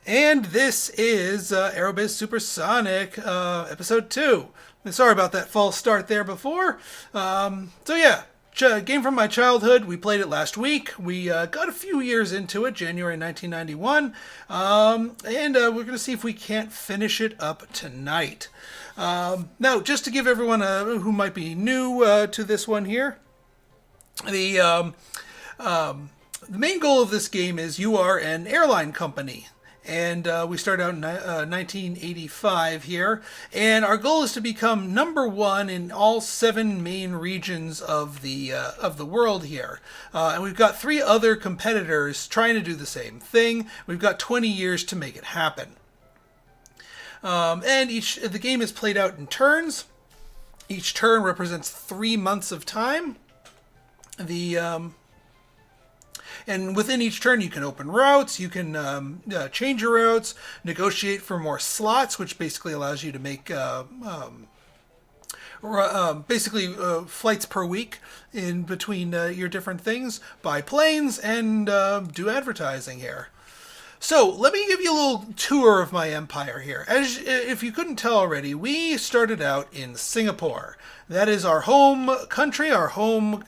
And this is Aerobiz Supersonic, episode 2. Sorry about that false start there before. Game from my childhood. We played it last week. We got a few years into it, January 1991. We're going to see if we can't finish it up tonight. Now, just to give everyone who might be new to this one here, the main goal of this game is you are an airline company. And we start out in 1985 here, and our goal is to become number one in all 7 main regions of the world here. And we've got 3 other competitors trying to do the same thing. We've got 20 years to make it happen. The game is played out in turns. Each turn represents 3 months of time. And within each turn, you can open routes, you can change your routes, negotiate for more slots, which basically allows you to make flights per week in between your different things, buy planes, and do advertising here. So let me give you a little tour of my empire here. If you couldn't tell already, we started out in Singapore. That is our home country, our home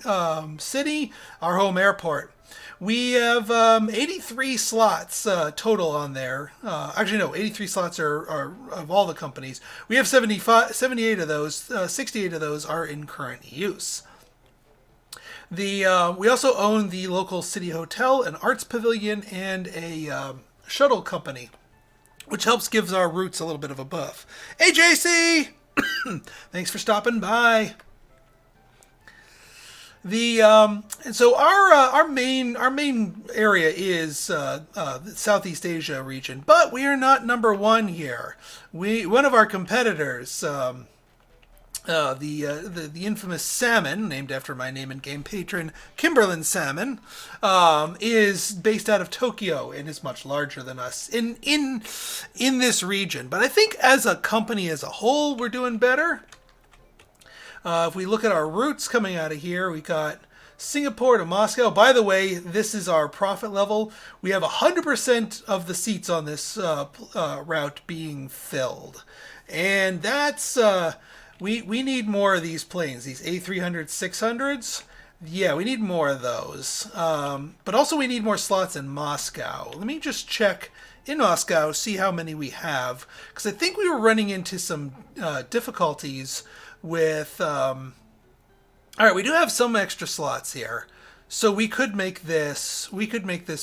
city, our home airport. We have 83 slots total on there. 83 slots are of all the companies. We have 78 of those. 68 of those are in current use. We also own the local city hotel, an arts pavilion, and a shuttle company, which helps give our routes a little bit of a buff. Hey, JC! Thanks for stopping by. Our main area is the Southeast Asia region, but we are not number one here. One of our competitors, the infamous Salmon, named after my name and game patron, Kimberlin Salmon, is based out of Tokyo and is much larger than us in this region. But I think as a company as a whole, we're doing better. If we look at our routes coming out of here, we got Singapore to Moscow. By the way, this is our profit level. We have 100% of the seats on this route being filled. And that's, we need more of these planes, these A300, 600s. Yeah, we need more of those. But also we need more slots in Moscow. Let me just check in Moscow, see how many we have. Because I think we were running into some difficulties with all right, we do have some extra slots here, so we could make this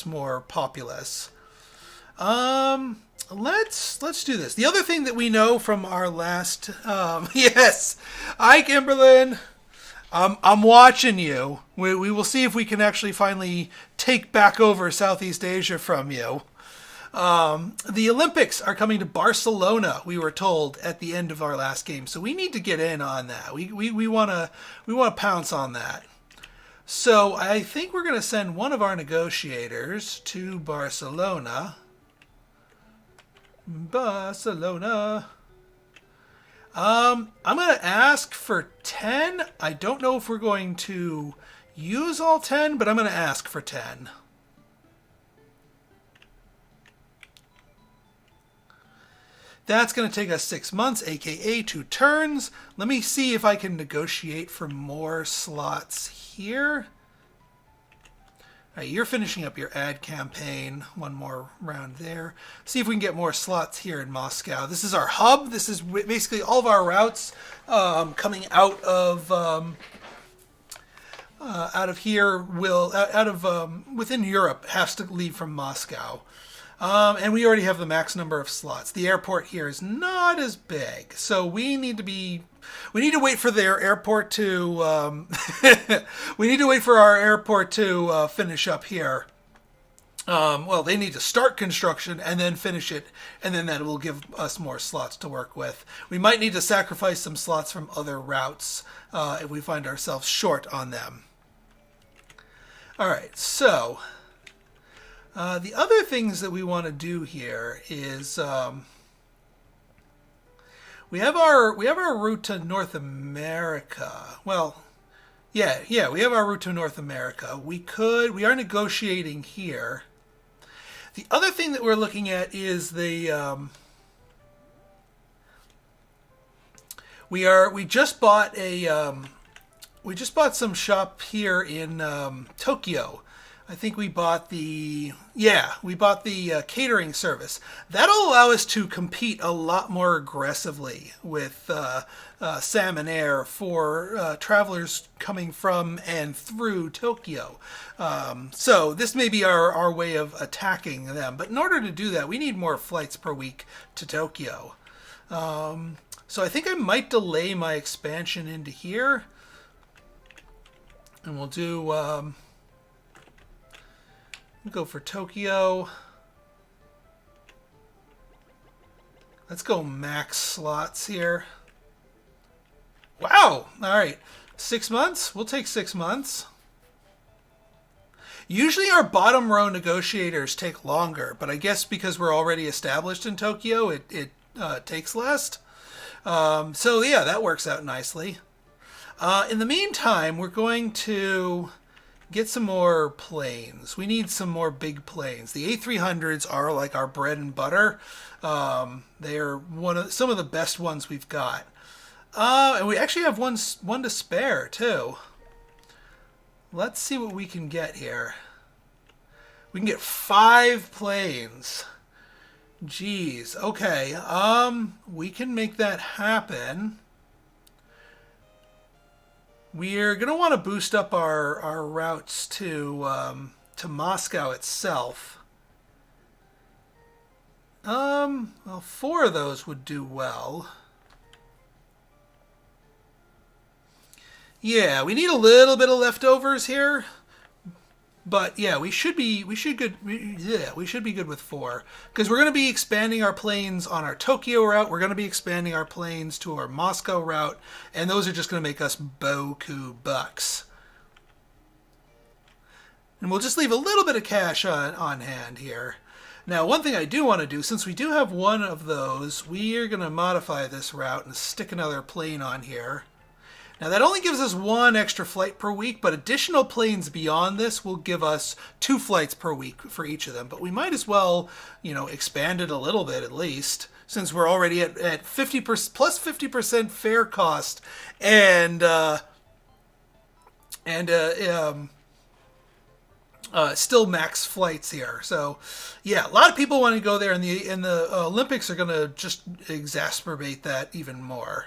more populous. Let's do this. The other thing that we know from our last yes, hi Kimberlyn, I'm watching you. We will see if we can actually finally take back over Southeast Asia from you. The Olympics are coming to Barcelona, we were told at the end of our last game. So we need to get in on that. We want to pounce on that. So I think we're going to send one of our negotiators to Barcelona. Barcelona. I'm going to ask for 10. I don't know if we're going to use all 10, but I'm going to ask for 10. That's going to take us 6 months, aka 2 turns. Let me see if I can negotiate for more slots here. All right, you're finishing up your ad campaign. One more round there. See if we can get more slots here in Moscow. This is our hub. This is basically all of our routes coming out of here. Within Europe has to leave from Moscow. And we already have the max number of slots. The airport here is not as big, so we need to wait for their airport to our airport to finish up here. They need to start construction and then finish it, and then that will give us more slots to work with. We might need to sacrifice some slots from other routes if we find ourselves short on them. All right, so the other things that we want to do here is we have our route to North America. Well, yeah, we have our route to North America. We are negotiating here. The other thing that we're looking at is the we just bought some shop here in Tokyo. I think we bought the catering service. That'll allow us to compete a lot more aggressively with Salmon Air for travelers coming from and through Tokyo. So this may be our way of attacking them. But in order to do that, we need more flights per week to Tokyo. So I think I might delay my expansion into here. And we'll do... go for Tokyo. Let's go max slots here. Wow! Alright. 6 months? We'll take 6 months. Usually our bottom row negotiators take longer, but I guess because we're already established in Tokyo, it takes less. So yeah, that works out nicely. In the meantime, we're going to get some more planes. We need some more big planes. The A300s are like our bread and butter. They are some of the best ones we've got. And we actually have one to spare too. Let's see what we can get here. We can get 5 planes. Jeez. Okay. We can make that happen. We're going to want to boost up our routes to Moscow itself. Well, 4 of those would do well. Yeah, we need a little bit of leftovers here. But yeah, we should be good with 4 because we're going to be expanding our planes on our Tokyo route. We're going to be expanding our planes to our Moscow route, and those are just going to make us boku bucks. And we'll just leave a little bit of cash on hand here. Now, one thing I do want to do, since we do have one of those, we are going to modify this route and stick another plane on here. Now, that only gives us 1 extra flight per week, but additional planes beyond this will give us 2 flights per week for each of them. But we might as well, expand it a little bit at least, since we're already at 50% plus 50% fare cost and still max flights here. So, yeah, a lot of people want to go there, and the Olympics are going to just exacerbate that even more.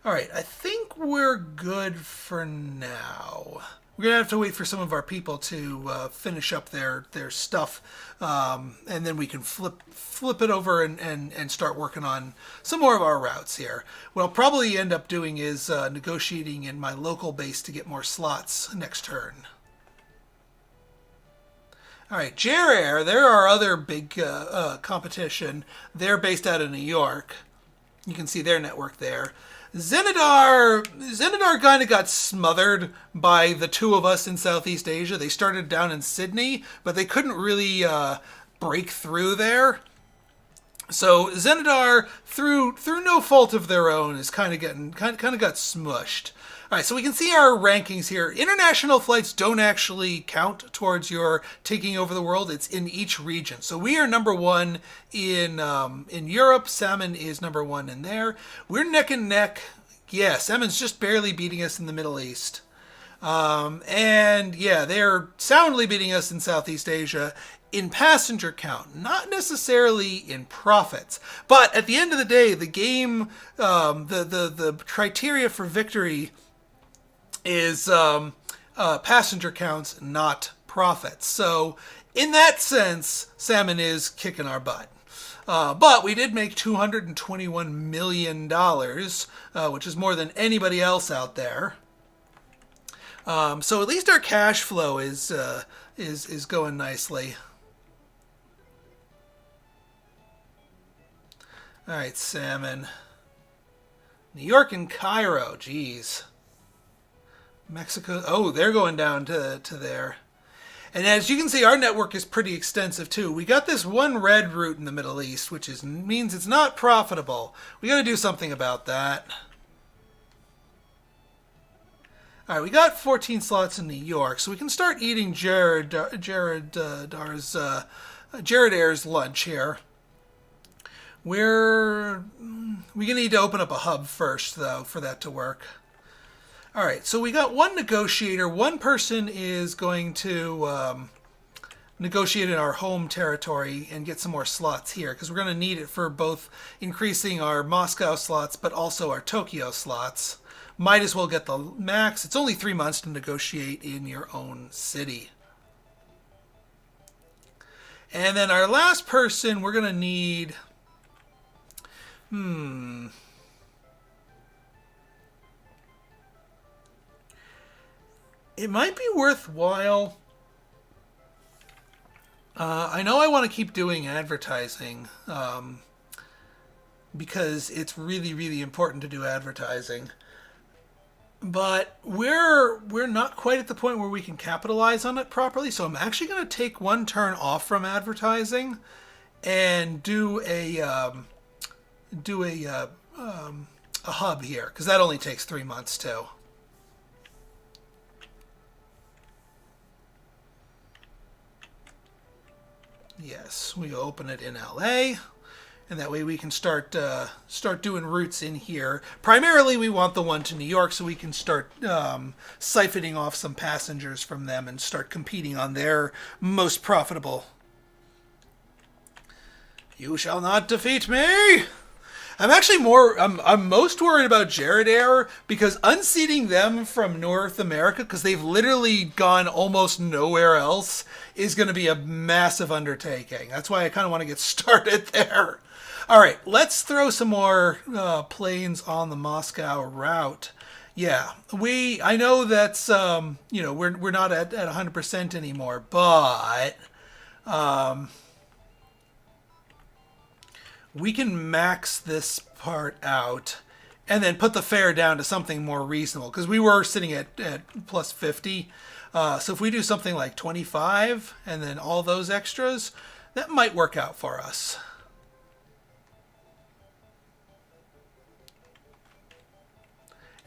All right, I think we're good for now. We're going to have to wait for some of our people to finish up their stuff, and then we can flip it over and start working on some more of our routes here. What I'll probably end up doing is negotiating in my local base to get more slots next turn. All right, Jer Air, they're our other big competition. They're based out of New York. You can see their network there. Zenidar kind of got smothered by the 2 of us in Southeast Asia. They started down in Sydney, but they couldn't really break through there. So Zenidar, through no fault of their own, is kind of got smushed. All right, so we can see our rankings here. International flights don't actually count towards your taking over the world. It's in each region. So we are number 1 in Europe. Salmon is number 1 in there. We're neck and neck. Yeah, Salmon's just barely beating us in the Middle East. And yeah, they're soundly beating us in Southeast Asia in passenger count, not necessarily in profits. But at the end of the day, the game, the criteria for victory is passenger counts, not profits. So in that sense, Salmon is kicking our butt. But we did make $221 million, which is more than anybody else out there. So at least our cash flow is going nicely. All right, Salmon. New York and Cairo, geez. Mexico, oh, they're going down to there. And as you can see, our network is pretty extensive too. We got this one red route in the Middle East, which means it's not profitable. We got to do something about that. All right, we got 14 slots in New York, so we can start eating Jared Air's lunch here. We're gonna need to open up a hub first, though, for that to work. All right, so we got one negotiator. One person is going to negotiate in our home territory and get some more slots here, because we're going to need it for both increasing our Moscow slots but also our Tokyo slots. Might as well get the max. It's only 3 months to negotiate in your own city. And then our last person, we're going to need... It might be worthwhile... I know I want to keep doing advertising because it's really, really important to do advertising. But we're not quite at the point where we can capitalize on it properly. So I'm actually going to take one turn off from advertising and do a hub here, because that only takes 3 months too. Yes, we open it in LA. And that way we can start doing routes in here. Primarily, we want the one to New York so we can start siphoning off some passengers from them and start competing on their most profitable. You shall not defeat me! I'm most worried about Jared Air, because unseating them from North America, because they've literally gone almost nowhere else, is going to be a massive undertaking. That's why I kind of want to get started there. All right, let's throw some more planes on the Moscow route. Yeah, I know that's we're not at 100% anymore, but we can max this part out and then put the fare down to something more reasonable, because we were sitting at plus 50. So if we do something like 25 and then all those extras, that might work out for us.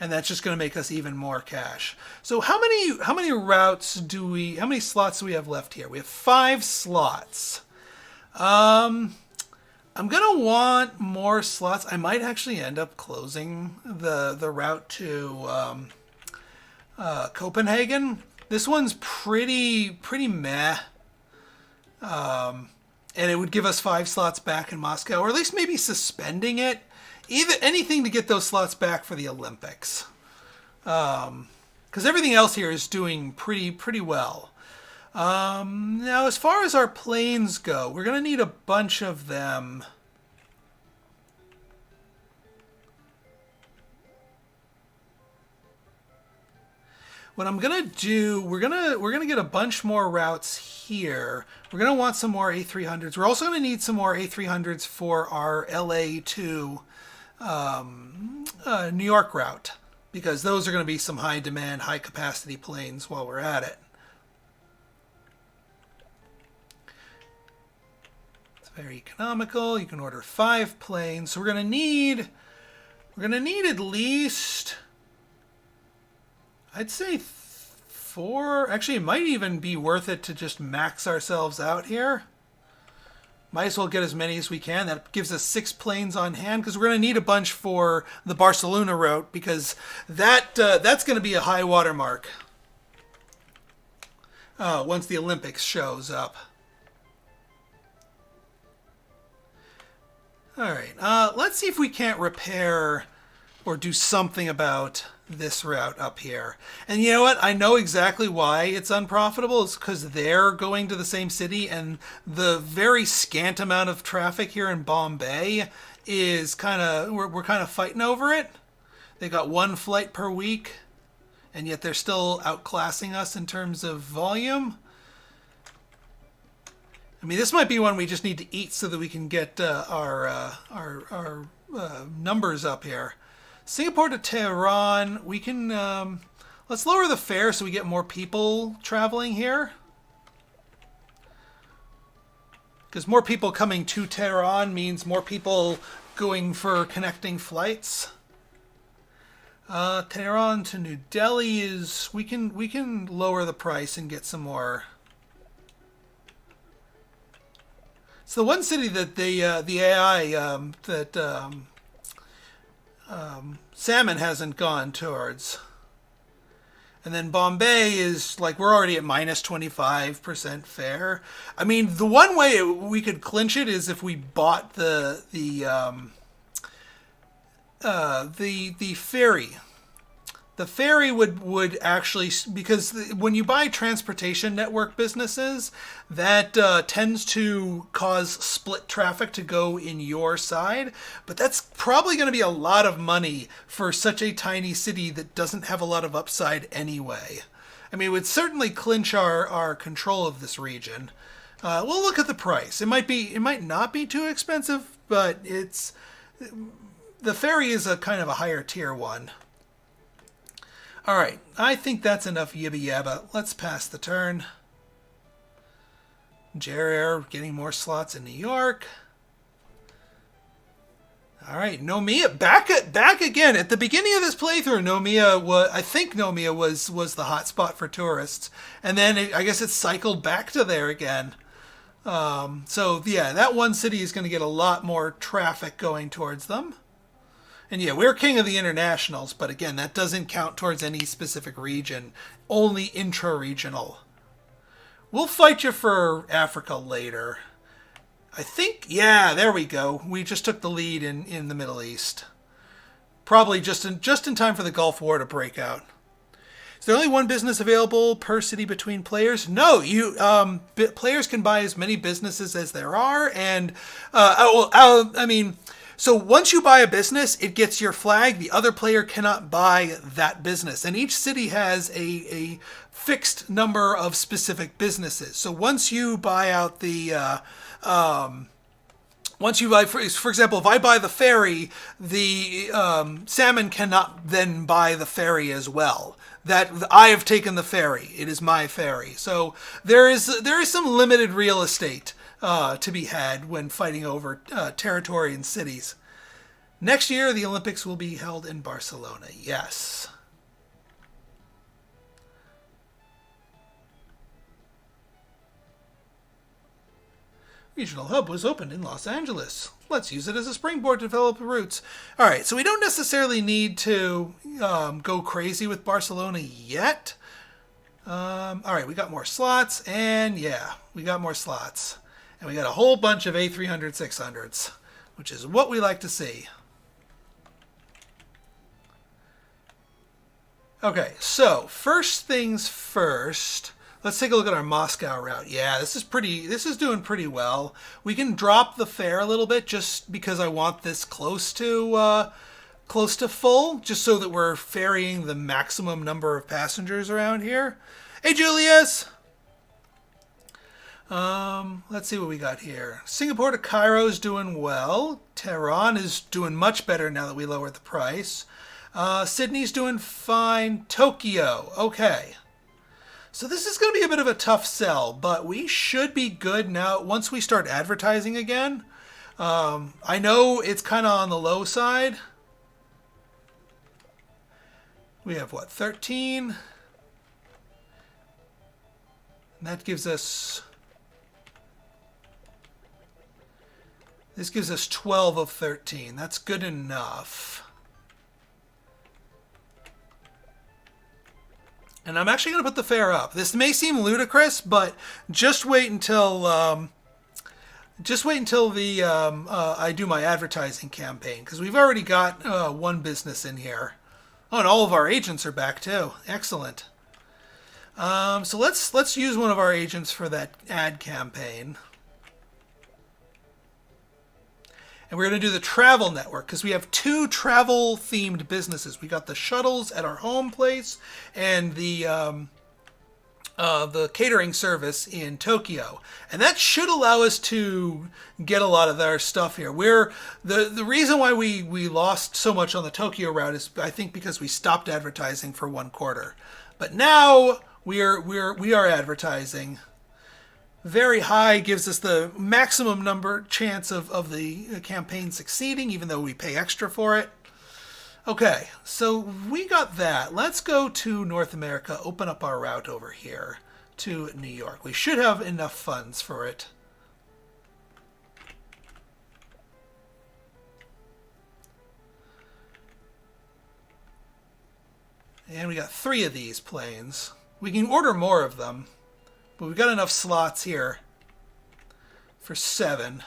And that's just going to make us even more cash. So how many slots do we have left here? We have 5 slots. I'm going to want more slots. I might actually end up closing the route to Copenhagen. This one's pretty meh. And it would give us 5 slots back in Moscow, or at least maybe suspending it. Anything to get those slots back for the Olympics. Because everything else here is doing pretty well. Now, as far as our planes go, we're going to need a bunch of them. What I'm going to do, we're going to get a bunch more routes here. We're going to want some more A300s. We're also going to need some more A300s for our LA to New York route, because those are going to be some high demand, high capacity planes while we're at it. It's very economical. You can order 5 planes. So we're going to need at least, I'd say 4. Actually, it might even be worth it to just max ourselves out here. Might as well get as many as we can. That gives us 6 planes on hand, because we're going to need a bunch for the Barcelona route, because that's going to be a high water mark once the Olympics shows up. All right, let's see if we can't repair or do something about this route up here. And you know what? I know exactly why it's unprofitable. It's because they're going to the same city, and the very scant amount of traffic here in Bombay is we're kind of fighting over it. They got 1 flight per week, and yet they're still outclassing us in terms of volume. I mean, this might be one we just need to eat so that we can get our numbers up here. Singapore to Tehran, we can, let's lower the fare so we get more people traveling here. Because more people coming to Tehran means more people going for connecting flights. Tehran to New Delhi is we can lower the price and get some more. So the one city that the AI that Salmon hasn't gone towards. And then Bombay is like we're already at minus 25% fare. I mean, the one way we could clinch it is if we bought the ferry. The ferry would actually, because when you buy transportation network businesses, that tends to cause split traffic to go in your side. But that's probably going to be a lot of money for such a tiny city that doesn't have a lot of upside anyway. I mean, it would certainly clinch our control of this region. We'll look at the price. It might not be too expensive, but the ferry is a kind of a higher tier one. All right, I think that's enough yibba yabba. Let's pass the turn. Air getting more slots in New York. All right, Nomiya back again. At the beginning of this playthrough, I think Nomiya was the hot spot for tourists, and then I guess it cycled back to there again. So yeah, that one city is going to get a lot more traffic going towards them. And yeah, we're king of the internationals, but again, that doesn't count towards any specific region, only intra-regional. We'll fight you for Africa later. I think, yeah, there we go. We just took the lead in the Middle East. Probably just in time for the Gulf War to break out. Is there only one business available per city between players? No, players can buy as many businesses as there are, and I mean. So once you buy a business, it gets your flag. The other player cannot buy that business. And each city has a fixed number of specific businesses. So once you buy out once you buy, for example, if I buy the ferry, the Salmon cannot then buy the ferry as well. That I have taken the ferry. It is my ferry. So there is some limited real estate to be had when fighting over territory and cities. Next year, the Olympics will be held in Barcelona. Yes. Regional hub was opened in Los Angeles. Let's use it as a springboard to develop routes. All right, so we don't necessarily need to go crazy with Barcelona yet. All right, we got more slots, and yeah, we got more slots. And we got a whole bunch of A300 600s, which is what we like to see. Okay, so first things first, let's take a look at our Moscow route. Yeah, this is doing pretty well. We can drop the fare a little bit just because I want this close to full, just so that we're ferrying the maximum number of passengers around here. Hey, Julius! Let's see what we got here. Singapore to Cairo is doing well. Tehran is doing much better now that we lowered the price. Sydney's doing fine. Tokyo, okay. So this is going to be a bit of a tough sell, but we should be good now once we start advertising again. I know it's kind of on the low side. We have, 13? And that gives us... This gives us 12 of 13. That's good enough. And I'm actually going to put the fare up. This may seem ludicrous, but just wait until I do my advertising campaign, because we've already got one business in here. Oh, and all of our agents are back too. Excellent. So let's use one of our agents for that ad campaign. And we're going to do the travel network because we have two travel themed businesses. We got the shuttles at our home place and the catering service in Tokyo. And that should allow us to get a lot of our stuff here. The reason why we lost so much on the Tokyo route is, I think, because we stopped advertising for 1 quarter. But now we are advertising. Very high gives us the maximum chance of the campaign succeeding, even though we pay extra for it. Okay, so we got that. Let's go to North America, open up our route over here to New York. We should have enough funds for it. And we got 3 of these planes. We can order more of them, but we've got enough slots here for 7,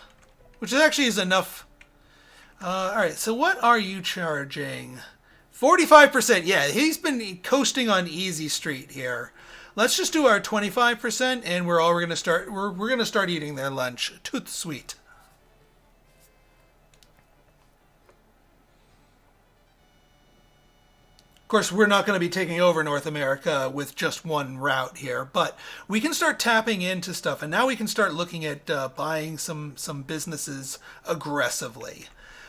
which actually is enough. All right, so what are you charging? 45%. Yeah, he's been coasting on easy street here. Let's just do our 25%, and we're going to start. We're going to start eating their lunch. Tooth sweet. Of course, we're not going to be taking over North America with just one route here, but we can start tapping into stuff, and now we can start looking at buying some businesses aggressively.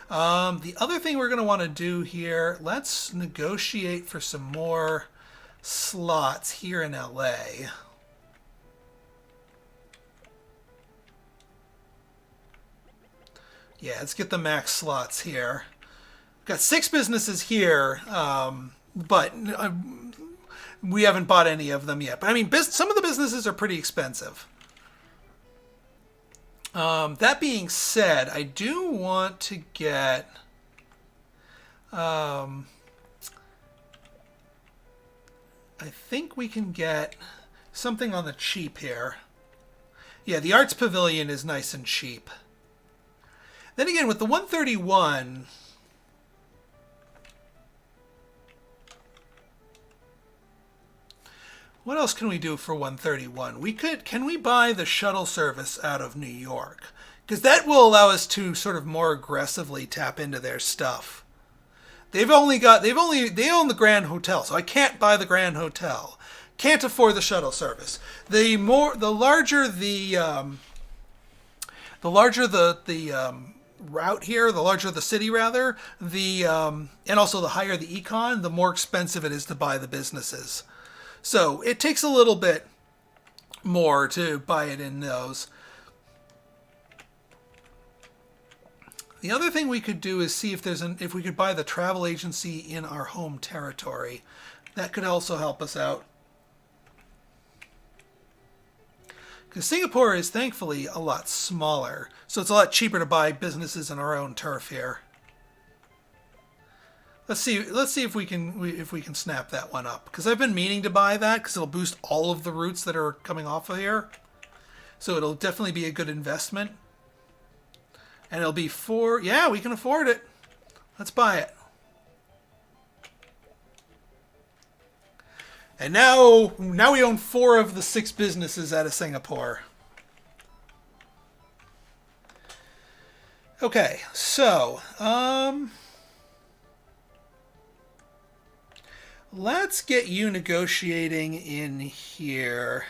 The other thing we're going to want to do here, let's negotiate for some more slots here in LA. Yeah, let's get the max slots here. Got 6 businesses here, but we haven't bought any of them yet. But I mean, some of the businesses are pretty expensive. That being said, I do want to get I think we can get something on the cheap here. Yeah, the Arts Pavilion is nice and cheap. Then again, with the 131, what else can we do for 131? Can we buy the shuttle service out of New York? Because that will allow us to sort of more aggressively tap into their stuff. They own the Grand Hotel, so I can't buy the Grand Hotel. Can't afford the shuttle service. The larger the route here, the larger the city rather, and also the higher the econ, the more expensive it is to buy the businesses. So it takes a little bit more to buy it in those. The other thing we could do is see if we could buy the travel agency in our home territory. That could also help us out. Because Singapore is thankfully a lot smaller, so it's a lot cheaper to buy businesses in our own turf here. Let's see if we can snap that one up, because I've been meaning to buy that because it'll boost all of the routes that are coming off of here. So it'll definitely be a good investment. And it'll be yeah, we can afford it. Let's buy it. And now we own 4 of the 6 businesses out of Singapore. Okay, so let's get you negotiating in here.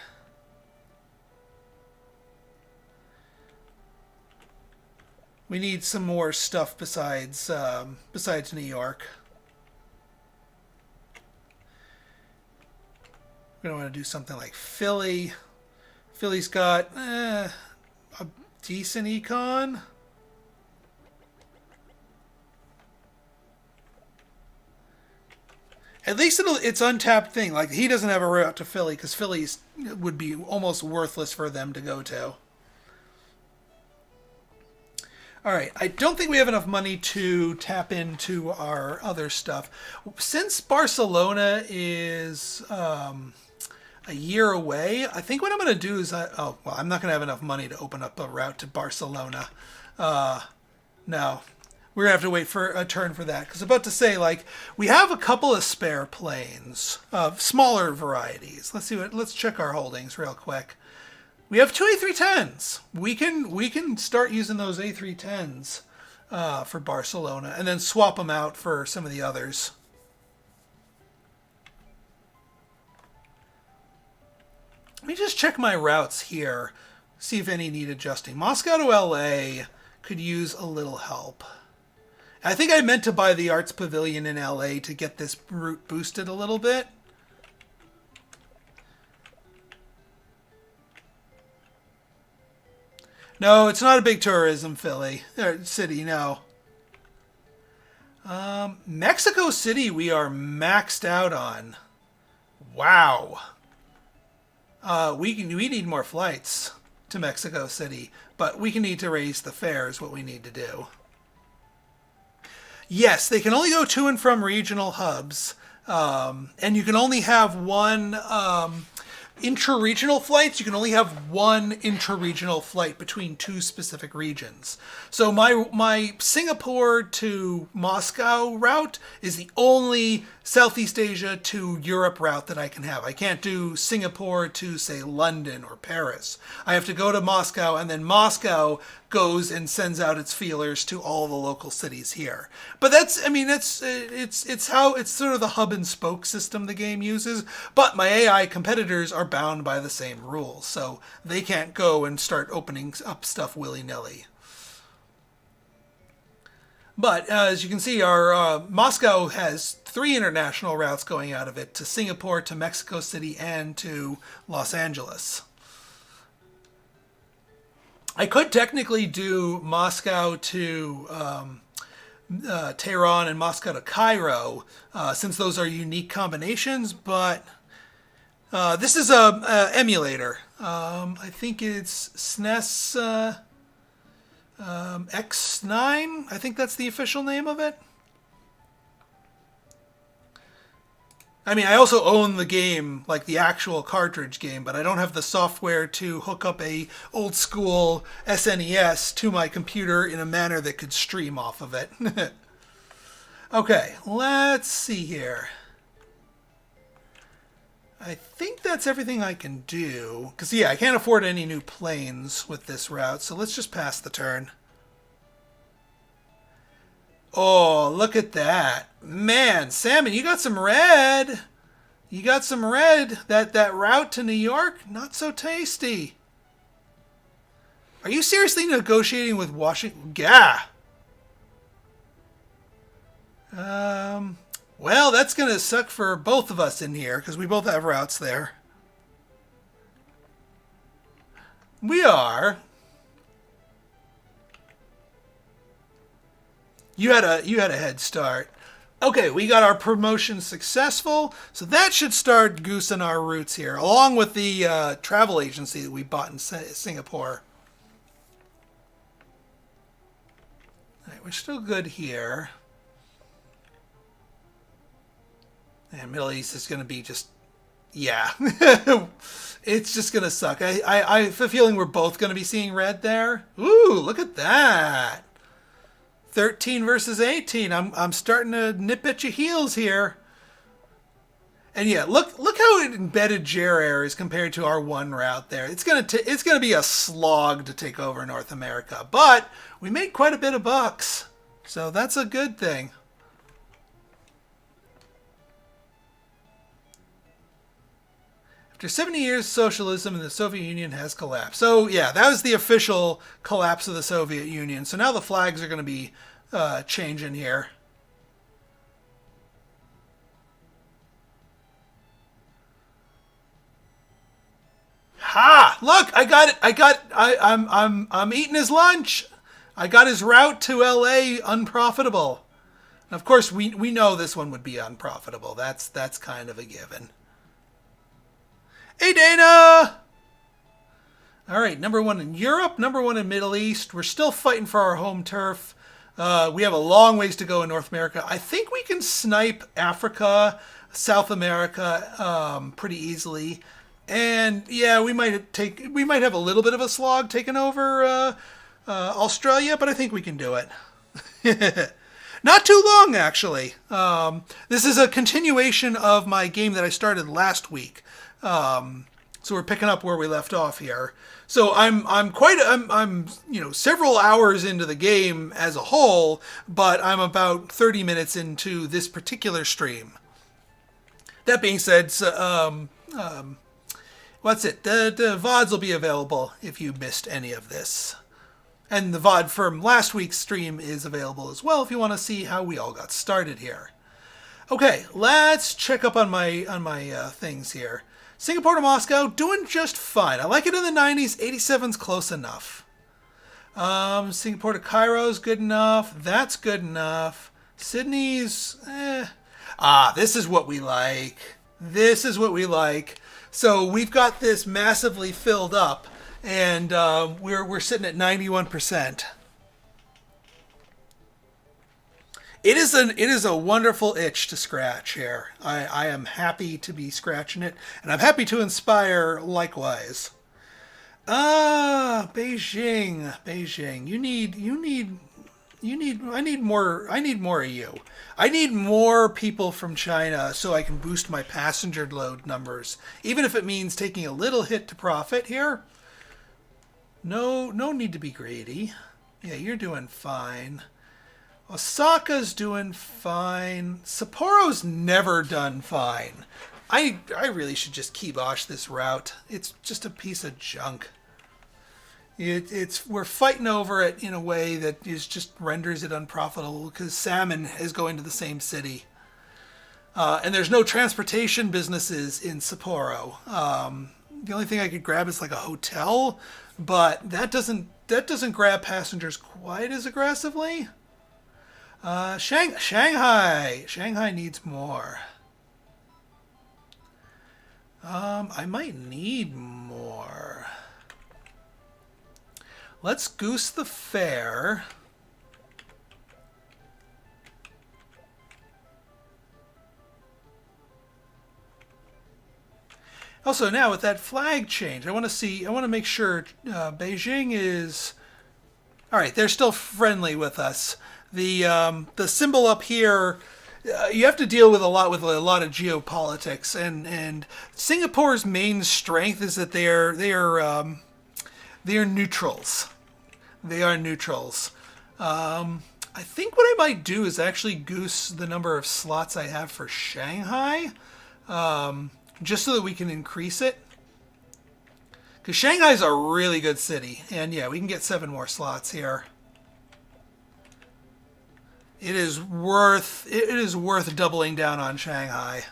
We need some more stuff besides New York. We're going to want to do something like Philly. Philly's got a decent econ. At least it's untapped thing. Like, he doesn't have a route to Philly because Philly would be almost worthless for them to go to. All right, I don't think we have enough money to tap into our other stuff. Since Barcelona is a year away, I think what I'm going to do is, I'm not going to have enough money to open up a route to Barcelona. No, we're going to have to wait for a turn for that. Because I'm about to say, like, we have a couple of spare planes of smaller varieties. Let's check our holdings real quick. We have 2 A310s. We can start using those A310s for Barcelona and then swap them out for some of the others. Let me just check my routes here, see if any need adjusting. Moscow to LA could use a little help. I think I meant to buy the Arts Pavilion in LA to get this route boosted a little bit. No, it's not a big tourism city, no. Mexico City we are maxed out on. Wow. We need more flights to Mexico City, but we can need to raise the fare is what we need to do. Yes, they can only go to and from regional hubs, and you can only have one intra-regional flights. You can only have one intra-regional flight between two specific regions. So my Singapore to Moscow route is the only Southeast Asia to Europe route that I can have. I can't do Singapore to, say, London or Paris. I have to go to Moscow, and then Moscow goes and sends out its feelers to all the local cities here. But that's, I mean, it's sort of the hub and spoke system the game uses. But my AI competitors are bound by the same rules, so they can't go and start opening up stuff willy-nilly. But as you can see, our Moscow has 3 international routes going out of it to Singapore, to Mexico City, and to Los Angeles. I could technically do Moscow to Tehran and Moscow to Cairo, since those are unique combinations, but this is a emulator. I think it's SNES X9. I think that's the official name of it. I mean, I also own the game, like the actual cartridge game, but I don't have the software to hook up a old school SNES to my computer in a manner that could stream off of it. Okay, let's see here. I think that's everything I can do. Because, yeah, I can't afford any new planes with this route, so let's just pass the turn. Oh, look at that. Man, Salmon, you got some red. You got some red. That route to New York, not so tasty. Are you seriously negotiating with Washington? Yeah. Well, that's going to suck for both of us in here, because we both have routes there. We are. You had a head start. Okay, we got our promotion successful, so that should start goosing our routes here, along with the travel agency that we bought in Singapore. All right, we're still good here. And Middle East is going to be just, yeah. It's just going to suck. I have a feeling we're both going to be seeing red there. Ooh, look at that. 13 versus 18. I'm starting to nip at your heels here. And yeah, look how embedded Jer is compared to our one route there. It's gonna be a slog to take over North America, but we made quite a bit of bucks, so that's a good thing. After 70 years, socialism in the Soviet Union has collapsed. So, yeah, that was the official collapse of the Soviet Union. So now the flags are going to be changing here. Ha! Look, I got it. I'm eating his lunch. I got his route to LA unprofitable. And of course, we know this one would be unprofitable. That's kind of a given. Hey, Dana! All right, number 1 in Europe, number 1 in Middle East. We're still fighting for our home turf. We have a long ways to go in North America. I think we can snipe Africa, South America pretty easily. And yeah, we might have a little bit of a slog taking over Australia, but I think we can do it. Not too long, actually. This is a continuation of my game that I started last week. So we're picking up where we left off here. So I'm several hours into the game as a whole, but I'm about 30 minutes into this particular stream. That being said, what's it? The VODs will be available if you missed any of this. And the VOD from last week's stream is available as well if you want to see how we all got started here. Okay, let's check up on my things here. Singapore to Moscow, doing just fine. I like it in the 90s. 87's close enough. Singapore to Cairo is good enough. That's good enough. Sydney's, Ah, this is what we like. This is what we like. So we've got this massively filled up, and we're sitting at 91%. It is a wonderful itch to scratch here. I am happy to be scratching it, and I'm happy to inspire likewise. Beijing. I need more of you. I need more people from China so I can boost my passenger load numbers, even if it means taking a little hit to profit here. No need to be greedy. Yeah, you're doing fine. Osaka's doing fine. Sapporo's never done fine. I really should just kibosh this route. It's just a piece of junk. We're fighting over it in a way that is just renders it unprofitable because salmon is going to the same city, and there's no transportation businesses in Sapporo. The only thing I could grab is like a hotel, but that doesn't grab passengers quite as aggressively. Shanghai needs more. I might need more. Let's goose the fare. Also, now with that flag change, I want to make sure Beijing is all right. They're still friendly with us. The symbol up here, you have to deal with a lot of geopolitics, and Singapore's main strength is that they are neutrals. They are neutrals. I think what I might do is actually goose the number of slots I have for Shanghai, just so that we can increase it. Because Shanghai's a really good city, and yeah, we can get 7 more slots here. It is worth doubling down on Shanghai.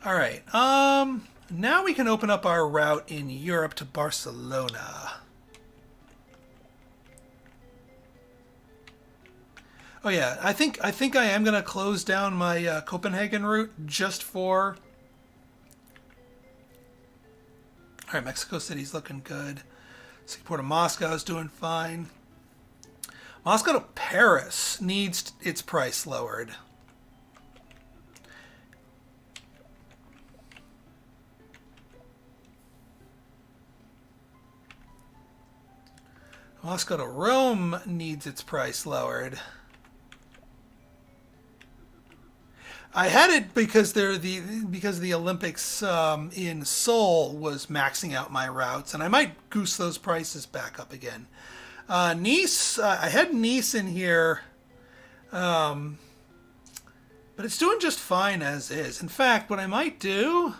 All right. Now we can open up our route in Europe to Barcelona. Oh yeah, I think I am gonna close down my Copenhagen route just for. All right, Mexico City's looking good. Singapore to Moscow is doing fine. Moscow to Paris needs its price lowered. Moscow to Rome needs its price lowered. I had it because the Olympics in Seoul was maxing out my routes, and I might goose those prices back up again. Nice, I had Nice in here, but it's doing just fine as is. In fact, what I might do,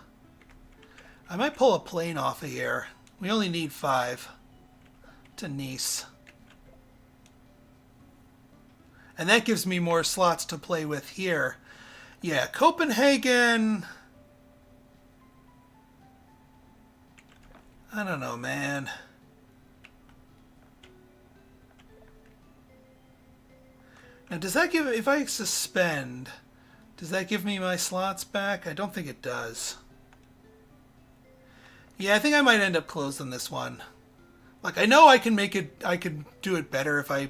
I might pull a plane off of here. We only need 5 to Nice. And that gives me more slots to play with here. Yeah, Copenhagen. I don't know, man. Now, does that give, if I suspend, does that give me my slots back? I don't think it does. Yeah, I think I might end up closing this one. Like, I know I can make it, I could do it better if I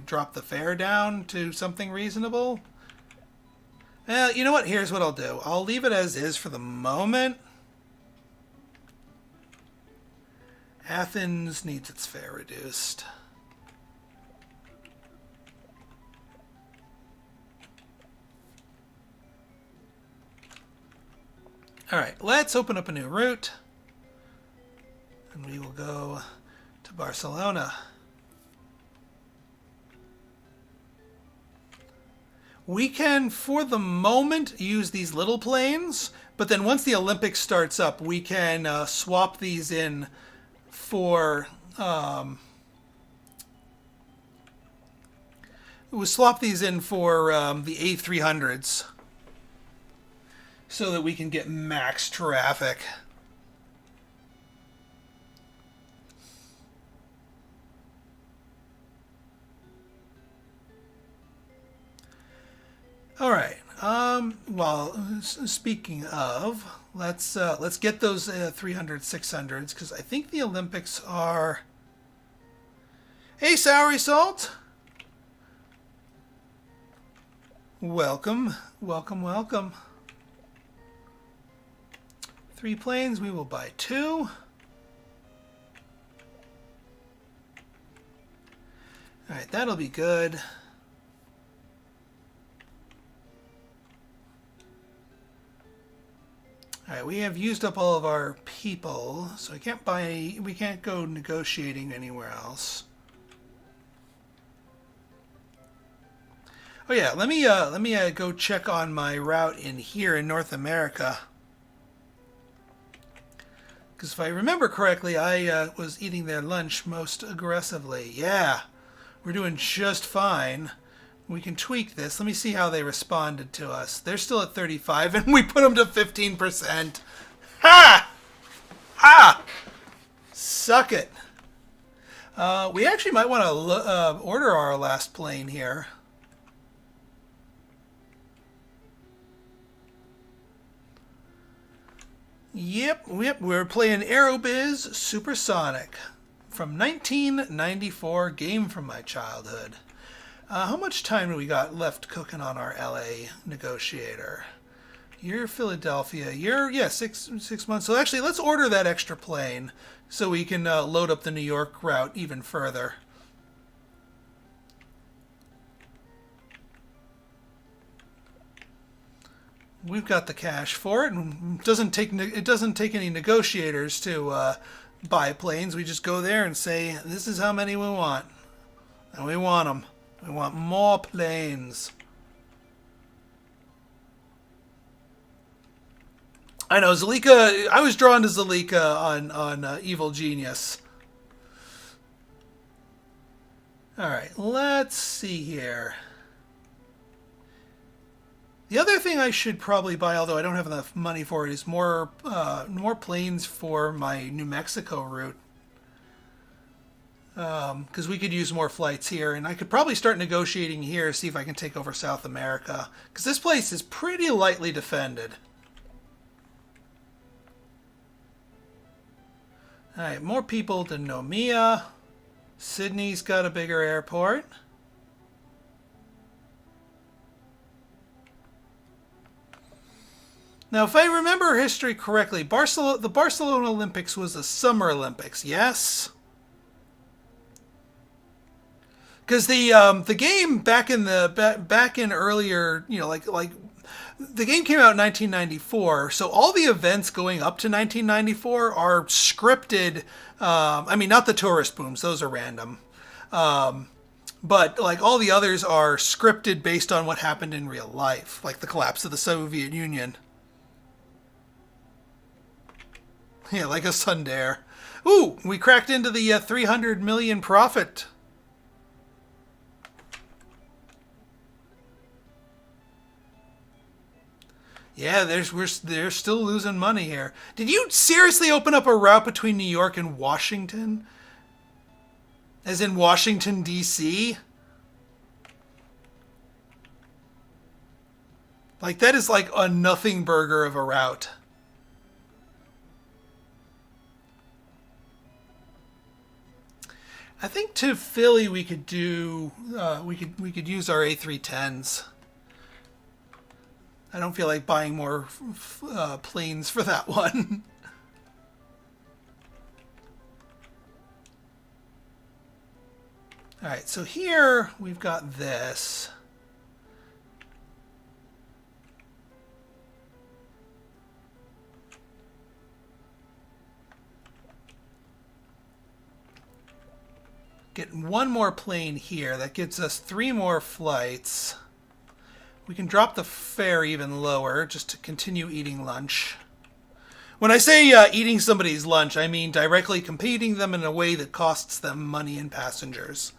drop the fare down to something reasonable. Well, you know what? Here's what I'll do. I'll leave it as is for the moment. Athens needs its fare reduced. All right, let's open up a new route. And we will go to Barcelona. We can, for the moment, use these little planes, but then once the Olympics starts up, we can swap these in for the A300s so that we can get max traffic. All right. Well, speaking of, let's get those 300 600s because I think the Olympics are. Hey, Sour Salt. Welcome, welcome, welcome. 3 planes. We will buy 2. All right, that'll be good. All right, we have used up all of our people, so we can't go negotiating anywhere else. Oh yeah, let me go check on my route in here in North America. Because if I remember correctly, I was eating their lunch most aggressively. Yeah, we're doing just fine. We can tweak this. Let me see how they responded to us. They're still at 35, and we put them to 15%. Ha! Ha! Suck it. We actually might want to order our last plane here. Yep, we're playing Aerobiz Supersonic from 1994, game from my childhood. How much time do we got left cooking on our LA negotiator? You're Philadelphia. Yeah, six months. So actually, let's order that extra plane so we can load up the New York route even further. We've got the cash for it, and it doesn't take any negotiators to buy planes. We just go there and say, "This is how many we want," and we want them. We want more planes. I know Zalika. I was drawn to Zalika on Evil Genius. All right, let's see here. The other thing I should probably buy, although I don't have enough money for it, is more planes for my New Mexico route. Because we could use more flights here, and I could probably start negotiating here, see if I can take over South America. Because this place is pretty lightly defended. All right, more people to Nomia. Sydney's got a bigger airport. Now, if I remember history correctly, the Barcelona Olympics was the Summer Olympics, yes? Because the game back in earlier, like the game came out in 1994, so all the events going up to 1994 are scripted. I mean, not the tourist booms; those are random. But like all the others are scripted based on what happened in real life, like the collapse of the Soviet Union. Yeah, like a Sundare. Ooh, we cracked into the 300 million profit. Yeah, they're still losing money here. Did you seriously open up a route between New York and Washington? As in Washington, D.C.? Like, that is like a nothing burger of a route. I think to Philly we could do we could use our A310s. I don't feel like buying more planes for that one. All right, so here we've got this. Get one more plane here. That gets us 3 more flights. We can drop the fare even lower just to continue eating lunch. When I say eating somebody's lunch, I mean directly competing them in a way that costs them money and passengers.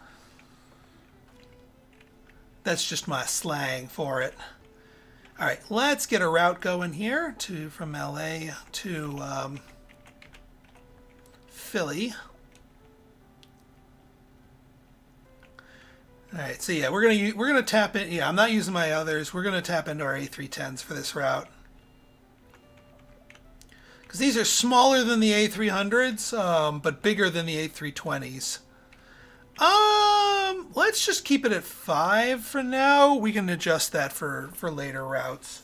That's just my slang for it. All right, let's get a route going here from LA to Philly. All right, so yeah, we're gonna tap in. Yeah, I'm not using my others. We're gonna tap into our A310s for this route because these are smaller than the A300s, but bigger than the A320s. Let's just keep it at 5 for now. We can adjust that for later routes.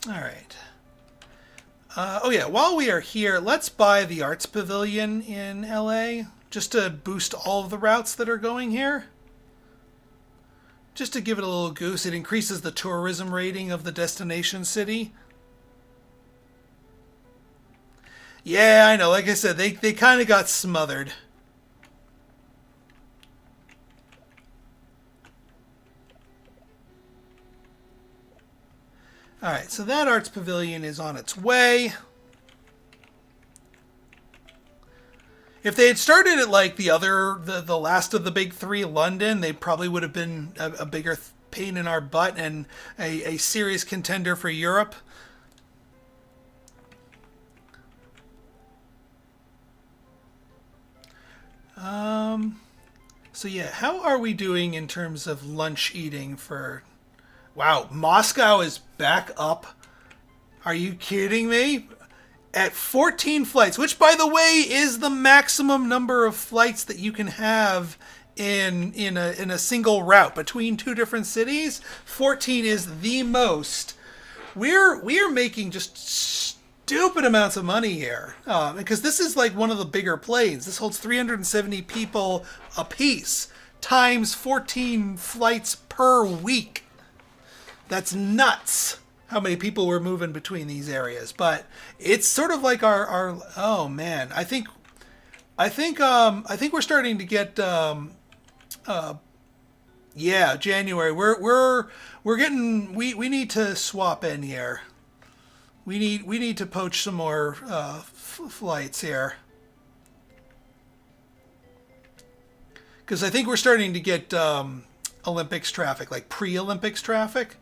All right. Oh yeah, while we are here, let's buy the Arts Pavilion in LA just to boost all of the routes that are going here. Just to give it a little goose, it increases the tourism rating of the destination city. Yeah, I know. Like I said, they kind of got smothered. All right, so that Arts Pavilion is on its way. If they had started at like the last of the big three, London, they probably would have been a bigger pain in our butt and a serious contender for Europe. So yeah, how are we doing in terms of lunch eating for... Wow, Moscow is back up. Are you kidding me? At 14 flights, which by the way is the maximum number of flights that you can have in a single route between two different cities. 14 is the most. We are making just stupid amounts of money here because this is like one of the bigger planes. This holds 370 people a piece times 14 flights per week. That's nuts how many people we're moving between these areas. But it's sort of like our oh man, I think we're starting to get yeah, January. We're getting we need to swap in here. We need to poach some more flights here. Because I think we're starting to get Olympics traffic, like pre-Olympics traffic.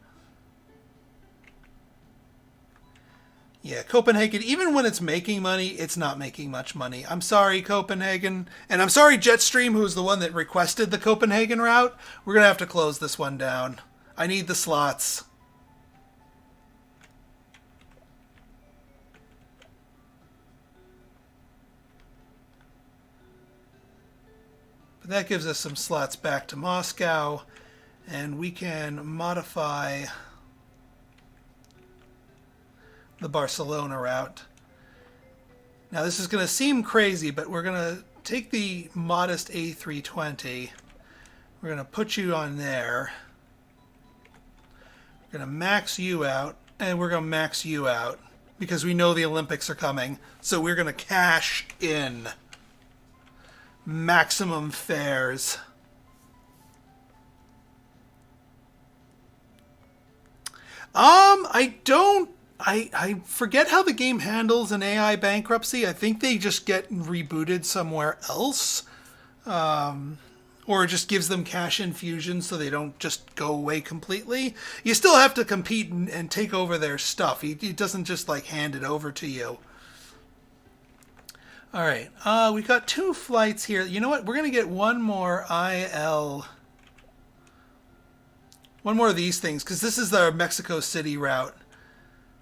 Yeah, Copenhagen, even when it's making money, it's not making much money. I'm sorry, Copenhagen. And I'm sorry, Jetstream, who's the one that requested the Copenhagen route. We're going to have to close this one down. I need the slots. But that gives us some slots back to Moscow. And we can modify the Barcelona route. Now this is going to seem crazy, but we're going to take the modest A320. We're going to put you on there. We're going to max you out, and we're going to max you out because we know the Olympics are coming. So we're going to cash in maximum fares. I forget how the game handles an AI bankruptcy. I think they just get rebooted somewhere else. Or it just gives them cash infusion so they don't just go away completely. You still have to compete and take over their stuff. He doesn't just like hand it over to you. All right, we've got 2 flights here. You know what? We're going to get one more one more of these things because this is the Mexico City route.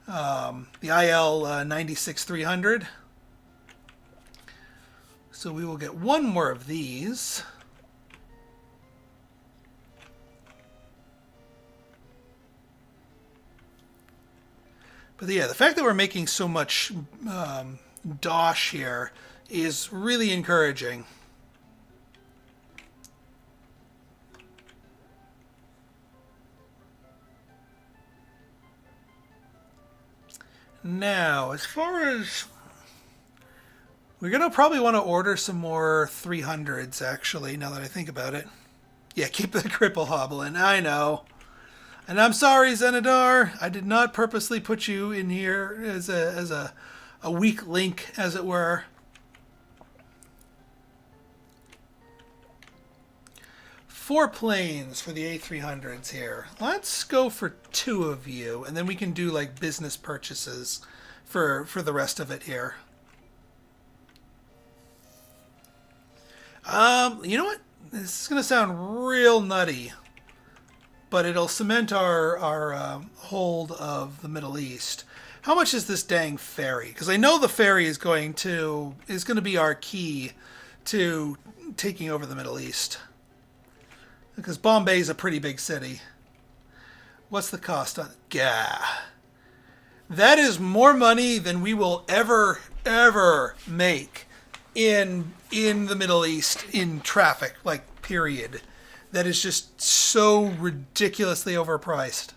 The IL 96-300. So we will get one more of these. But yeah, the fact that we're making so much dosh here is really encouraging. Now, as far as... We're going to probably want to order some more 300s, actually, now that I think about it. Yeah, keep the cripple hobbling. I know. And I'm sorry, Zenadar. I did not purposely put you in here as a weak link, as it were. 4 planes for the A300s here. Let's go for 2 of you, and then we can do like business purchases for the rest of it here. You know what? This is going to sound real nutty, but it'll cement our hold of the Middle East. How much is this dang ferry? Because I know the ferry is going to be our key to taking over the Middle East. Because Bombay is a pretty big city. What's the cost on it? Gah. That is more money than we will ever make in the Middle East in traffic, like, period. That is just so ridiculously overpriced.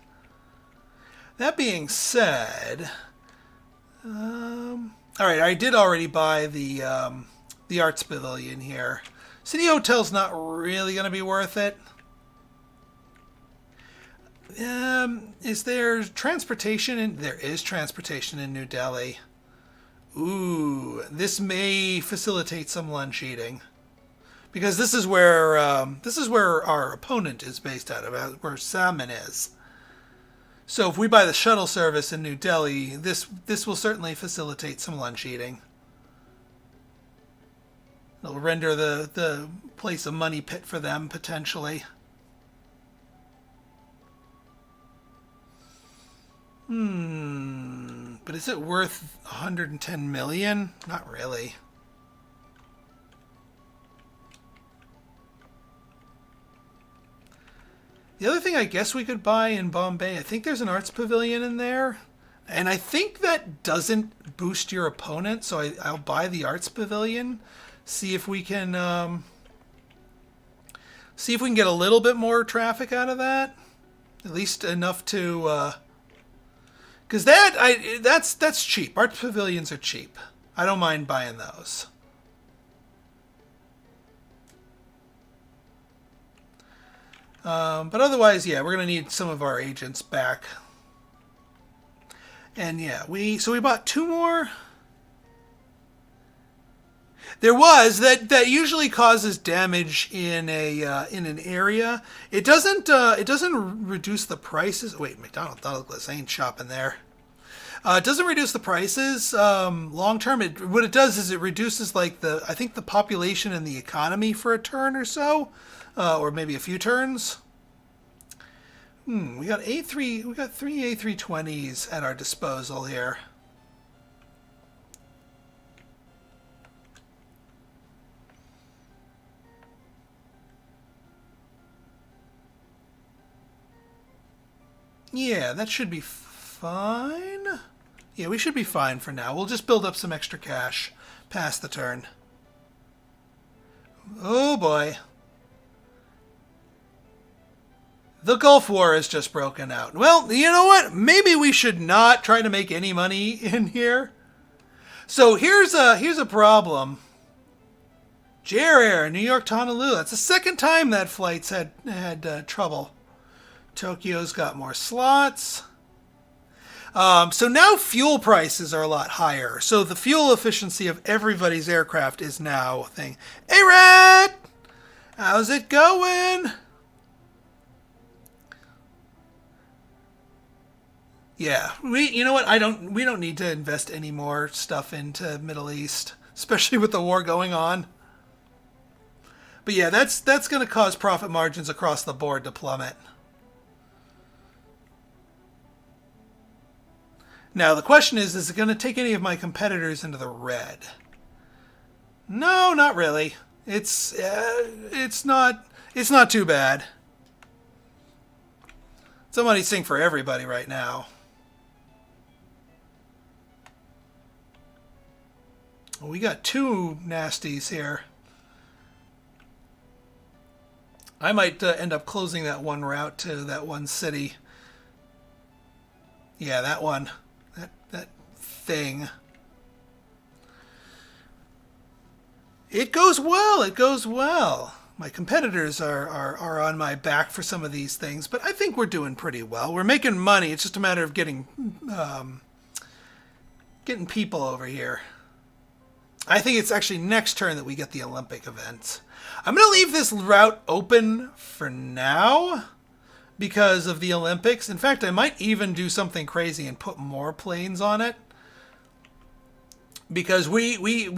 That being said, all right, I did already buy the Arts Pavilion here. City Hotel's not really going to be worth it. Is there transportation? There is transportation in New Delhi. Ooh, this may facilitate some lunch eating. Because this is where our opponent is based out of, where Salmon is. So if we buy the shuttle service in New Delhi, this will certainly facilitate some lunch eating. It'll render the place a money pit for them, potentially. But is it worth 110 million? Not really. The other thing I guess we could buy in Bombay, I think there's an arts pavilion in there. And I think that doesn't boost your opponent, so I'll buy the arts pavilion. See if we can get a little bit more traffic out of that. At least enough to... Because that's cheap. Arts pavilions are cheap. I don't mind buying those. But otherwise, yeah, we're going to need some of our agents back. And yeah, we bought 2 more. There was that usually causes damage in an area. It doesn't reduce the prices. Wait, McDonnell Douglas, I ain't shopping there. It doesn't reduce the prices long term. What it does is it reduces I think the population and the economy for a turn or so, or maybe a few turns. We got 3 A320s at our disposal here. Yeah, that should be fine. Yeah, we should be fine for now. We'll just build up some extra cash past the turn. Oh boy. The Gulf War has just broken out. Well, you know what? Maybe we should not try to make any money in here. So here's a problem. JAR Air, New York to Honolulu. That's the second time that flight's had trouble. Tokyo's got more slots. So now fuel prices are a lot higher. So the fuel efficiency of everybody's aircraft is now a thing. Hey, Rat! How's it going? Yeah, you know what? We don't need to invest any more stuff into Middle East, especially with the war going on. But yeah, that's going to cause profit margins across the board to plummet. Now the question is it going to take any of my competitors into the red? No, not really. It's not too bad. Somebody sing for everybody right now. We got 2 nasties here. I might end up closing that one route to that one city. Yeah, that one. That thing. It goes well. It goes well. My competitors are on my back for some of these things, but I think we're doing pretty well. We're making money. It's just a matter of getting people over here. I think it's actually next turn that we get the Olympic event. I'm going to leave this route open for now because of the Olympics. In fact, I might even do something crazy and put more planes on it because we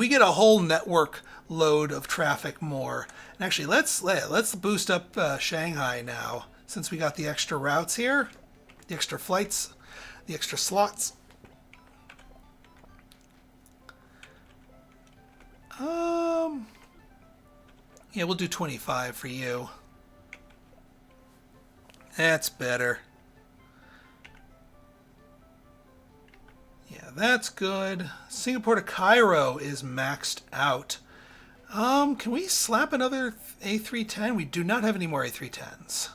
get a whole network load of traffic more. And actually, let's boost up Shanghai now since we got the extra routes here, the extra flights, the extra slots. Yeah, we'll do 25 for you. That's better. Yeah, that's good. Singapore to Cairo is maxed out. Can we slap another A310? We do not have any more A310s.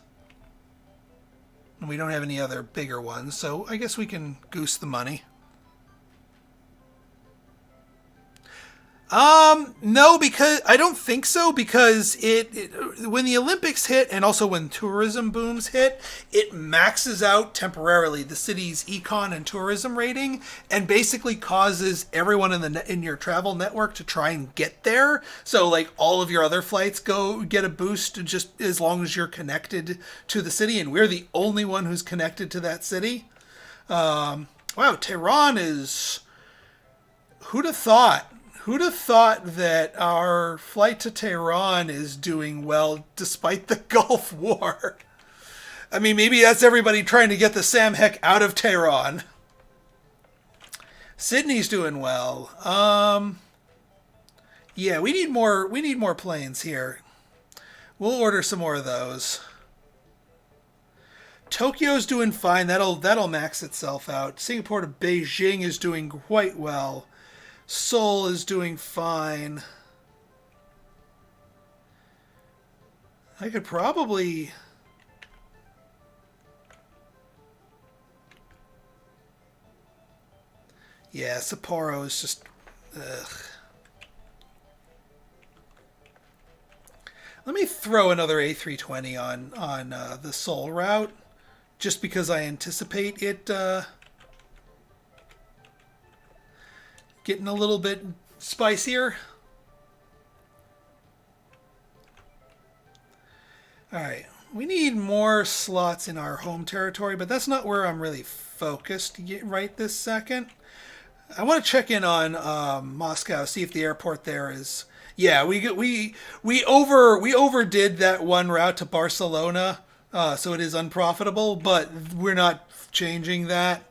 And we don't have any other bigger ones, so I guess we can goose the money. No, because I don't think so, because when the Olympics hit and also when tourism booms hit, it maxes out temporarily the city's econ and tourism rating and basically causes everyone in your travel network to try and get there. So like all of your other flights get a boost just as long as you're connected to the city, and we're the only one who's connected to that city. Wow, Tehran is... Who'd have thought? Who'd have thought that our flight to Tehran is doing well despite the Gulf War? I mean, maybe that's everybody trying to get the Sam Heck out of Tehran. Sydney's doing well. Yeah, we need more planes here. We'll order some more of those. Tokyo's doing fine. That'll max itself out. Singapore to Beijing is doing quite well. Seoul is doing fine. I could probably... Yeah, Sapporo is just... Ugh. Let me throw another A320 on the Seoul route, just because I anticipate it... getting a little bit spicier. Alright, we need more slots in our home territory, but that's not where I'm really focused right this second. I want to check in on Moscow, see if the airport there is... Yeah, we overdid that one route to Barcelona, so it is unprofitable, but we're not changing that.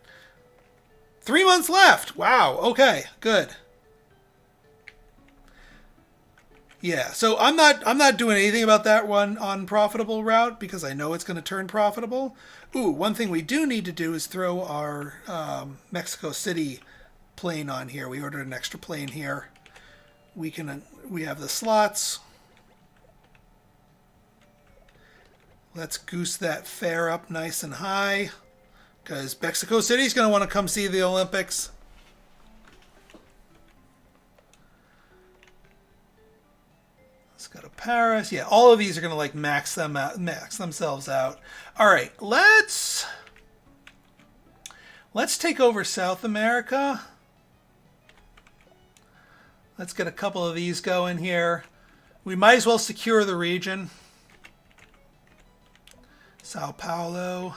3 months left. Wow. Okay. Good. Yeah. So I'm not doing anything about that one unprofitable route because I know it's going to turn profitable. Ooh, one thing we do need to do is throw our Mexico City plane on here. We ordered an extra plane here. We have the slots. Let's goose that fare up nice and high. Because Mexico City's going to want to come see the Olympics. Let's go to Paris. Yeah, all of these are going to like max themselves out. All right, let's take over South America. Let's get a couple of these going here. We might as well secure the region. Sao Paulo.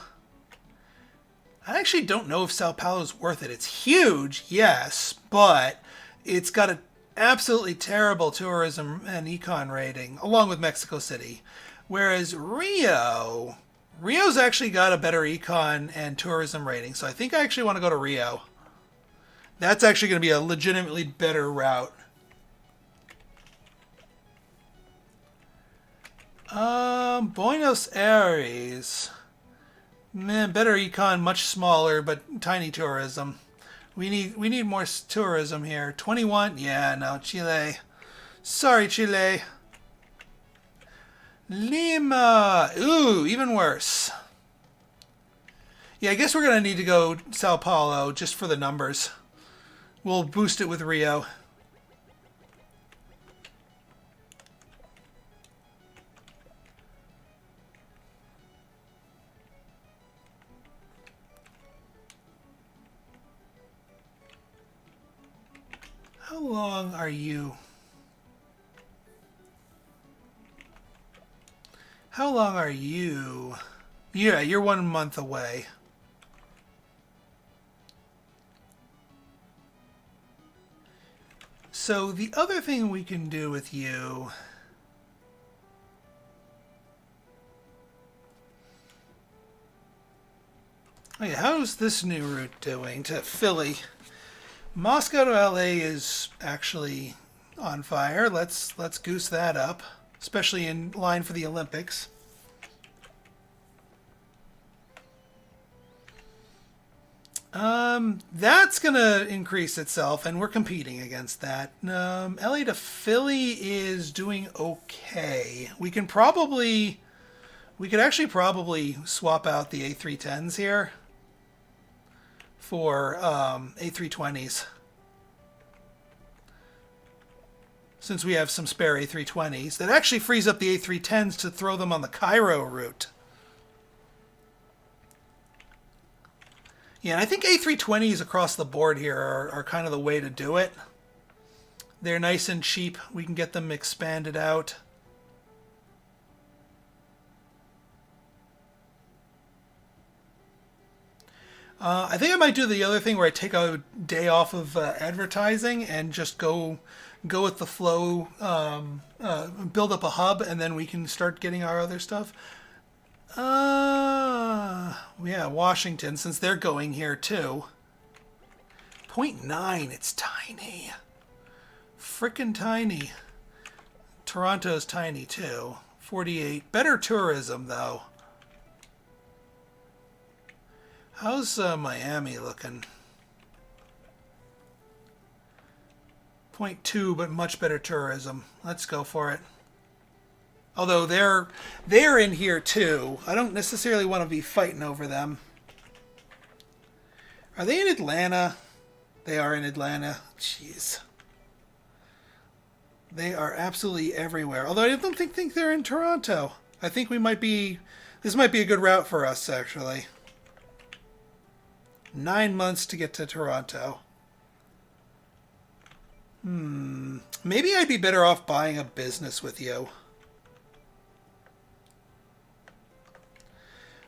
I actually don't know if Sao Paulo is worth it. It's huge, yes, but it's got an absolutely terrible tourism and econ rating, along with Mexico City. Whereas Rio's actually got a better econ and tourism rating, so I think I actually want to go to Rio. That's actually going to be a legitimately better route. Buenos Aires... Man, better econ, much smaller, but tiny tourism. We need more tourism here. 21? Yeah, no, Chile. Sorry, Chile. Lima. Ooh, even worse. Yeah, I guess we're going to need to go Sao Paulo just for the numbers. We'll boost it with Rio. How long are you? How long are you? Yeah, you're 1 month away. So the other thing we can do with you... Oh yeah, how's this new route doing to Philly? Moscow to LA is actually on fire. Let's goose that up, especially in line for the Olympics. That's gonna increase itself, and we're competing against that. LA to Philly is doing okay. We could actually probably swap out the A310s here for A320s. Since we have some spare A320s, that actually frees up the A310s to throw them on the Cairo route. Yeah, and I think A320s across the board here are kind of the way to do it. They're nice and cheap. We can get them expanded out. I think I might do the other thing where I take a day off of advertising and just go with the flow, build up a hub, and then we can start getting our other stuff. Yeah, Washington, since they're going here too. 0.9, it's tiny. Frickin' tiny. Toronto's tiny too. 48. Better tourism though. How's Miami looking? 0.2, but much better tourism. Let's go for it. Although they're in here too. I don't necessarily want to be fighting over them. Are they in Atlanta? They are in Atlanta. Jeez. They are absolutely everywhere. Although I don't think they're in Toronto. I think this might be a good route for us actually. 9 months to get to Toronto. Maybe I'd be better off buying a business with you.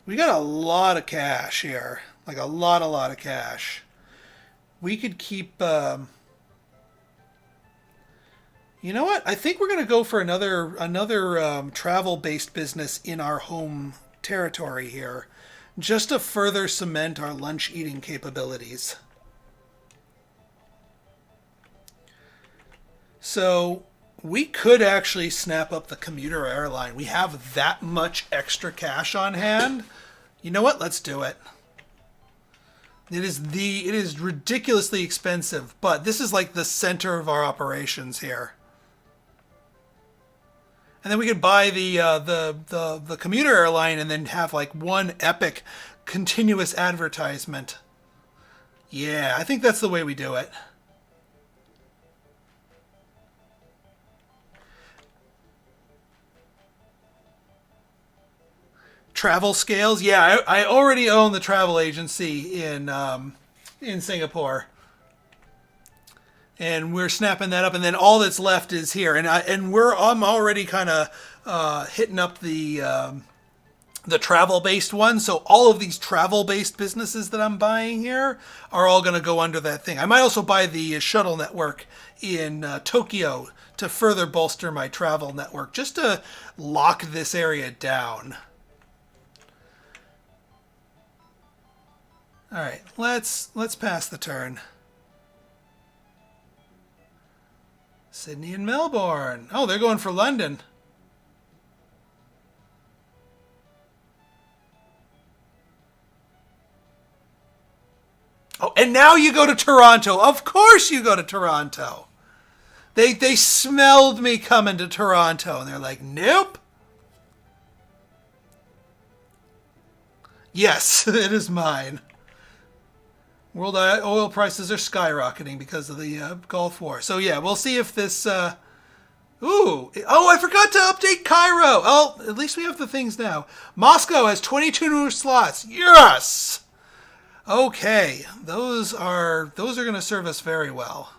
We got a lot of cash here. Like a lot of cash. We could keep... you know what? I think we're going to go for another travel-based business in our home territory here. Just to further cement our lunch eating capabilities. So we could actually snap up the commuter airline. We have that much extra cash on hand. You know what? Let's do it. It is ridiculously expensive, but this is like the center of our operations here. And then we could buy the commuter airline and then have like one epic continuous advertisement. Yeah, I think that's the way we do it. Travel scales? Yeah, I already own the travel agency in Singapore. And we're snapping that up, and then all that's left is here. And I'm already kind of hitting up the travel-based one. So all of these travel-based businesses that I'm buying here are all going to go under that thing. I might also buy the shuttle network in Tokyo to further bolster my travel network, just to lock this area down. All right, let's pass the turn. Sydney and Melbourne. Oh, they're going for London. Oh, and now you go to Toronto. Of course you go to Toronto. They smelled me coming to Toronto, and they're like, nope. Yes, it is mine. World oil prices are skyrocketing because of the Gulf War. So yeah, we'll see if this... Ooh! Oh, I forgot to update Cairo! Oh, at least we have the things now. Moscow has 22 new slots. Yes! Okay, those are going to serve us very well.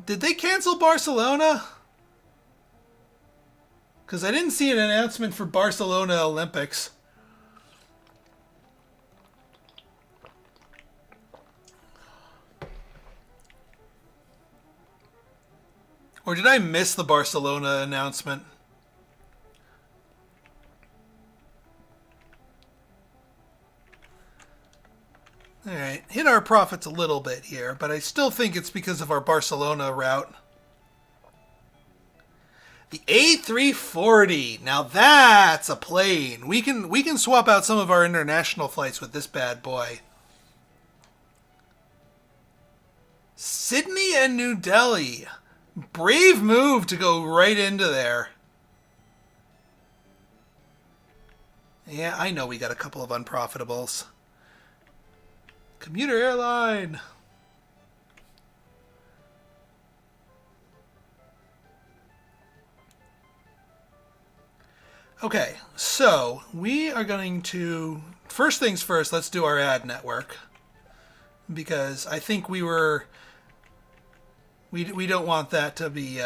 Did they cancel Barcelona? Because I didn't see an announcement for Barcelona Olympics. Or did I miss the Barcelona announcement? Alright, hit our profits a little bit here, but I still think it's because of our Barcelona route. The A340. Now that's a plane. We can swap out some of our international flights with this bad boy. Sydney and New Delhi. Brave move to go right into there. Yeah, I know we got a couple of unprofitables. Commuter airline. Okay, so we are going to, first things first, let's do our ad network. Because I think we don't want that to be,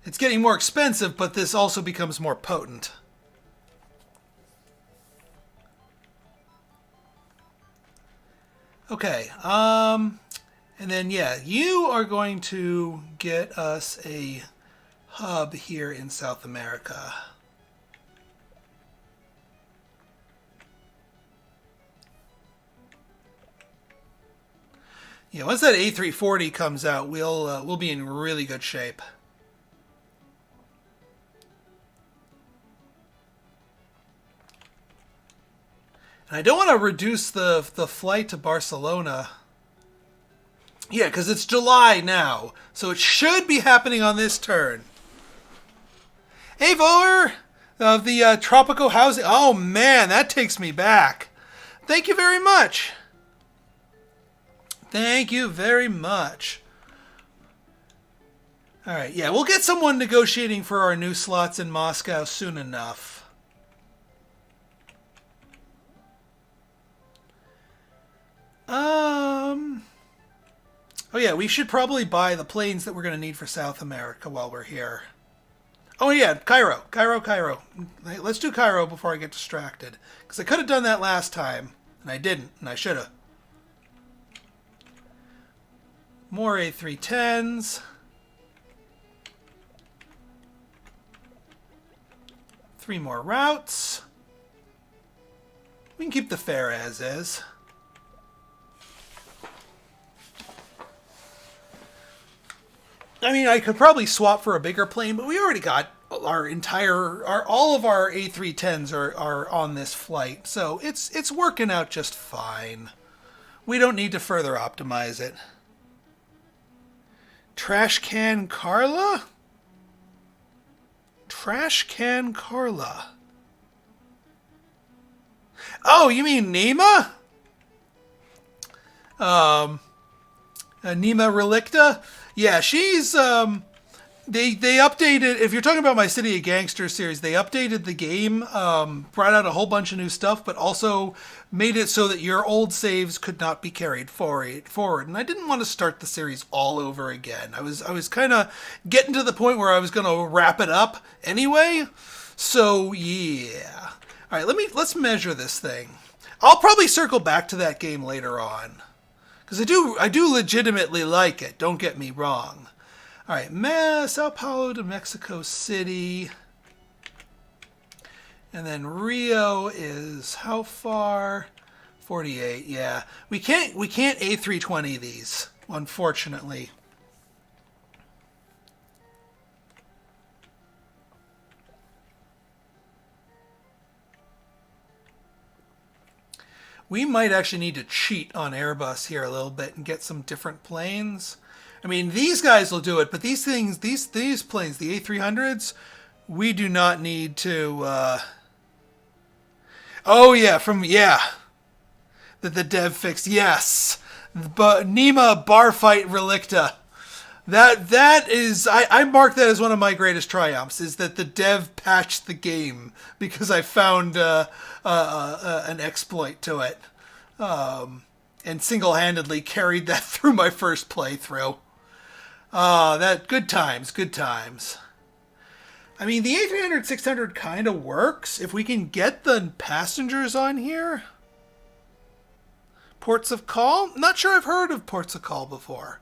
it's getting more expensive, but this also becomes more potent. Okay, and then, yeah, you are going to get us a hub here in South America. Yeah, once that A340 comes out, we'll be in really good shape. And I don't want to reduce the flight to Barcelona. Yeah, because it's July now. So it should be happening on this turn. Hey, Voer of the Tropico Housing. Oh, man, that takes me back. Thank you very much. Thank you very much. All right, yeah, we'll get someone negotiating for our new slots in Moscow soon enough. Oh yeah, we should probably buy the planes that we're going to need for South America while we're here. Oh yeah, Cairo. Hey, let's do Cairo before I get distracted. Because I could have done that last time, and I didn't, and I should have. More A310s. 3 more routes. We can keep the fare as is. I mean, I could probably swap for a bigger plane, but we already got all of our A310s are on this flight, so it's working out just fine. We don't need to further optimize it. Trash Can Carla? Trash Can Carla. Oh, you mean Nima? Nima Relicta? Yeah, she's, they updated, if you're talking about my City of Gangsters series, they updated the game, brought out a whole bunch of new stuff, but also made it so that your old saves could not be carried forward. And I didn't want to start the series all over again. I was kind of getting to the point where I was going to wrap it up anyway. So, yeah. All right, let's measure this thing. I'll probably circle back to that game later on. Because I do legitimately like it, don't get me wrong. All right, Sao Paulo to Mexico City. And then Rio is how far? 48, yeah. We can't A320 these, unfortunately. We might actually need to cheat on Airbus here a little bit and get some different planes. I mean, these guys will do it, but these things, these planes, the A300s, we do not need to. Oh yeah, the dev fixed. Yes, but Nima bar fight Relicta. That is, I mark that as one of my greatest triumphs, is that the dev patched the game because I found an exploit to it. And and single-handedly carried that through my first playthrough. That good times, good times. I mean, the A300-600 kind of works if we can get the passengers on here. Ports of call? Not sure I've heard of ports of call before.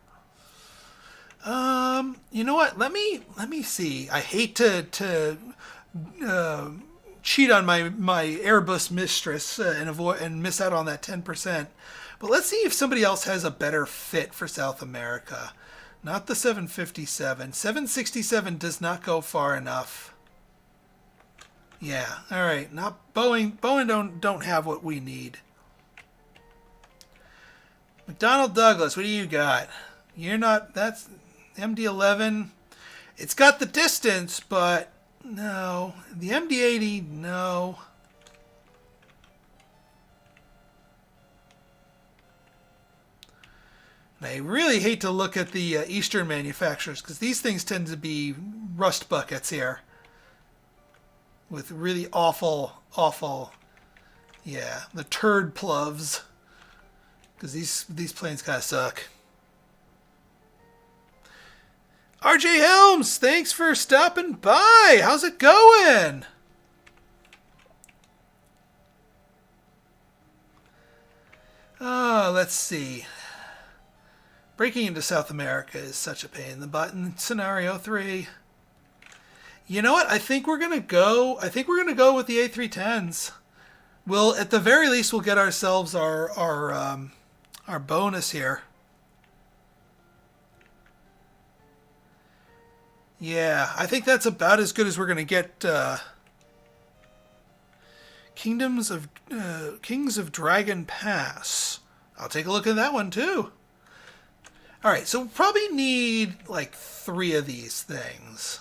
You know what? Let me see. I hate to cheat on my Airbus mistress and miss out on that 10%. But let's see if somebody else has a better fit for South America. Not the 757. 767 does not go far enough. Yeah, all right. Not Boeing. Boeing don't have what we need. McDonnell Douglas, what do you got? You're not. That's MD-11. It's got the distance, but no. The MD-80, no. And I really hate to look at the Eastern manufacturers because these things tend to be rust buckets here. With really awful, yeah, the turd ploves. Because these planes kind of suck. RJ Helms, thanks for stopping by. How's it going? Let's see. Breaking into South America is such a pain in the butt in scenario 3. You know what? I think we're gonna go with the A310s. We'll, at the very least, we'll get ourselves our bonus here. Yeah, I think that's about as good as we're gonna get. Kings of Dragon Pass. I'll take a look at that one too. All right, so we'll probably need like 3 of these things.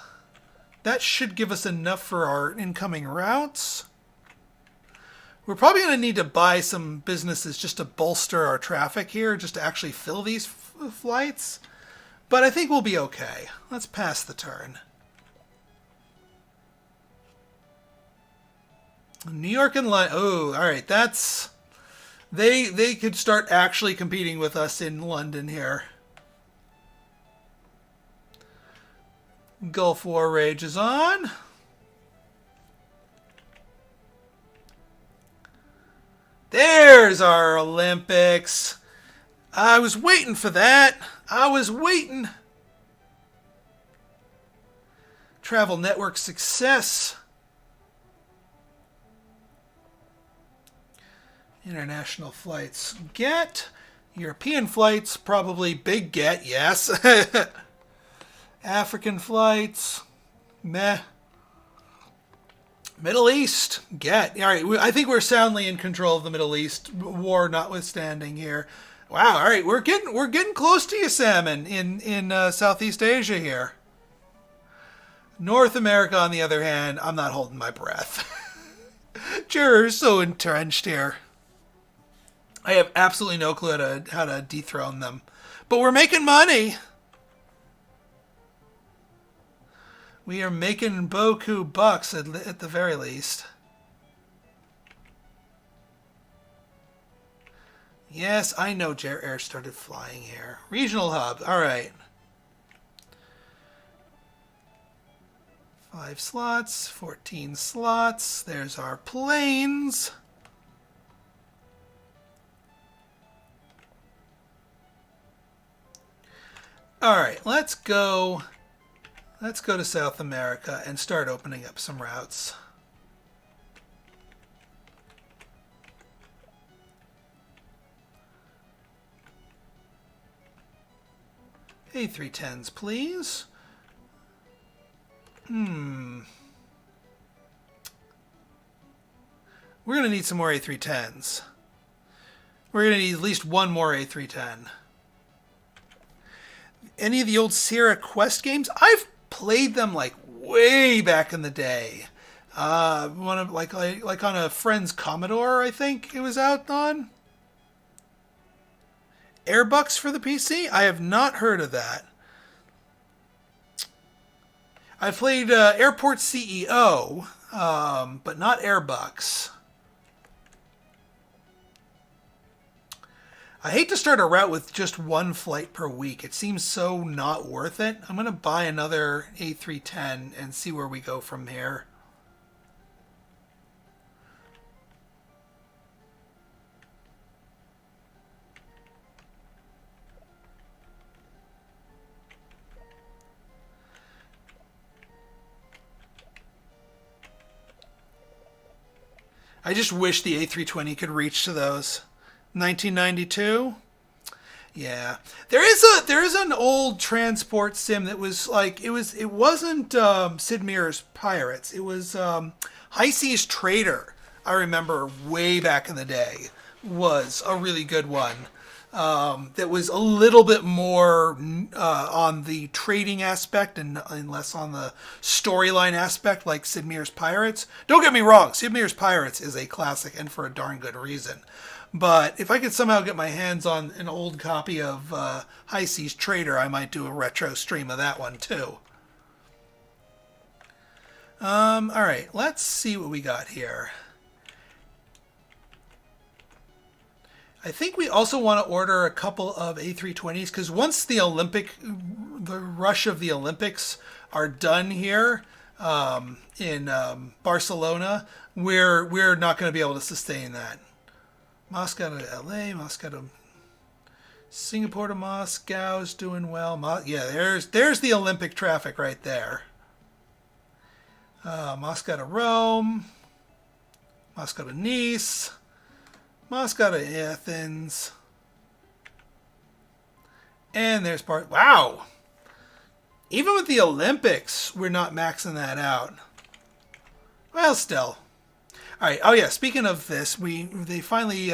That should give us enough for our incoming routes. We're probably going to need to buy some businesses just to bolster our traffic here, just to actually fill these flights. But I think we'll be okay. Let's pass the turn. New York and London. Oh, all right. That's they could start actually competing with us in London here. Gulf War rages on. There's our Olympics. I was waiting for that. I was waiting. Travel network success. International flights, get. European flights, probably big get, yes. African flights, meh. Middle East, get. All right, I think we're soundly in control of the Middle East, war notwithstanding here. Wow, all right, we're getting close to you, Salmon, in Southeast Asia here. North America, on the other hand, I'm not holding my breath. Jurors so entrenched here. I have absolutely no clue how to dethrone them. But we're making money. We are making boku bucks at the very least. Yes, I know Air started flying here. Regional hub. All right. 5 slots, 14 slots. There's our planes. All right, let's go to South America and start opening up some routes. A310s, please. We're going to need some more A310s. We're going to need at least one more A310. Any of the old Sierra Quest games? I've played them like way back in the day. One of like on a friend's Commodore, I think it was out on. Airbucks for the PC? I have not heard of that. I played Airport CEO, but not Airbucks. I hate to start a route with just one flight per week. It seems so not worth it. I'm going to buy another A310 and see where we go from here. I just wish the A320 could reach to those. 1992? Yeah. There is an old transport sim that was like it wasn't Sid Meier's Pirates. It was High Seas Trader. I remember way back in the day was a really good one. That was a little bit more on the trading aspect and less on the storyline aspect, like Sid Meier's Pirates. Don't get me wrong, Sid Meier's Pirates is a classic, and for a darn good reason. But if I could somehow get my hands on an old copy of High Seas Trader, I might do a retro stream of that one too. All right, let's see what we got here. I think we also want to order a couple of A320s because once the rush of the Olympics are done here in Barcelona, we're not going to be able to sustain that. Moscow to LA, Moscow to Singapore to Moscow's doing well. Yeah, there's the Olympic traffic right there. Moscow to Rome, Moscow to Nice. Moscow to Athens. And there's wow! Even with the Olympics, we're not maxing that out. Well, still. Alright, oh yeah, speaking of this, they finally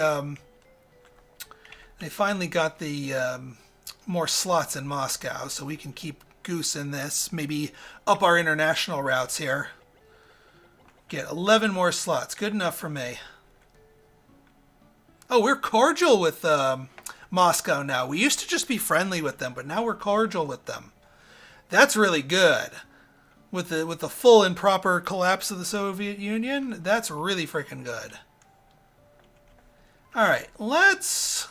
got the more slots in Moscow, so we can keep goosing this. Maybe up our international routes here. Get 11 more slots. Good enough for me. Oh, we're cordial with Moscow now. We used to just be friendly with them, but now we're cordial with them. That's really good. With the full and proper collapse of the Soviet Union, that's really freaking good. All right, let's...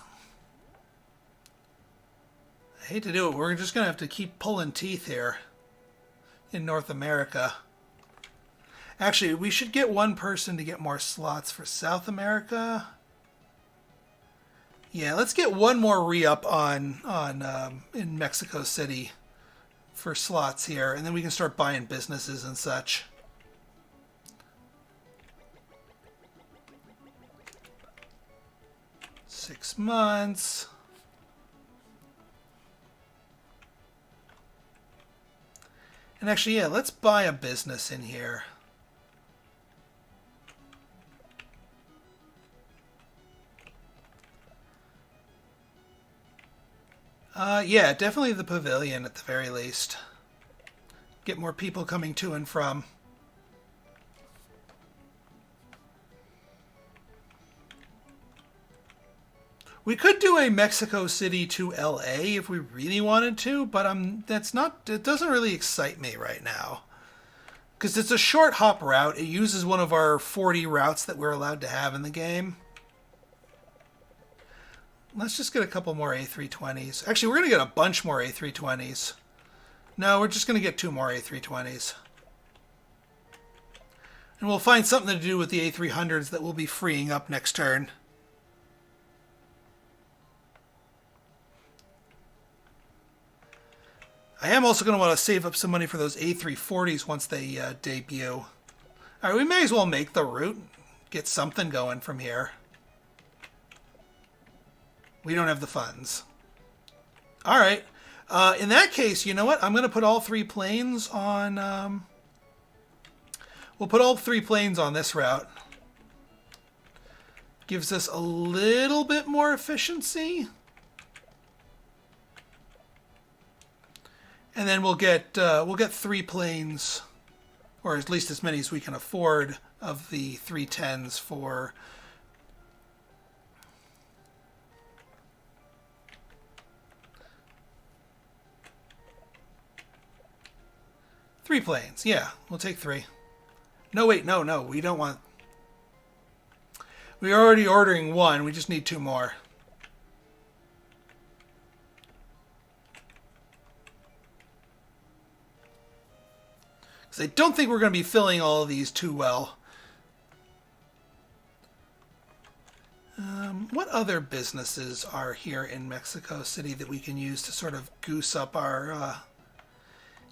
I hate to do it. We're just going to have to keep pulling teeth here in North America. Actually, we should get one person to get more slots for South America. Yeah, let's get one more re-up on in Mexico City for slots here, and then we can start buying businesses and such. Six months. And actually, yeah, let's buy a business in here. Yeah, definitely the pavilion at the very least. Get more people coming to and from. We could do a Mexico City to LA if we really wanted to, but it doesn't really excite me right now. Because it's a short hop route. It uses one of our 40 routes that we're allowed to have in the game. Let's just get a couple more A320s. Actually, we're going to get a bunch more A320s. No, we're just going to get 2 more A320s. And we'll find something to do with the A300s that we'll be freeing up next turn. I am also going to want to save up some money for those A340s once they debut. All right, we may as well make the route. Get something going from here. We don't have the funds. All right. In that case, you know what? I'm going to put all 3 planes on... we'll put all 3 planes on this route. Gives us a little bit more efficiency. And then we'll get 3 planes, or at least as many as we can afford, of the 310s for... Three planes, yeah, we'll take 3. No, wait, no, we don't want... We're already ordering 1, we just need 2 more. So I don't think we're going to be filling all of these too well. What other businesses are here in Mexico City that we can use to sort of goose up our...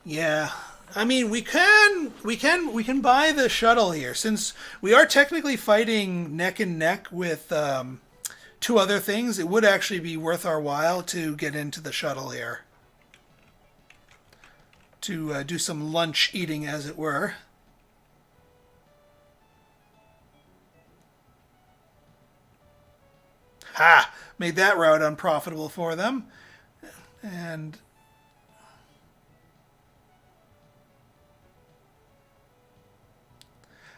Yeah, I mean, we can buy the shuttle here, since we are technically fighting neck and neck with two other things. It would actually be worth our while to get into the shuttle here, to do some lunch eating, as it were. Ha! Made that route unprofitable for them. And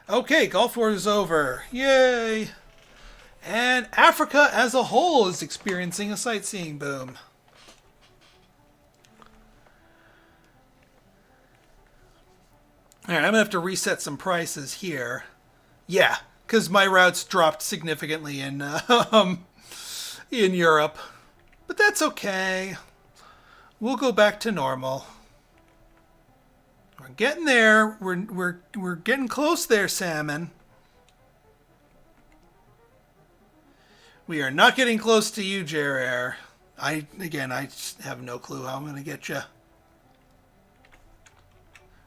okay, Gulf War is over. Yay! And Africa as a whole is experiencing a sightseeing boom. All right, I'm going to have to reset some prices here. Yeah, because my routes dropped significantly in Europe. But that's okay. We'll go back to normal. We're getting there. We're getting close there, Salmon. We are not getting close to you, Jer. I have no clue how I'm going to get you.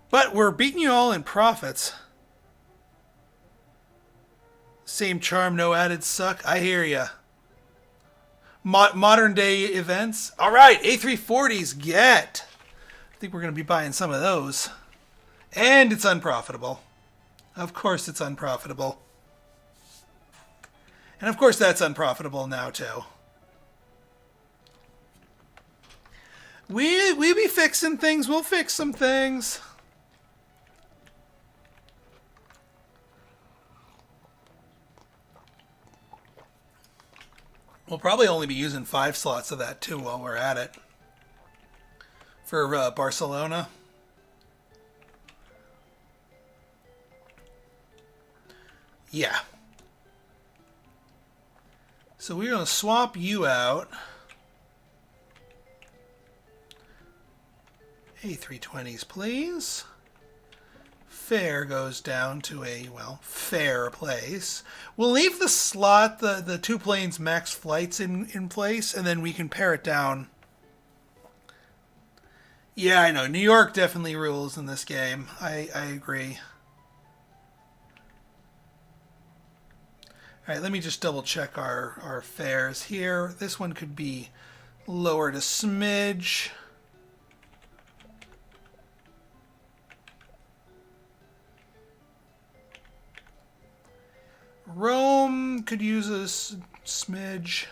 But we're beating you all in profits. Same charm, no added suck. I hear ya. Modern day events. All right, A340s get. I think we're going to be buying some of those. And it's unprofitable. Of course it's unprofitable. And of course that's unprofitable now too. We be fixing things. We'll fix some things. We'll probably only be using 5 slots of that too while we're at it. For Barcelona. Yeah. So we're going to swap you out. A320s, please. Fare goes down to a, well, fair place. We'll leave the slot, the 2 planes max flights in place, and then we can pare it down. Yeah, I know. New York definitely rules in this game. I agree. All right, let me just double check our fares here. This one could be lowered a smidge. Rome could use a smidge.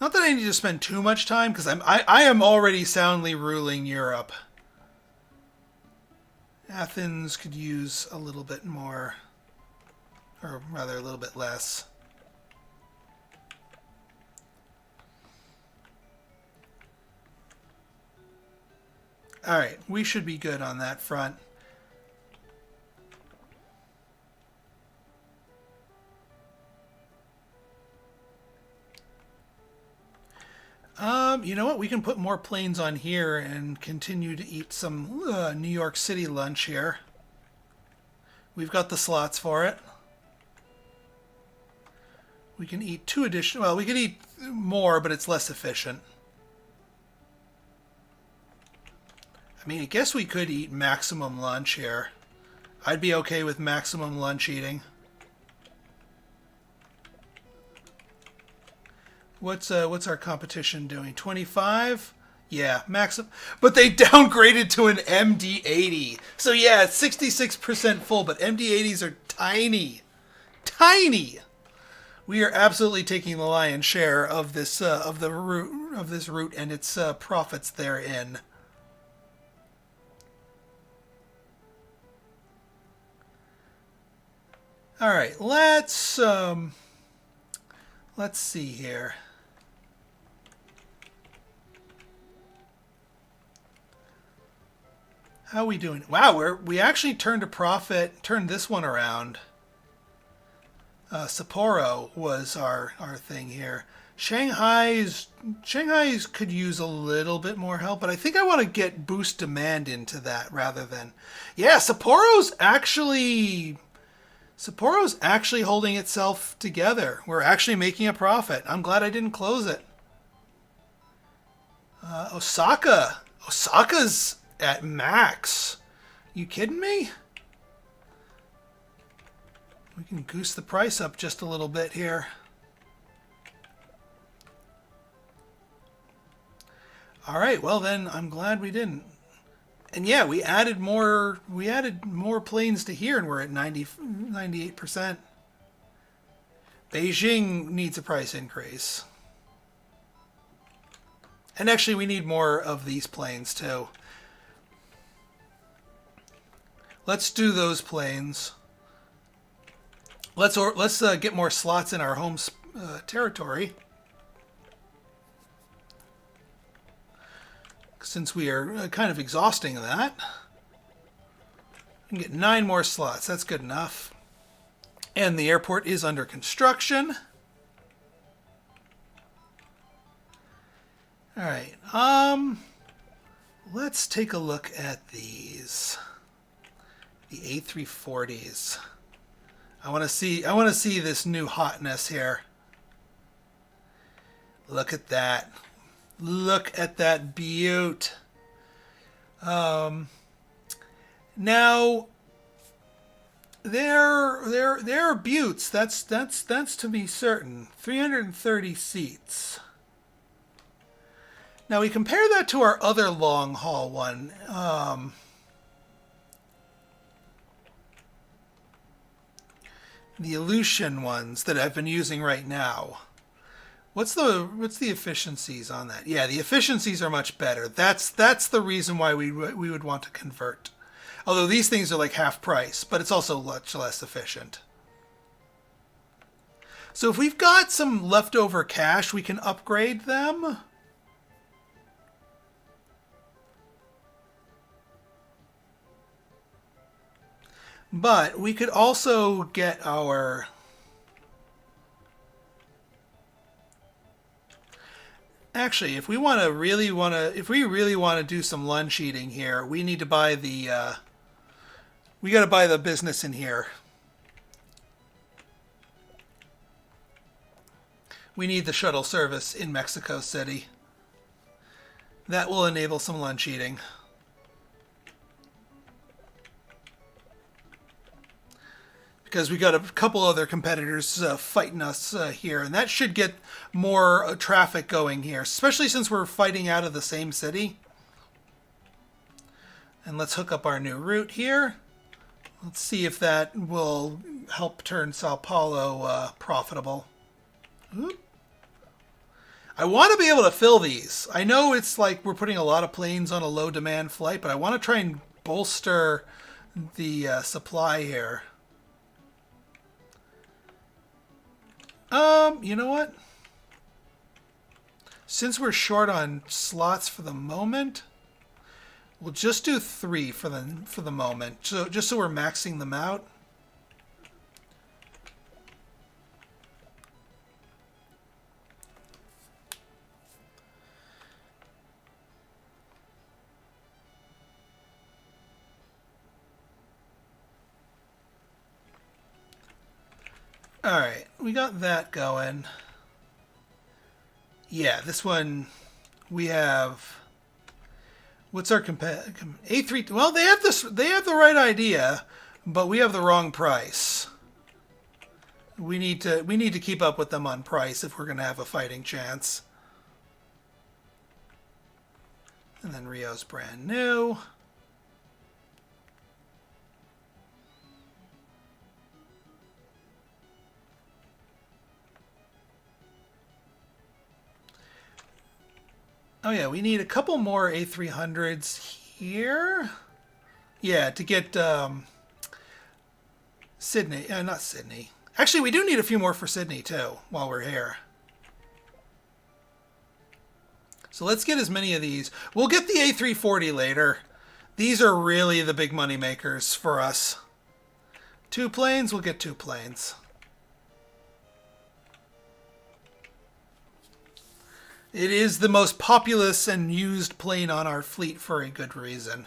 Not that I need to spend too much time, because I am already soundly ruling Europe. Athens could use a little bit more, or rather a little bit less. All right, we should be good on that front. You know what? We can put more planes on here and continue to eat some New York City lunch here. We've got the slots for it. We can eat 2 additional... Well, we can eat more, but it's less efficient. I mean, I guess we could eat maximum lunch here. I'd be okay with maximum lunch eating. What's our competition doing? 25? Yeah, maximum. But they downgraded to an MD-80. So yeah, it's 66% full, but MD-80s are tiny. Tiny. We are absolutely taking the lion's share of this this route and its profits therein. All right, let's see here. How are we doing? Wow, we actually turned a profit, turned this one around. Sapporo was our thing here. Shanghai's could use a little bit more help, but I think I want to get boost demand into that rather than, yeah, Sapporo's actually holding itself together. We're actually making a profit. I'm glad I didn't close it. Osaka's at max. You kidding me? We can goose the price up just a little bit here. All right, well then, I'm glad we didn't. And yeah, we added more planes to here, and we're at 98%. Beijing needs a price increase. And actually, we need more of these planes too. Let's do those planes. Let's get more slots in our home territory. Since we are kind of exhausting that. We can get 9 more slots. That's good enough. And the airport is under construction. All right. Let's take a look at these. The A340s. I want to see this new hotness here. Look at that. Look at that beaut. Now they're buttes. That's to be certain. 330 seats. Now we compare that to our other long haul one. The Aleutian ones that I've been using right now. What's the efficiencies on that? Yeah, the efficiencies are much better. That's the reason why we would want to convert. Although these things are like half price, but it's also much less efficient. So if we've got some leftover cash, we can upgrade them. But we could also get our... Actually, if we really want to do some lunch eating here, we need to buy the we got to buy the business in here. We need the shuttle service in Mexico City. That will enable some lunch eating. Because we got a couple other competitors fighting us here, and that should get more traffic going here, especially since we're fighting out of the same city. And let's hook up our new route here. Let's see if that will help turn Sao Paulo profitable. Oop. I want to be able to fill these. I know it's like we're putting a lot of planes on a low demand flight, but I want to try and bolster the supply here. You know what? Since we're short on slots for the moment, we'll just do 3 for the moment. So just so we're maxing them out. All right, we got that going. Yeah, this one we have. What's our A3? Well, they have this. They have the right idea, but we have the wrong price. We need to keep up with them on price if we're going to have a fighting chance. And then Rio's brand new. Oh yeah, we need a couple more A300s here. Yeah, to get Sydney. Not Sydney. Actually, we do need a few more for Sydney too while we're here. So let's get as many of these. We'll get the A340 later. These are really the big money makers for us. 2 planes, we'll get 2 planes. It is the most populous and used plane on our fleet for a good reason.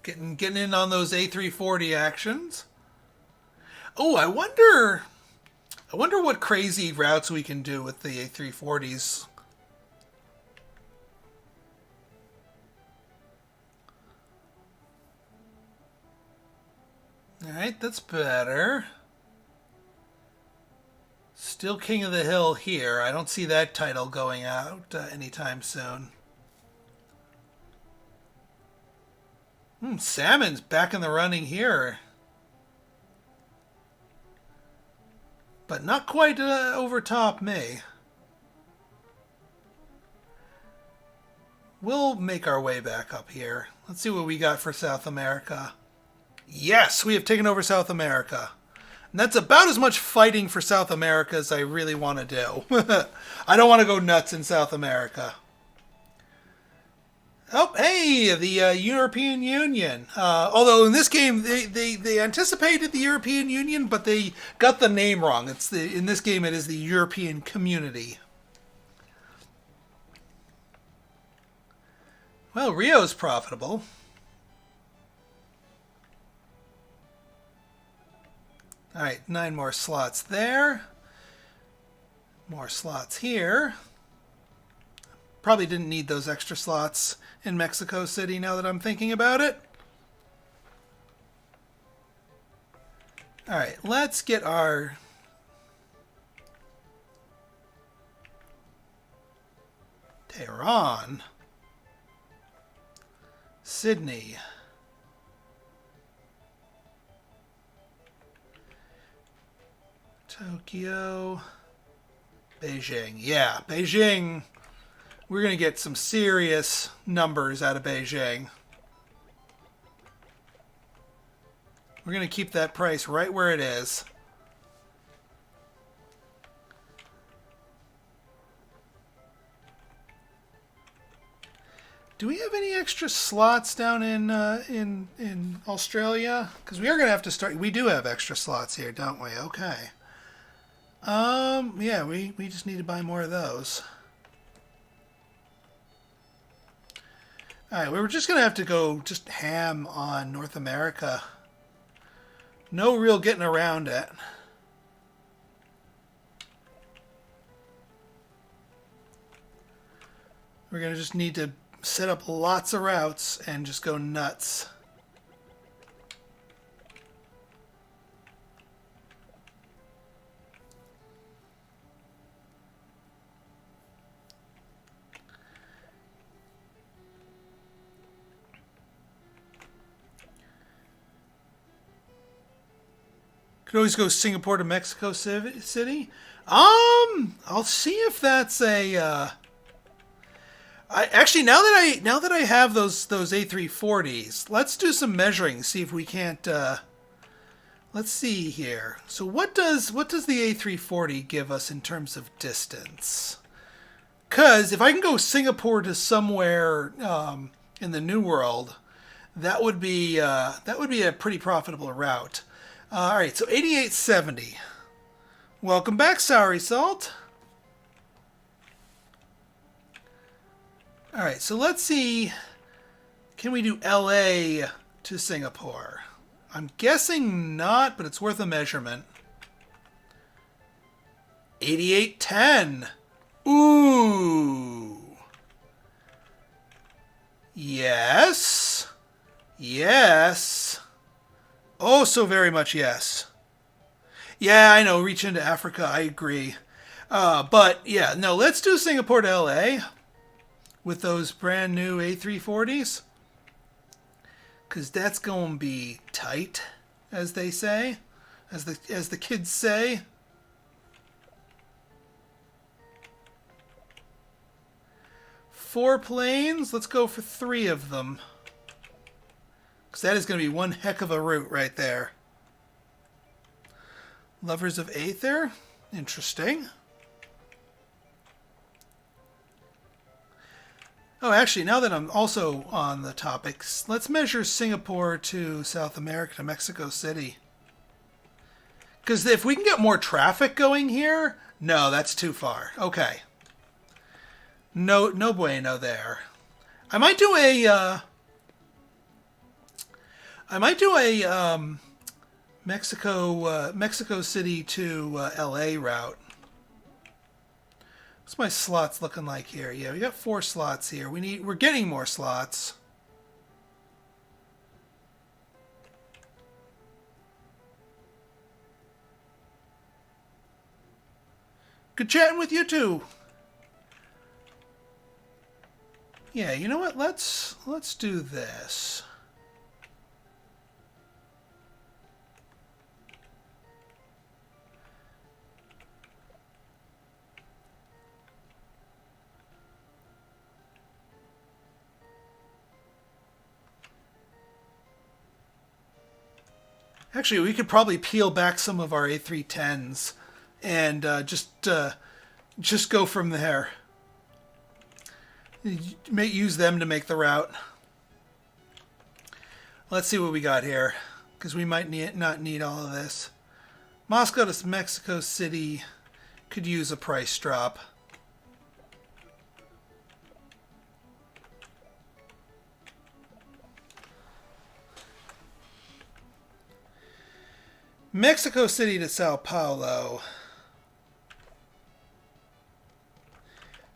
Getting in on those A340 actions. Oh, I wonder what crazy routes we can do with the A340s. All right, that's better. Still King of the Hill here. I don't see that title going out anytime soon. Salmon's back in the running here. But not quite overtop me. We'll make our way back up here. Let's see what we got for South America. Yes, we have taken over South America. And that's about as much fighting for South America as I really want to do. I don't want to go nuts in South America. Oh, hey, the European Union. Although in this game, they anticipated the European Union, but they got the name wrong. In this game, it is the European Community. Well, Rio's profitable. All right, 9 more slots there. More slots here. Probably didn't need those extra slots in Mexico City now that I'm thinking about it. All right, let's get our Tehran, Sydney, Tokyo, Beijing. Yeah, Beijing. We're going to get some serious numbers out of Beijing. We're going to keep that price right where it is. Do we have any extra slots down in Australia? Because we are going to have to start. We do have extra slots here, don't we? Okay. Yeah, we just need to buy more of those. Alright, we were just going to have to go just ham on North America. No real getting around it. We're going to just need to set up lots of routes and just go nuts. Could always go Singapore to Mexico City. I'll see if that's a. Actually, now that I have those A340s, let's do some measuring. See if we can't. Let's see here. So what does the A340 give us in terms of distance? Because if I can go Singapore to somewhere in the New World, that would be a pretty profitable route. All right, so 8870. Welcome back, Soury Salt. All right, so let's see. Can we do LA to Singapore? I'm guessing not, but it's worth a measurement. 8810. Ooh. Yes. Yes. Oh, so very much yes. Yeah, I know, reach into Africa, I agree. But, yeah, no, let's do Singapore to LA with those brand new A340s. Because that's going to be tight, as they say, as the kids say. Four planes, let's go for 3 of them. Because that is going to be one heck of a route right there. Lovers of Aether? Interesting. Oh, actually, now that I'm also on the topics, let's measure Singapore to South America to Mexico City. Because if we can get more traffic going here, no, that's too far. Okay. No, no bueno there. I might do a. Mexico City to L.A. route. What's my slots looking like here? Yeah, we got 4 slots here. We're getting more slots. Good chatting with you too. Yeah, you know what? Let's do this. Actually, we could probably peel back some of our A310s and just go from there. Use them to make the route. Let's see what we got here, because we might not need all of this. Moscow to Mexico City could use a price drop. Mexico City to Sao Paulo.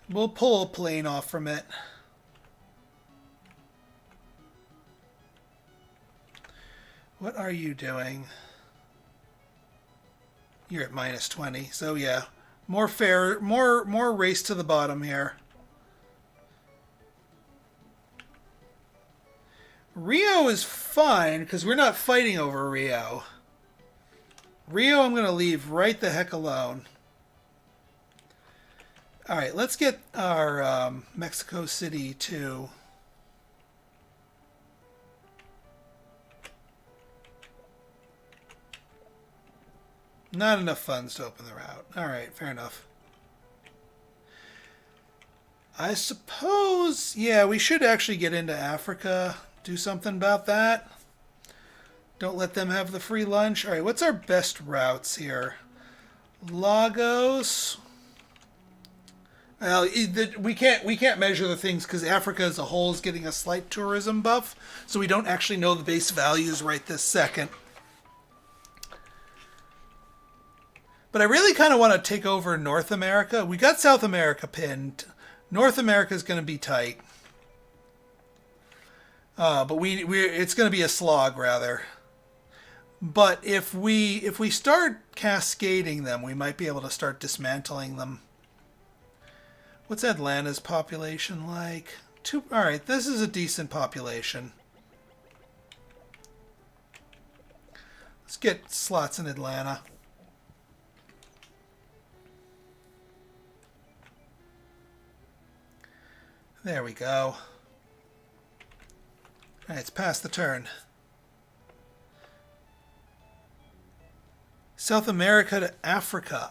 We'll pull a plane off from it. What are you doing? You're at -20, so yeah. More fair, more race to the bottom here. Rio is fine, because we're not fighting over Rio. Rio, I'm going to leave right the heck alone. All right, let's get our Mexico City to... Not enough funds to open the route. All right, fair enough. I suppose, yeah, we should actually get into Africa. Do something about that. Don't let them have the free lunch. All right, what's our best routes here? Lagos. Well, we can't measure the things because Africa as a whole is getting a slight tourism buff, so we don't actually know the base values right this second. But I really kind of want to take over North America. We got South America pinned. North America is going to be tight. But it's going to be a slog rather. But if we start cascading them, we might be able to start dismantling them. What's Atlanta's population like? All right, this is a decent population. Let's get slots in Atlanta. There we go. All right, it's past the turn. South America to Africa.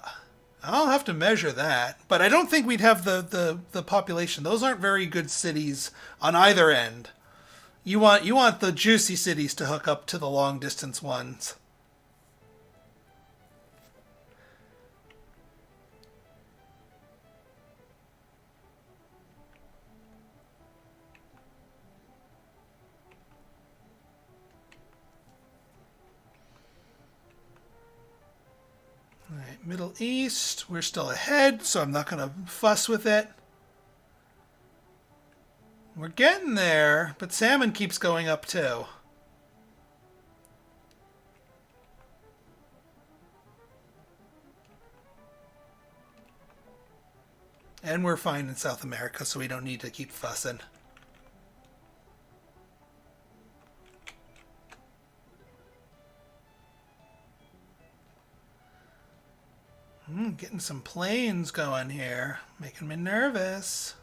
I'll have to measure that, but I don't think we'd have the population. Those aren't very good cities on either end. You want the juicy cities to hook up to the long distance ones. All right, Middle East, we're still ahead, so I'm not going to fuss with it. We're getting there, but salmon keeps going up too. And we're fine in South America, so we don't need to keep fussing. Getting some planes going here, making me nervous.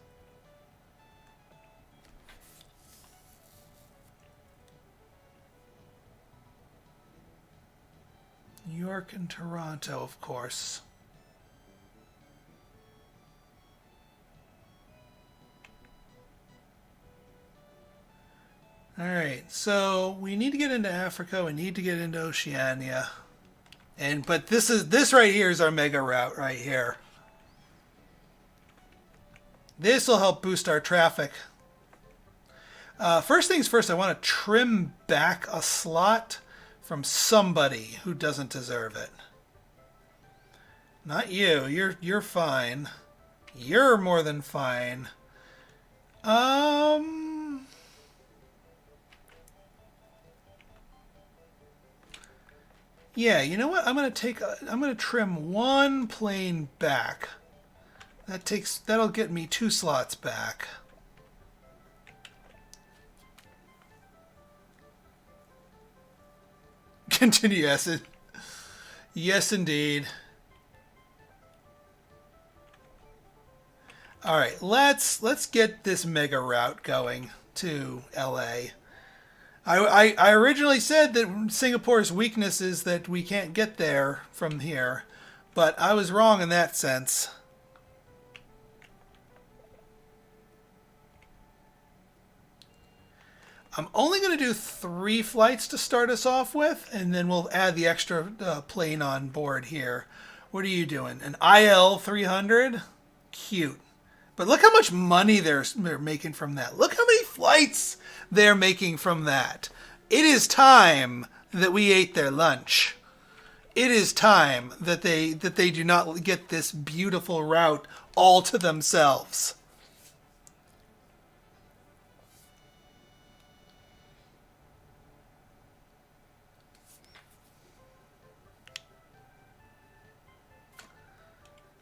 New York and Toronto, of course. All right, so we need to get into Africa. We need to get into Oceania, but this right here is our mega route right here. This will help boost our traffic. First things first, I want to trim back a slot from somebody who doesn't deserve it. Not you. You're fine. You're more than fine. Yeah, you know what? I'm gonna trim one plane back. That'll get me 2 slots back. Continue, yes. Yes, indeed. All right, let's get this mega route going to LA. I originally said that Singapore's weakness is that we can't get there from here, but I was wrong in that sense. I'm only going to do 3 flights to start us off with, and then we'll add the extra plane on board here. What are you doing? An IL 300? Cute. But look how much money they're making from that. Look how many flights they're making from that. It is time that we ate their lunch. It is time that they do not get this beautiful route all to themselves.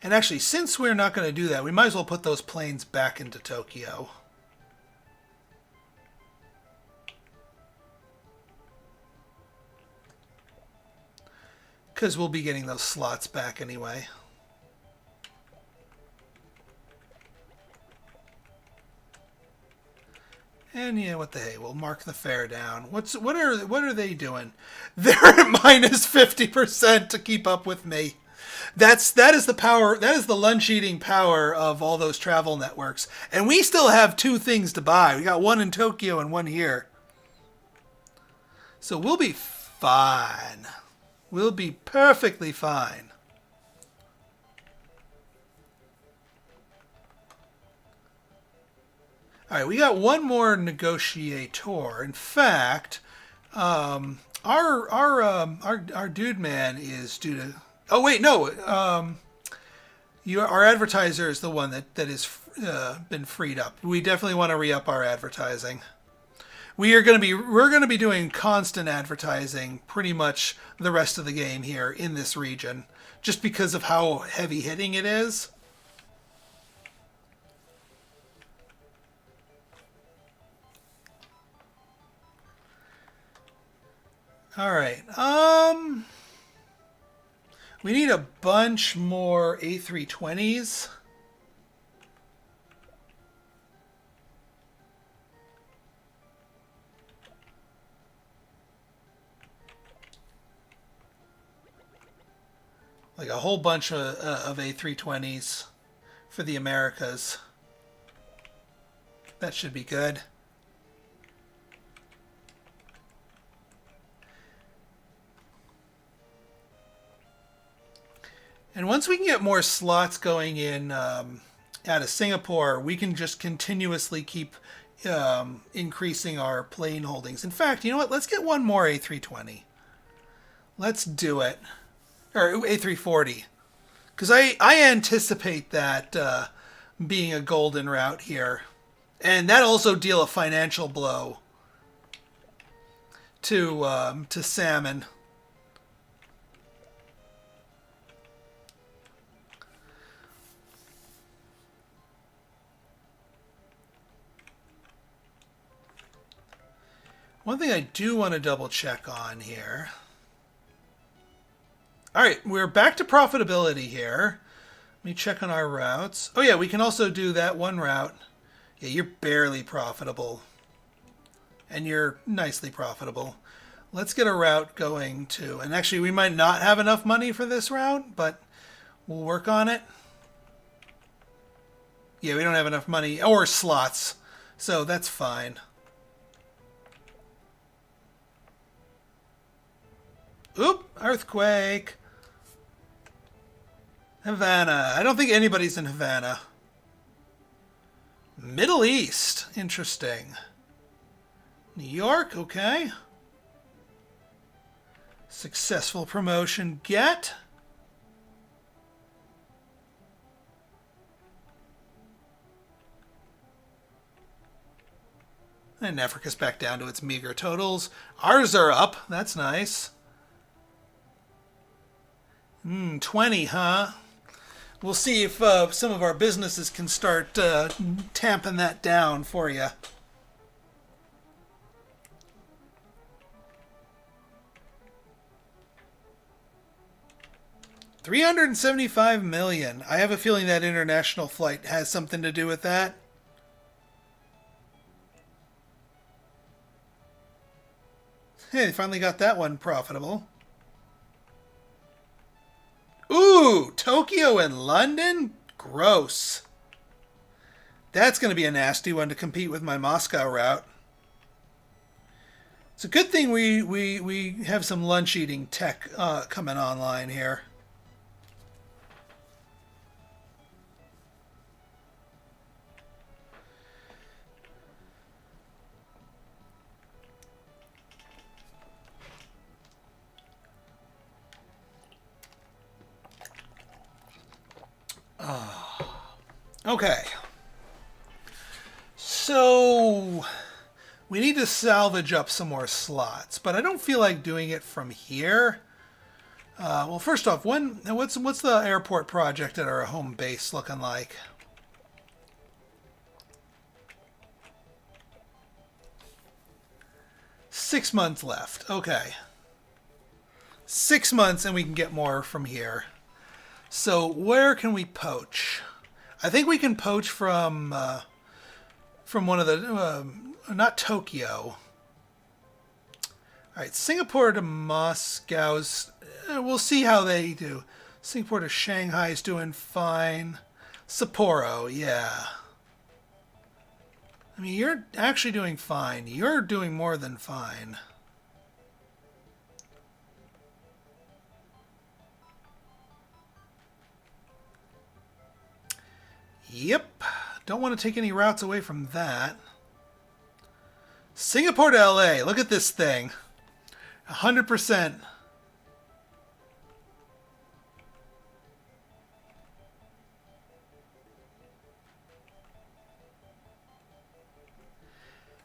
And actually, since we're not going to do that, we might as well put those planes back into Tokyo. Because we'll be getting those slots back anyway. And yeah, what the hey, we'll mark the fare down. What are they doing? They're at minus 50% to keep up with me. That is the power. That is the lunch eating power of all those travel networks. And we still have 2 things to buy. We got 1 in Tokyo and 1 here. So we'll be fine. We'll be perfectly fine. All right, we got 1 more negotiator. In fact, our dude man is due to. Oh wait, no. Our advertiser is the one that is been freed up. We definitely want to re-up our advertising. We're going to be doing constant advertising pretty much the rest of the game here in this region, just because of how heavy hitting it is. All right. We need a bunch more A320s. Like a whole bunch of A320s for the Americas. That should be good. And once we can get more slots going in out of Singapore, we can just continuously keep increasing our plane holdings. In fact, you know what? Let's get 1 more A320. Let's do it. Or A340. Because I anticipate that being a golden route here. And that also deal a financial blow to salmon. One thing I do want to double check on here. All right, we're back to profitability here. Let me check on our routes. Oh yeah, we can also do that 1 route. Yeah, you're barely profitable. And you're nicely profitable. Let's get a route going to, and actually we might not have enough money for this route, but we'll work on it. Yeah, we don't have enough money or slots, so that's fine. Earthquake. Havana. I don't think anybody's in Havana. Middle East. Interesting. New York. Okay. Successful promotion. Get. And Africa's back down to its meager totals. Ours are up. That's nice. 20, huh? We'll see if some of our businesses can start tamping that down for you. $375 million. I have a feeling that international flight has something to do with that. Hey, they finally got that one profitable. Ooh, Tokyo and London? Gross. That's going to be a nasty one to compete with my Moscow route. It's a good thing we have some lunch eating tech coming online here. Okay. So we need to salvage up some more slots, but I don't feel like doing it from here. Well, first off, what's the airport project at our home base looking like? Six months left. Okay. 6 months and we can get more from here. So where can we poach? I think we can poach from one of the, not Tokyo. All right, Singapore to Moscow's, we'll see how they do. Singapore to Shanghai's doing fine. Sapporo, yeah. I mean, you're actually doing fine. You're doing more than fine. Yep. Don't want to take any routes away from that. Singapore to LA. Look at this thing. 100%.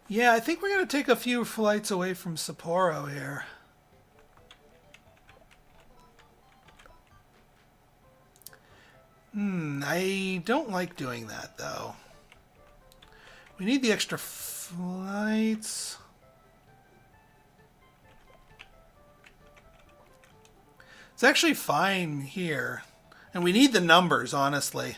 Yeah, I think we're going to take a few flights away from Sapporo here. I don't like doing that, though. We need the extra flights. It's actually fine here. And we need the numbers, honestly.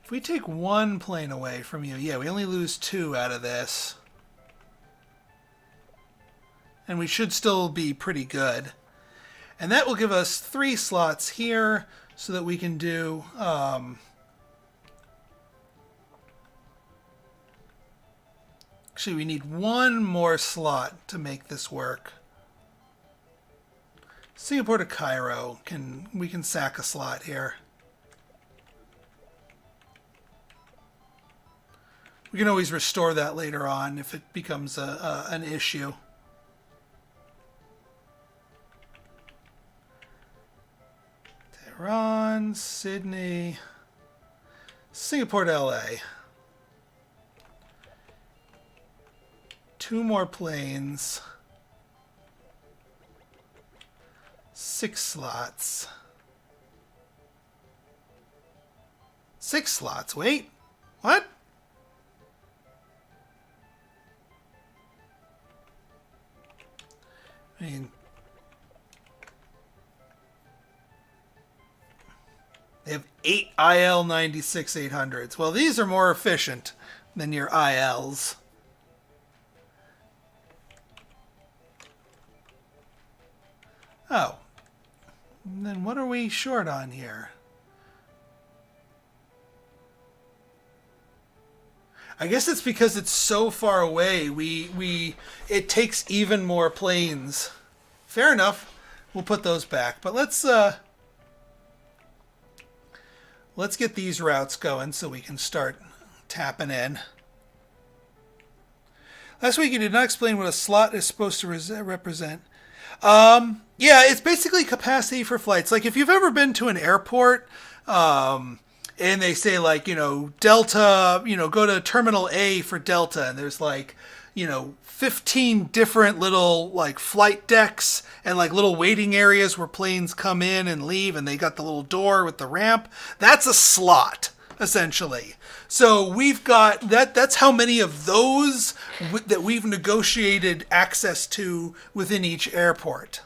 If we take one plane away from you, yeah, we only lose 2 out of this. And we should still be pretty good. And that will give us 3 slots here so that we can do actually we need 1 more slot to make this work. Singapore to Cairo, we can sack a slot here. We can always restore that later on if it becomes an issue. Tehran, Sydney, Singapore to LA. 2 more planes. 6 slots. 6 slots. Wait. What? I mean, they have 8 IL-96-800s. Well, these are more efficient than your ILs. Oh. And then what are we short on here? I guess it's because it's so far away. It takes even more planes. Fair enough. We'll put those back. But let's get these routes going so we can start tapping in. Last week you did not explain what a slot is supposed to represent. Yeah, it's basically capacity for flights. Like if you've ever been to an airport, and they say like, Delta, go to Terminal A for Delta, and there's like, 15 different little like flight decks and like little waiting areas where planes come in and leave, and they got the little door with the ramp. That's a slot, essentially. So we've got that's how many of those that we've negotiated access to within each airport.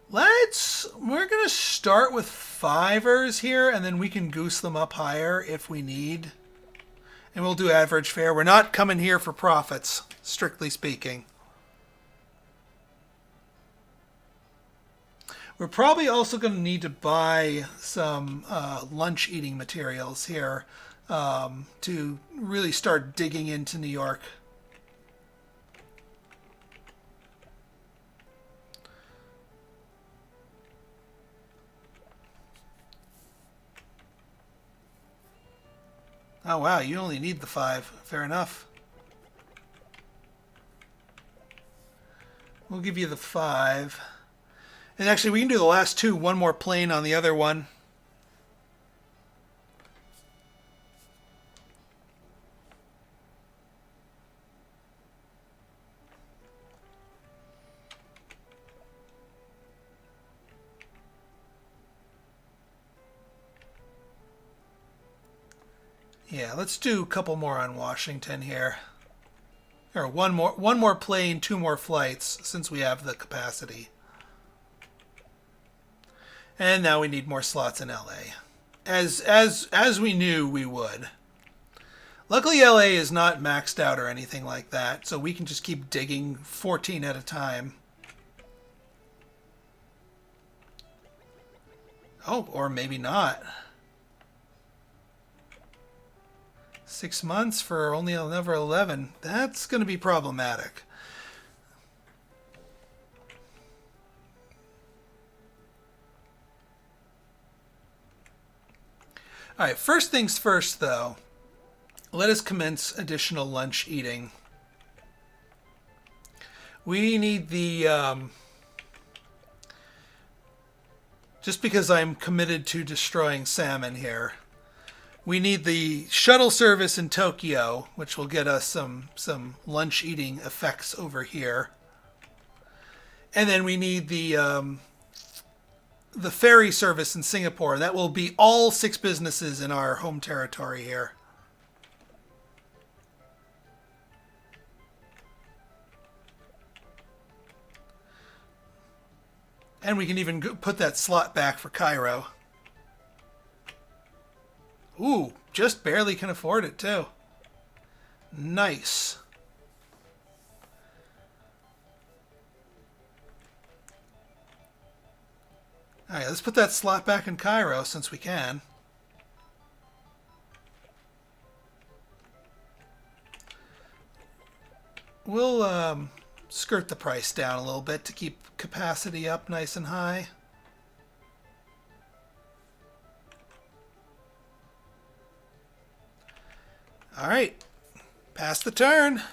We're going to start with fivers here, and then we can goose them up higher if we need. And we'll do average fare. We're not coming here for profits, strictly speaking. We're probably also going to need to buy some lunch eating materials here to really start digging into New York. Oh, wow, you only need the 5. Fair enough. We'll give you the 5. And actually, we can do the last 2. One more plane on the other one. Yeah, let's do a couple more on Washington here. Or one more plane, 2 more flights, since we have the capacity. And now we need more slots in LA. As we knew we would. Luckily LA is not maxed out or anything like that, so we can just keep digging 14 at a time. Oh, or maybe not. 6 months for only another 11. That's going to be problematic. All right, first things first, though. Let us commence additional lunch eating. We need the... just because I'm committed to destroying salmon here. We need the shuttle service in Tokyo, which will get us some lunch eating effects over here. And then we need the ferry service in Singapore. That will be all 6 businesses in our home territory here. And we can even put that slot back for Cairo. Ooh, just barely can afford it, too. Nice. All right, let's put that slot back in Cairo since we can. We'll skirt the price down a little bit to keep capacity up nice and high. All right, pass the turn.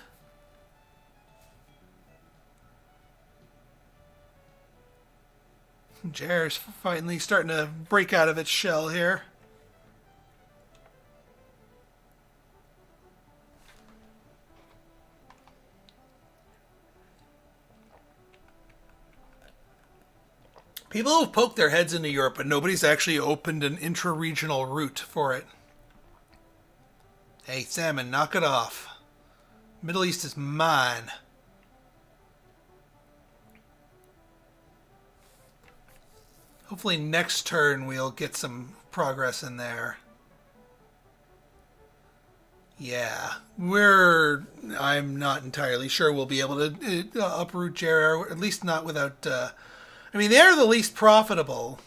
Jared's finally starting to break out of its shell here. People have poked their heads into Europe, but nobody's actually opened an intra-regional route for it. Hey, salmon, knock it off. Middle East is mine. Hopefully next turn we'll get some progress in there. Yeah, I'm not entirely sure we'll be able to uproot JR, at least not without... I mean, they are the least profitable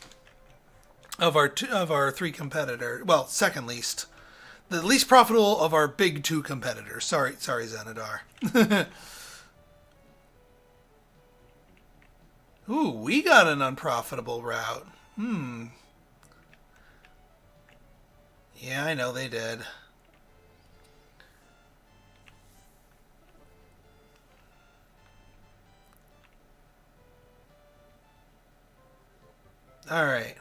of our three competitors. Well, second least. The least profitable of our big two competitors. Sorry, Xanadar. Ooh, we got an unprofitable route. Yeah, I know they did. All right.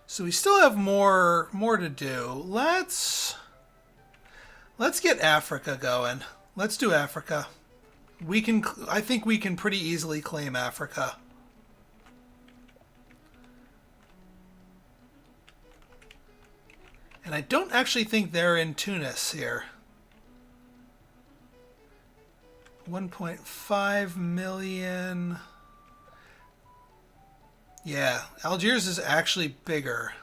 So we still have more to do. Let's get Africa going. Let's do Africa. I think we can pretty easily claim Africa. And I don't actually think they're in Tunis here. 1.5 million. Yeah, Algiers is actually bigger.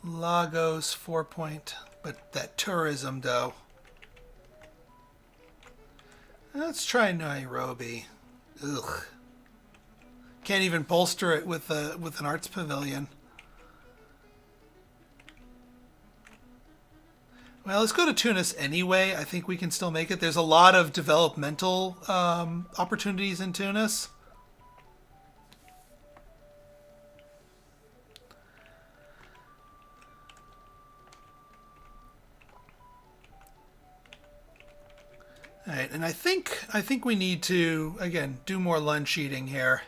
Lagos, 4 point. But that tourism, though. Let's try Nairobi. Ugh. Can't even bolster it with an arts pavilion. Well, let's go to Tunis anyway. I think we can still make it. There's a lot of developmental opportunities in Tunis. All right, and I think we need to again do more lunch eating here.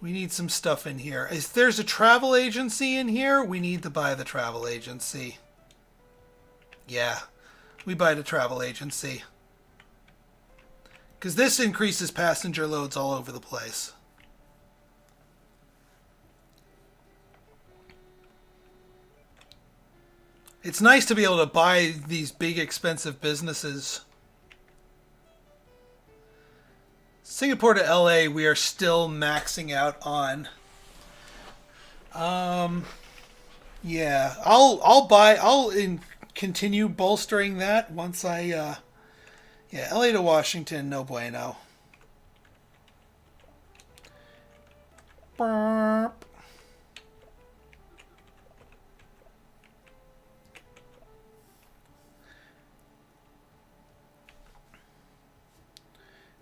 We need some stuff in here. If there's a travel agency in here, we need to buy the travel agency. Yeah, we buy the travel agency. Because this increases passenger loads all over the place. It's nice to be able to buy these big expensive businesses. Singapore to LA, we are still maxing out on. Yeah, I'll continue bolstering that once I yeah, LA to Washington, no bueno. Burp.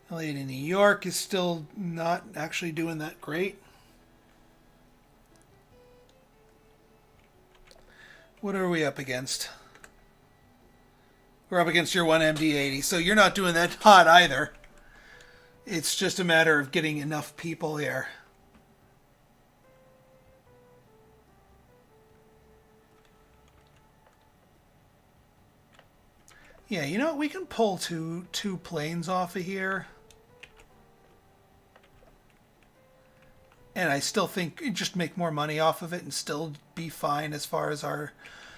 LA to New York is still not actually doing that great. What are we up against? We're up against your one MD-80, so you're not doing that hot either. It's just a matter of getting enough people here. Yeah, you know what? We can pull two planes off of here. And I still think just make more money off of it and still be fine as far as our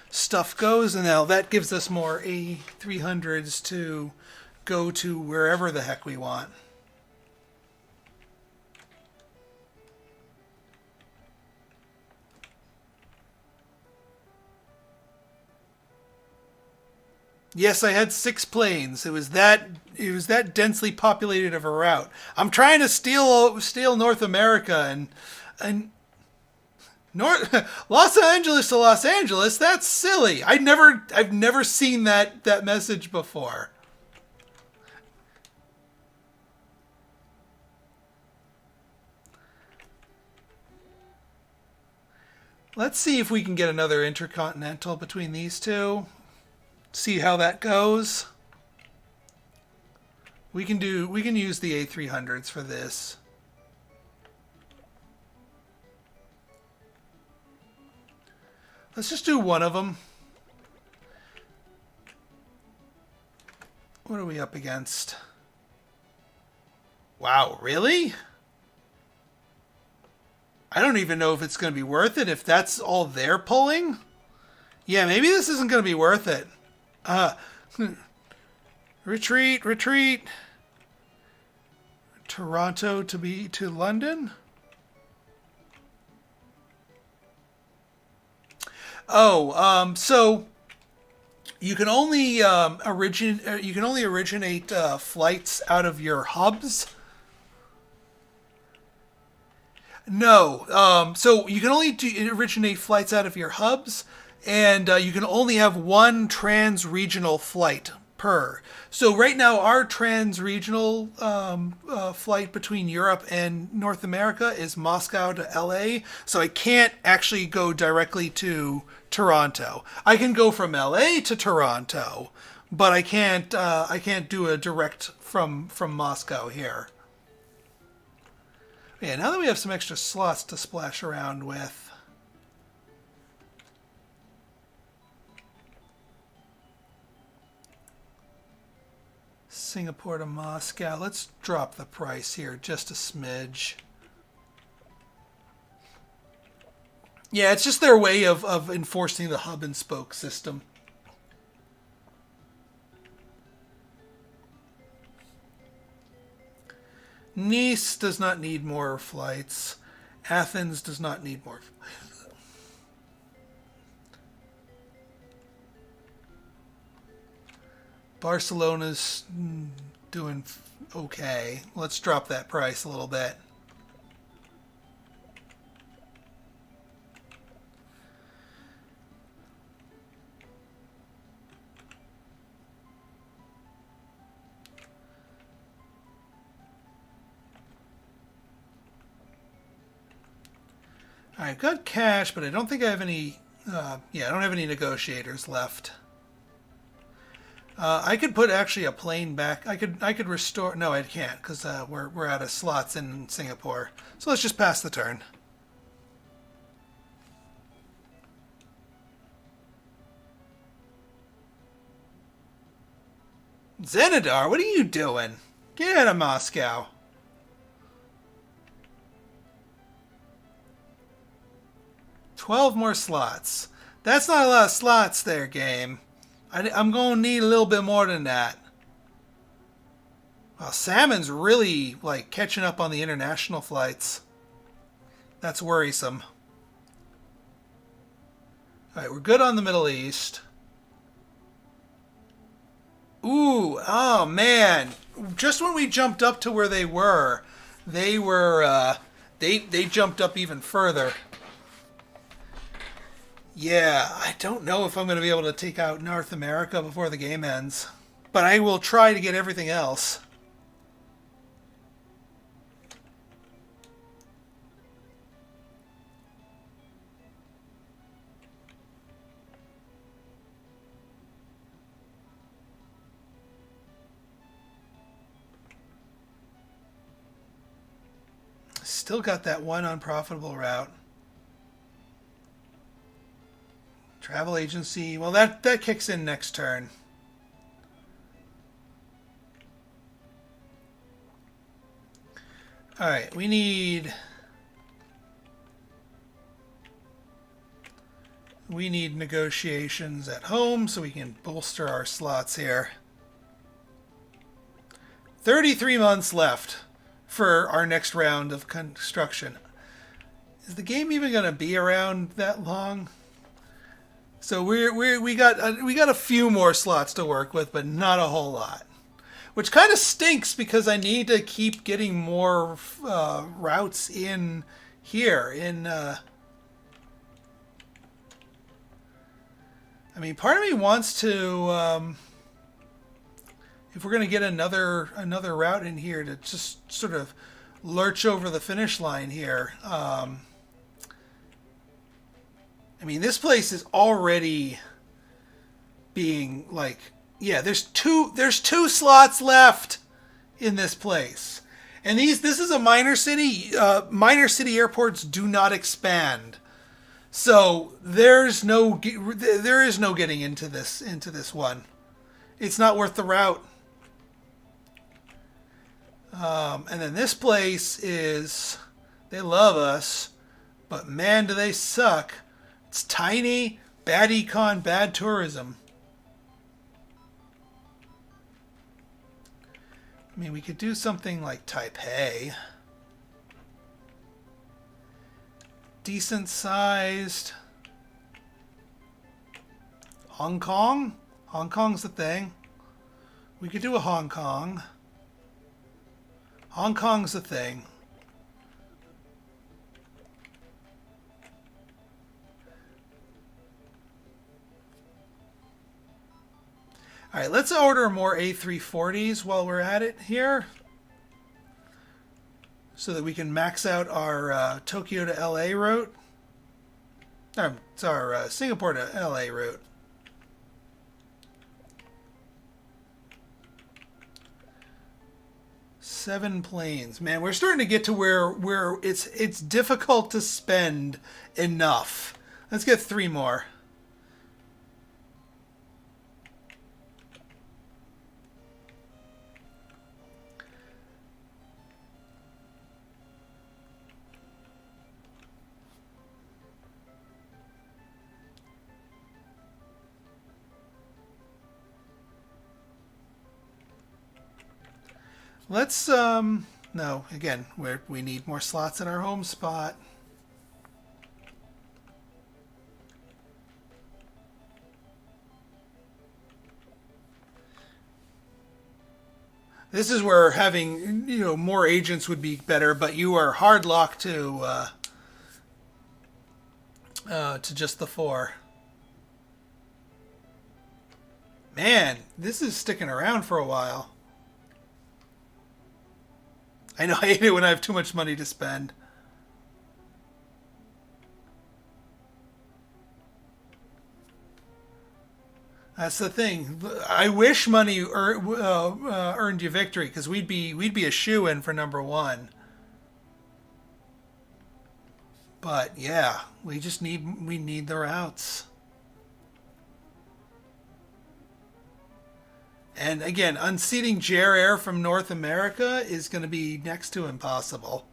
stuff goes. And now that gives us more A300s to go to wherever the heck we want. Yes, I had 6 planes. It was that densely populated of a route. I'm trying to steal North America and Los Angeles to Los Angeles. That's silly. I've never seen that message before. Let's see if we can get another intercontinental between these two. See how that goes. We can use the A300s for this. Let's just do one of them. What are we up against? Wow, really? I don't even know if it's going to be worth it if that's all they're pulling. Yeah, maybe this isn't going to be worth it. Retreat. Toronto to London. Oh, so You can only originate flights out of your hubs. No, so you can only originate flights out of your hubs, and you can only have one trans-regional flight per. So right now, our trans-regional flight between Europe and North America is Moscow to LA. So I can't actually go directly to Toronto. I can go from LA to Toronto, but I can't do a direct from Moscow here. Yeah, now that we have some extra slots to splash around with. Singapore to Moscow. Let's drop the price here just a smidge. Yeah, it's just their way of enforcing the hub and spoke system. Nice does not need more flights. Athens does not need more flights. Barcelona's doing okay. Let's drop that price a little bit. I've got cash, but I don't think I have any. Yeah, I don't have any negotiators left. I could put actually a plane back. I could restore. No, I can't because we're out of slots in Singapore. So let's just pass the turn. Zenidar, what are you doing? Get out of Moscow. $12 more slots. That's not a lot of slots there, game. I'm going to need a little bit more than that. Well, Salmon's really, like, catching up on the international flights. That's worrisome. Alright, we're good on the Middle East. Ooh, oh man. Just when we jumped up to where they were, they jumped up even further. Yeah, I don't know if I'm going to be able to take out North America before the game ends. But I will try to get everything else. Still got that one unprofitable route. Travel agency. Well, that kicks in next turn. All right, we need negotiations at home so we can bolster our slots here. 33 months left for our next round of construction. Is the game even going to be around that long? So we got a few more slots to work with, but not a whole lot, which kind of stinks because I need to keep getting more routes in here. I mean, part of me wants to, if we're going to get another route in here to just sort of lurch over the finish line here. I mean, this place is already being like, yeah, there's two slots left in this place. And this is a minor city. Minor city airports do not expand. So there is no getting into this one. It's not worth the route. And then this place is, they love us, but man, do they suck. It's tiny, bad econ, bad tourism. I mean, we could do something like Taipei. Decent sized. Hong Kong? Hong Kong's the thing. We could do a Hong Kong. Hong Kong's the thing. All right, let's order more A340s while we're at it here, so that we can max out our Tokyo to LA route. It's our Singapore to LA route. Seven planes. Man, we're starting to get to where it's difficult to spend enough. Let's get three more. Let's, no, again, we need more slots in our home spot. This is where having, more agents would be better, but you are hard locked to just the four. Man, this is sticking around for a while. I know, I hate it when I have too much money to spend. That's the thing. I wish money earned you victory, because we'd be a shoo-in for number one. But yeah, we need the routes. And again, unseating Jer Air from North America is going to be next to impossible.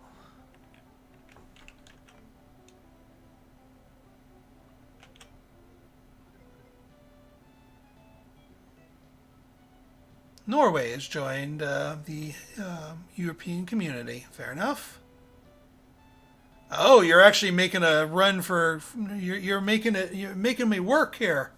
Norway has joined the European community. Fair enough. Oh, you're actually making a run for. You're making me work here.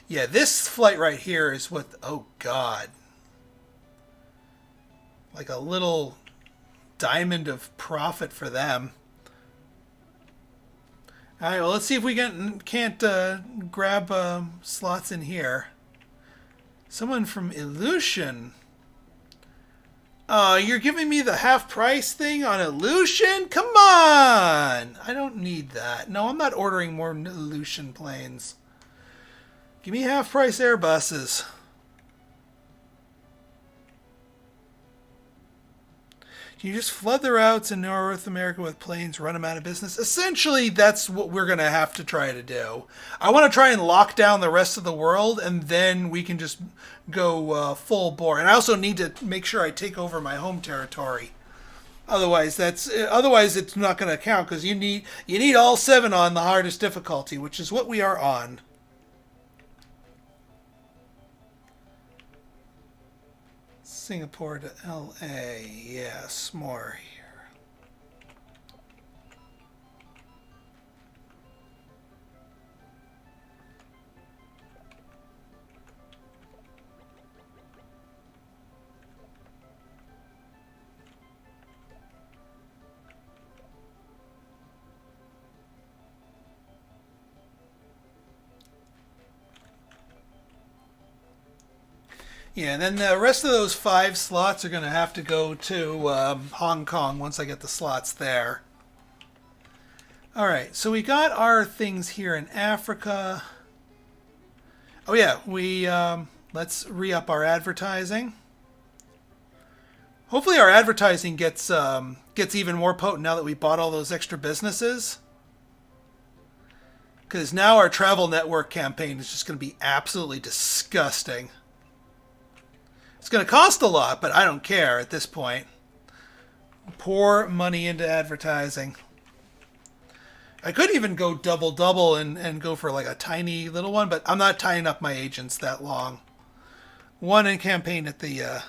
Yeah, this flight right here is what... Oh, God. Like a little diamond of profit for them. All right, well, let's see if we can't grab slots in here. Someone from Illusion. You're giving me the half price thing on Illusion? Come on! I don't need that. No, I'm not ordering more Illusion planes. Give me half-price Airbuses. Can you just flood the routes in North America with planes, run them out of business? Essentially, that's what we're going to have to try to do. I want to try and lock down the rest of the world, and then we can just go full bore. And I also need to make sure I take over my home territory. Otherwise, it's not going to count, because you need all 7 on the hardest difficulty, which is what we are on. Singapore to LA. Yes, more here. Yeah, and then the rest of those 5 slots are going to have to go to Hong Kong once I get the slots there. All right, so we got our things here in Africa. Oh yeah, let's re-up our advertising. Hopefully our advertising gets even more potent now that we bought all those extra businesses. Because now our travel network campaign is just going to be absolutely disgusting. It's going to cost a lot, but I don't care at this point. Pour money into advertising. I could even go double and go for like a tiny little one, but I'm not tying up my agents that long. One in campaign at the...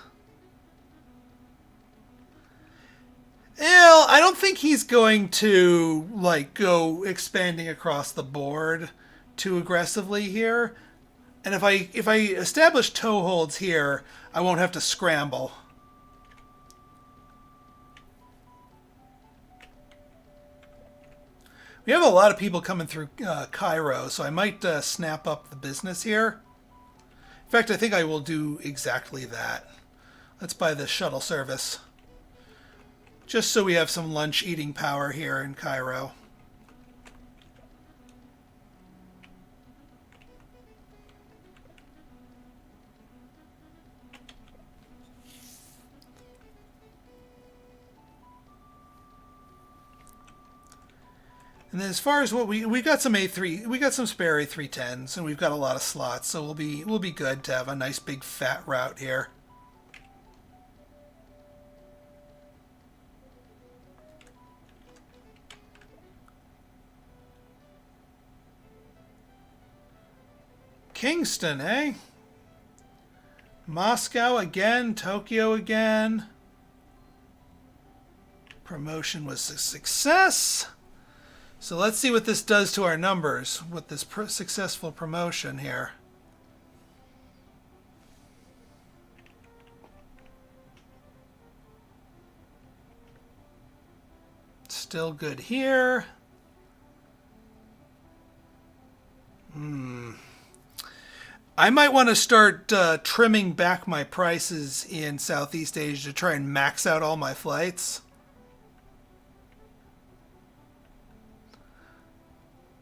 Well, I don't think he's going to like go expanding across the board too aggressively here. And if I establish toeholds here, I won't have to scramble. We have a lot of people coming through Cairo, so I might snap up the business here. In fact, I think I will do exactly that. Let's buy the shuttle service. Just so we have some lunch eating power here in Cairo. And then as far as what we got some A3, we got some spare A310s, and we've got a lot of slots, so we'll be good to have a nice big fat route here. Kingston, eh? Moscow again, Tokyo again. Promotion was a success. So let's see what this does to our numbers with this successful promotion here. Still good here. I might want to start trimming back my prices in Southeast Asia to try and max out all my flights.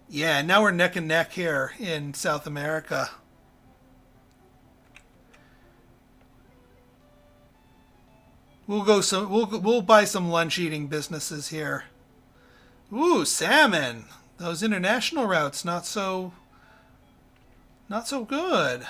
Yeah, now we're neck and neck here in South America. We'll buy some lunch eating businesses here. Ooh, salmon. Those international routes not so good.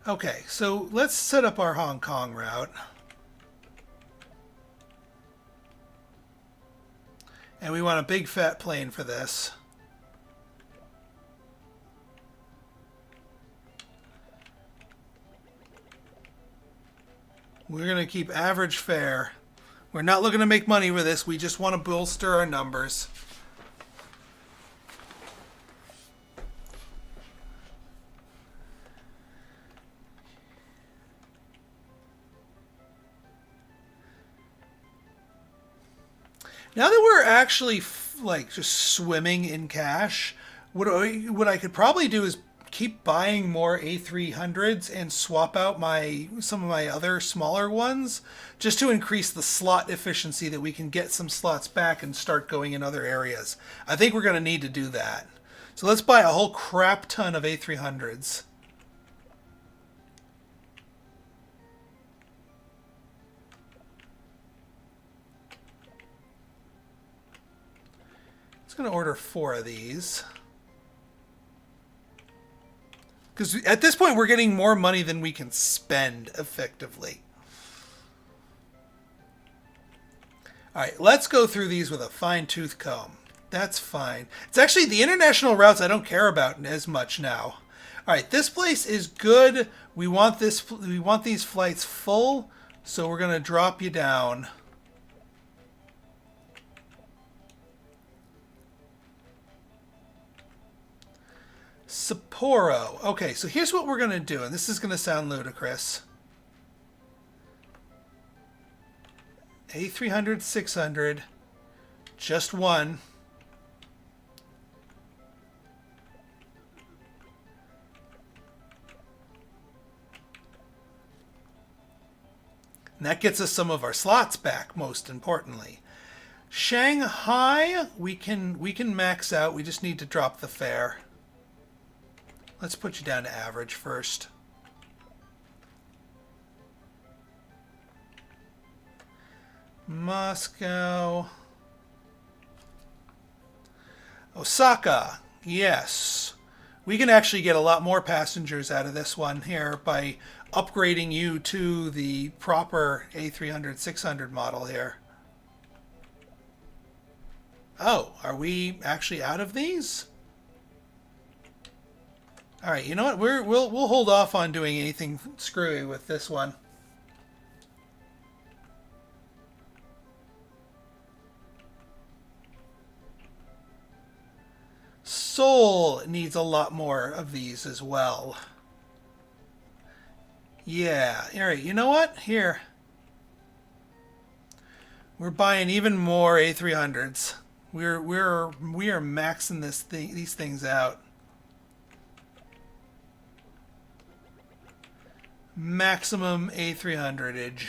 Okay, so let's set up our Hong Kong route. And we want a big fat plane for this. We're going to keep average fare. We're not looking to make money with this. We just want to bolster our numbers. Now that we're actually like just swimming in cash, what I could probably do is keep buying more A300s and swap out some of my other smaller ones just to increase the slot efficiency that we can get some slots back and start going in other areas. I think we're going to need to do that. So let's buy a whole crap ton of A300s. Going to order 4 of these because at this point we're getting more money than we can spend effectively. All right, let's go through these with a fine-tooth comb. That's fine. It's actually the international routes I don't care about as much now. All right, this place is good. We want these flights full, so we're going to drop you down. Sapporo. Okay, so here's what we're going to do, and this is going to sound ludicrous. A300, 600, just one. And that gets us some of our slots back, most importantly. Shanghai, we can max out. We just need to drop the fare. Let's put you down to average first. Moscow. Osaka. Yes. We can actually get a lot more passengers out of this one here by upgrading you to the proper A300, 600 model here. Oh, are we actually out of these? All right, you know what? We'll hold off on doing anything screwy with this one. Seoul needs a lot more of these as well. Yeah. All right. You know what? Here, we're buying even more A300s. We are maxing these things out. Maximum A300age.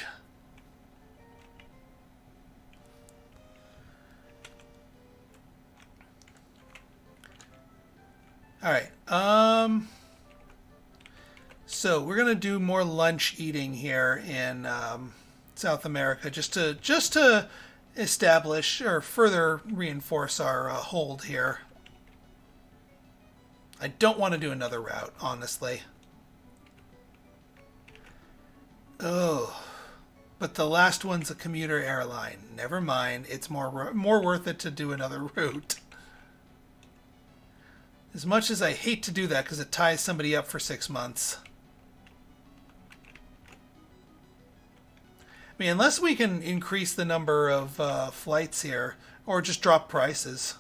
All right. So we're gonna do more lunch eating here in South America, just to establish or further reinforce our hold here. I don't want to do another route, honestly. Oh, but the last one's a commuter airline. Never mind. It's more worth it to do another route. As much as I hate to do that because it ties somebody up for 6 months. I mean, unless we can increase the number of flights here or just drop prices,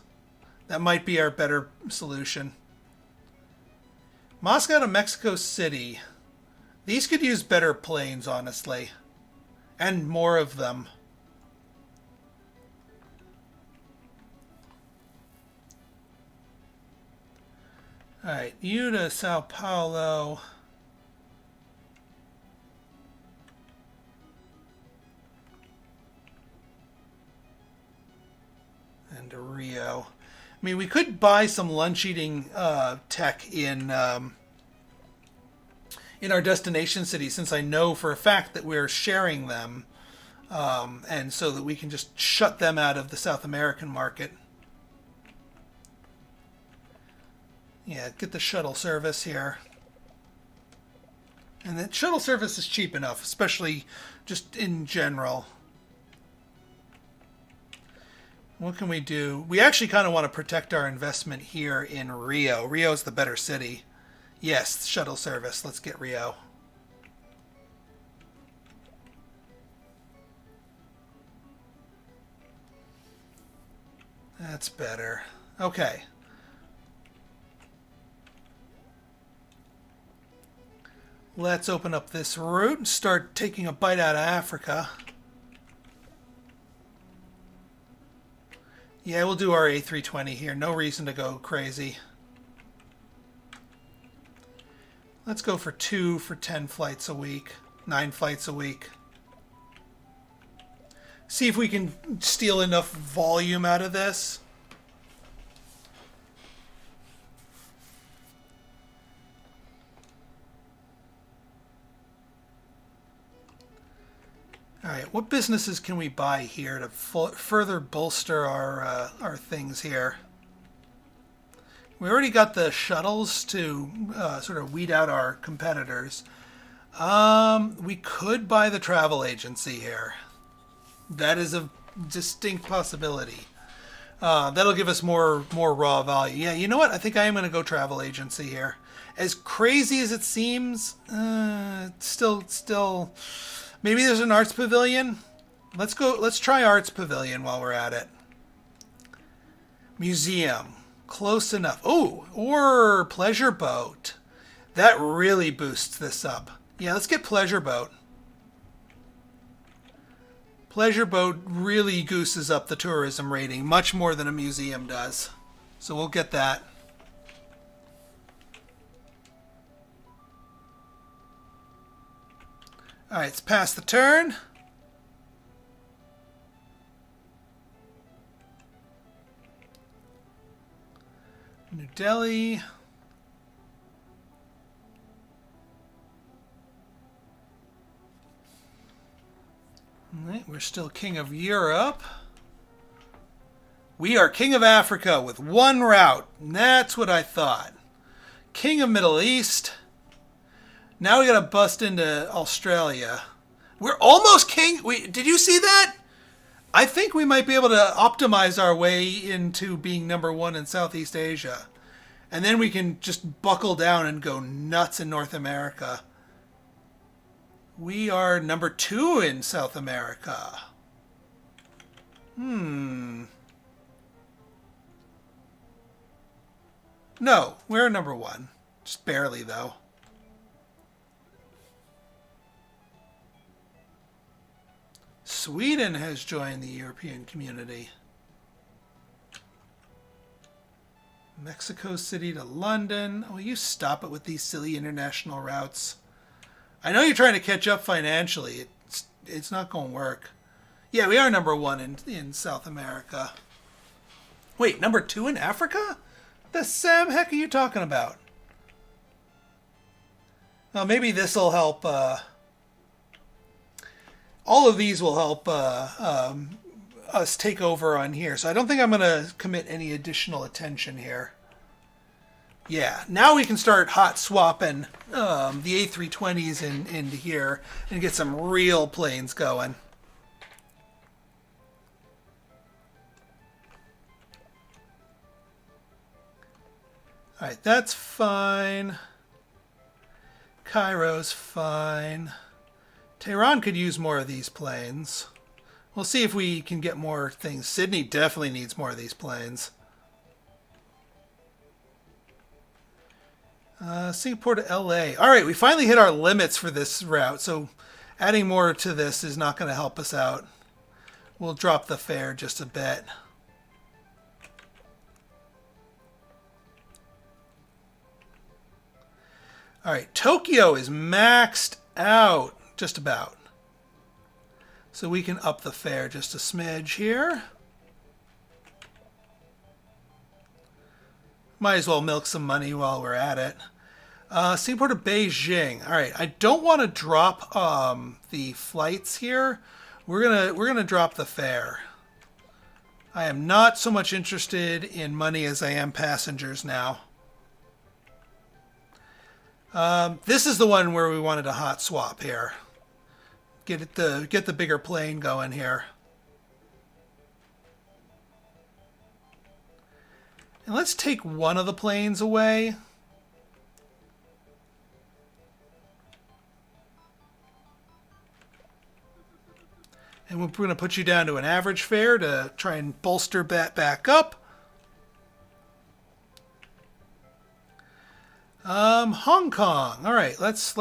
that might be our better solution. Moscow to Mexico City. These could use better planes, honestly. And more of them. Alright, you to Sao Paulo. And to Rio. I mean, we could buy some lunch eating tech in our destination city, since I know for a fact that we're sharing them, and so that we can just shut them out of the South American market. Yeah, get the shuttle service here. And the shuttle service is cheap enough, especially just in general. What can we do? We actually kind of want to protect our investment here in Rio. Rio's the better city. Yes, shuttle service. Let's get Rio. That's better. Okay. Let's open up this route and start taking a bite out of Africa. Yeah, we'll do our A320 here. No reason to go crazy. Let's go for 2 for 10 flights a week. 9 flights a week. See if we can steal enough volume out of this. All right, what businesses can we buy here to further bolster our things here? We already got the shuttles to sort of weed out our competitors. We could buy the travel agency here. That is a distinct possibility. That'll give us more raw value. Yeah, you know what? I think I am going to go travel agency here. As crazy as it seems, still. Maybe there's an arts pavilion. Let's go. Let's try arts pavilion while we're at it. Museum. Close enough. Oh, or pleasure boat. That really boosts this up. Yeah, let's get pleasure boat. Pleasure boat really gooses up the tourism rating much more than a museum does. So we'll get that. All right, it's past the turn. New Delhi. All right, we're still king of Europe. We are king of Africa with one route. That's what I thought. King of Middle East. Now we got to bust into Australia. We're almost king. Did you see that? I think we might be able to optimize our way into being number one in Southeast Asia. And then we can just buckle down and go nuts in North America. We are number two in South America. No, we're number one. Just barely, though. Sweden has joined the European community. Mexico City to London. Oh, you stop it with these silly international routes. I know you're trying to catch up financially. It's not going to work. Yeah, we are number one in South America. Wait, number two in Africa? The Sam heck are you talking about? Well, maybe this will help. All of these will help us take over on here. So I don't think I'm going to commit any additional attention here. Yeah, now we can start hot swapping the A320s into here and get some real planes going. All right, that's fine. Cairo's fine. Tehran could use more of these planes. We'll see if we can get more things. Sydney definitely needs more of these planes. Singapore to LA. All right, we finally hit our limits for this route, so adding more to this is not going to help us out. We'll drop the fare just a bit. All right, Tokyo is maxed out, just about. So we can up the fare just a smidge here. Might as well milk some money while we're at it. Singapore to Beijing. All right, I don't want to drop the flights here. We're gonna drop the fare. I am not so much interested in money as I am passengers now. This is the one where we wanted a hot swap here. Get the bigger plane going here. And let's take one of the planes away. And we're going to put you down to an average fare to try and bolster that back up. Hong Kong. All right, let's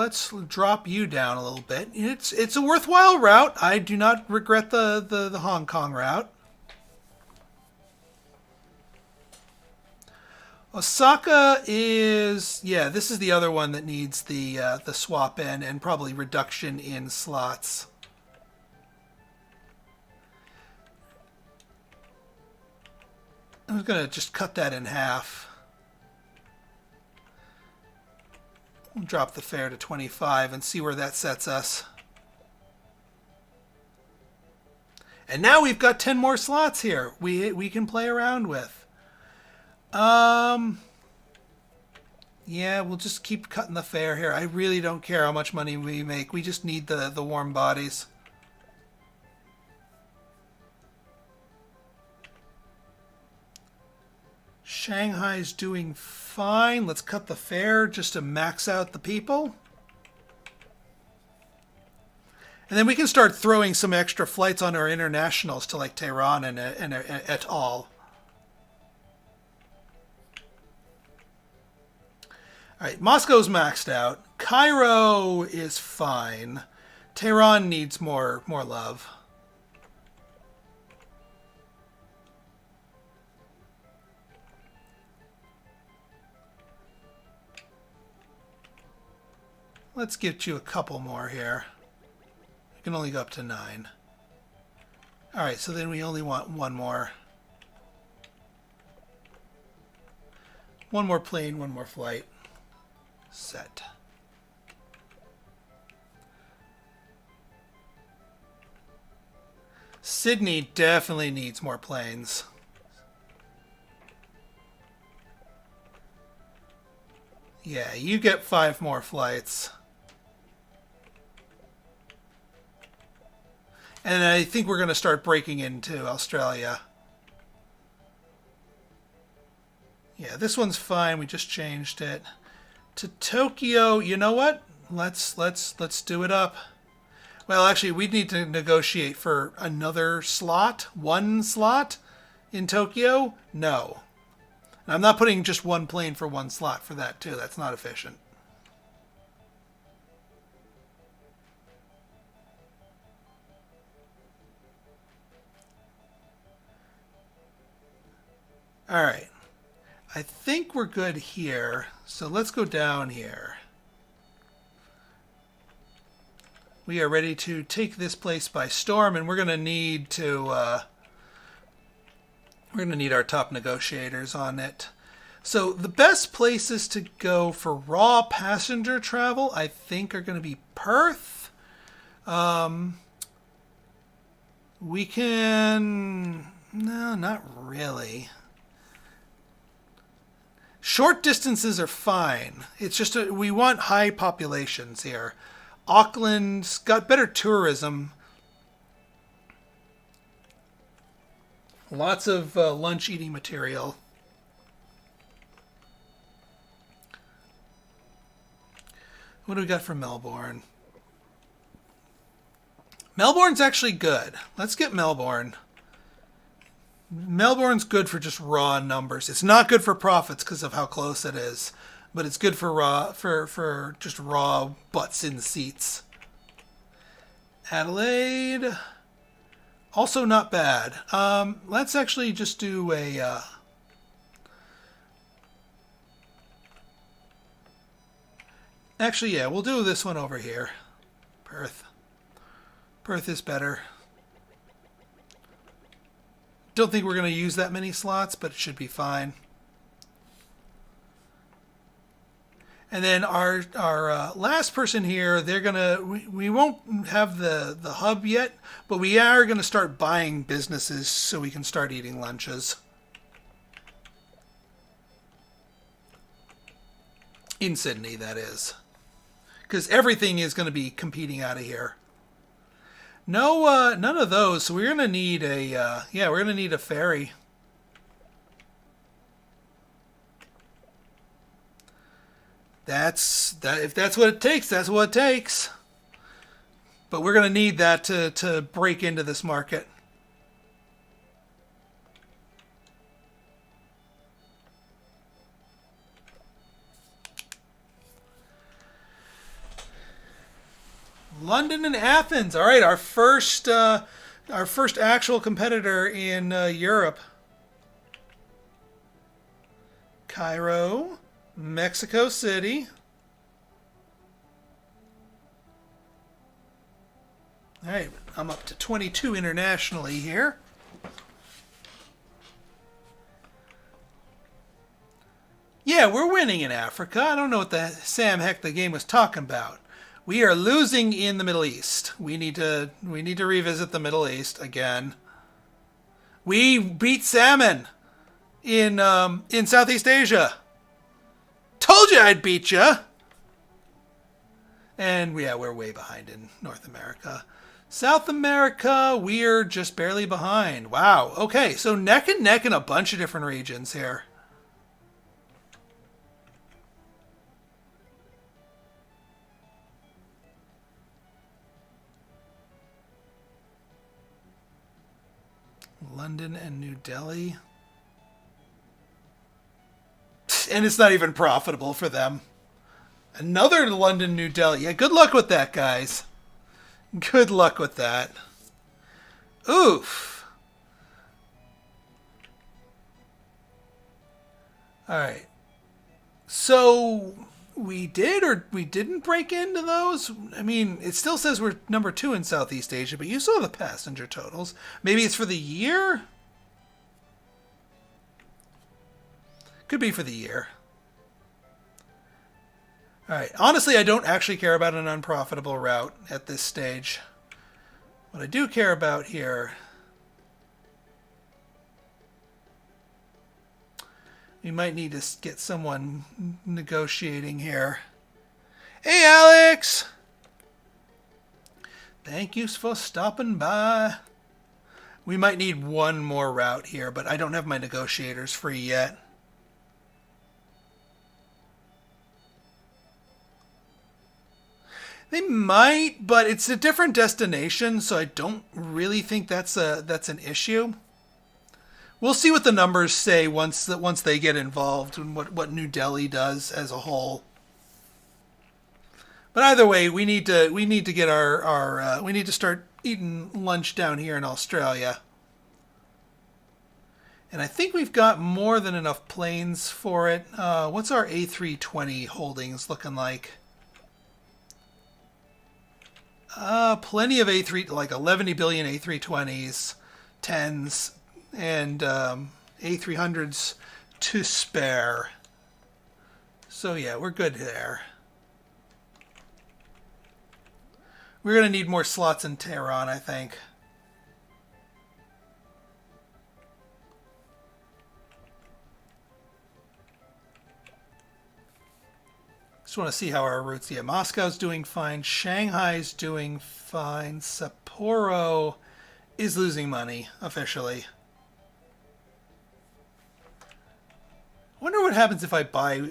drop you down a little bit. It's a worthwhile route. I do not regret the Hong Kong route. Osaka is, yeah, this is the other one that needs the swap in and probably reduction in slots. I'm going to just cut that in half. We'll drop the fare to 25 and see where that sets us. And now we've got 10 more slots here we can play around with. Yeah, we'll just keep cutting the fare here. I really don't care how much money we make. We just need the warm bodies. Shanghai's doing fine. Let's cut the fare just to max out the people. And then we can start throwing some extra flights on our internationals to like Tehran and et al. All right, Moscow's maxed out. Cairo is fine. Tehran needs more love. Let's get you a couple more here. I can only go up to 9. All right, so then we only want one more. One more plane, one more flight. Set. Sydney definitely needs more planes. Yeah, you get 5 more flights. And I think we're going to start breaking into Australia. Yeah, this one's fine. We just changed it to Tokyo. You know what? Let's do it up. Well, actually, we need to negotiate for another slot, one slot in Tokyo. No. And I'm not putting just one plane for one slot for that too. That's not efficient. All right. I think we're good here. So let's go down here. We are ready to take this place by storm, and we're going to need our top negotiators on it. So the best places to go for raw passenger travel, I think, are going to be Perth. We can... No, not really. Short distances are fine. It's just we want high populations here. Auckland's got better tourism. Lots of lunch eating material. What do we got for Melbourne? Melbourne's actually good. Let's get Melbourne. Melbourne's good for just raw numbers. It's not good for profits because of how close it is, but it's good for raw for just raw butts in seats. Adelaide, also not bad. Let's actually just do a. Actually, yeah, we'll do this one over here. Perth. Perth is better. Don't think we're going to use that many slots, but it should be fine. And then our last person here, they're gonna we won't have the hub yet, but we are gonna start buying businesses so we can start eating lunches in Sydney. That is, because everything is going to be competing out of here. No, none of those. So we're gonna need a we're gonna need a ferry. If that's what it takes, that's what it takes. But we're gonna need that to break into this market. London and Athens. All right, our first actual competitor in Europe. Cairo, Mexico City. All right, I'm up to 22 internationally here. Yeah, we're winning in Africa. I don't know what the Sam heck the game was talking about. We are losing in the Middle East. We need to revisit the Middle East again. We beat salmon in Southeast Asia. Told you I'd beat you. And yeah, we're way behind in North America. South America, we're just barely behind. Wow. Okay, so neck and neck in a bunch of different regions here. London and New Delhi. And it's not even profitable for them. Another London, New Delhi. Yeah, good luck with that, guys. Good luck with that. Oof. All right. So we did or we didn't break into those? I mean, it still says we're number 2 in Southeast Asia, but you saw the passenger totals. Maybe it's for the year? Could be for the year. All right. Honestly, I don't actually care about an unprofitable route at this stage. What I do care about here... We might need to get someone negotiating here. Hey, Alex! Thank you for stopping by. We might need one more route here, but I don't have my negotiators free yet. They might, but it's a different destination, so I don't really think that's an issue. We'll see what the numbers say once they get involved and what New Delhi does as a whole. But either way, we need to get our we need to start eating lunch down here in Australia. And I think we've got more than enough planes for it. What's our A320 holdings looking like? Plenty of like 11 billion A320s, 10s, and A300s to spare. So yeah, we're good there. We're going to need more slots in Tehran, I think. Just want to see how our routes. Yeah, Moscow's doing fine. Shanghai's doing fine. Sapporo is losing money officially. I wonder what happens if I buy.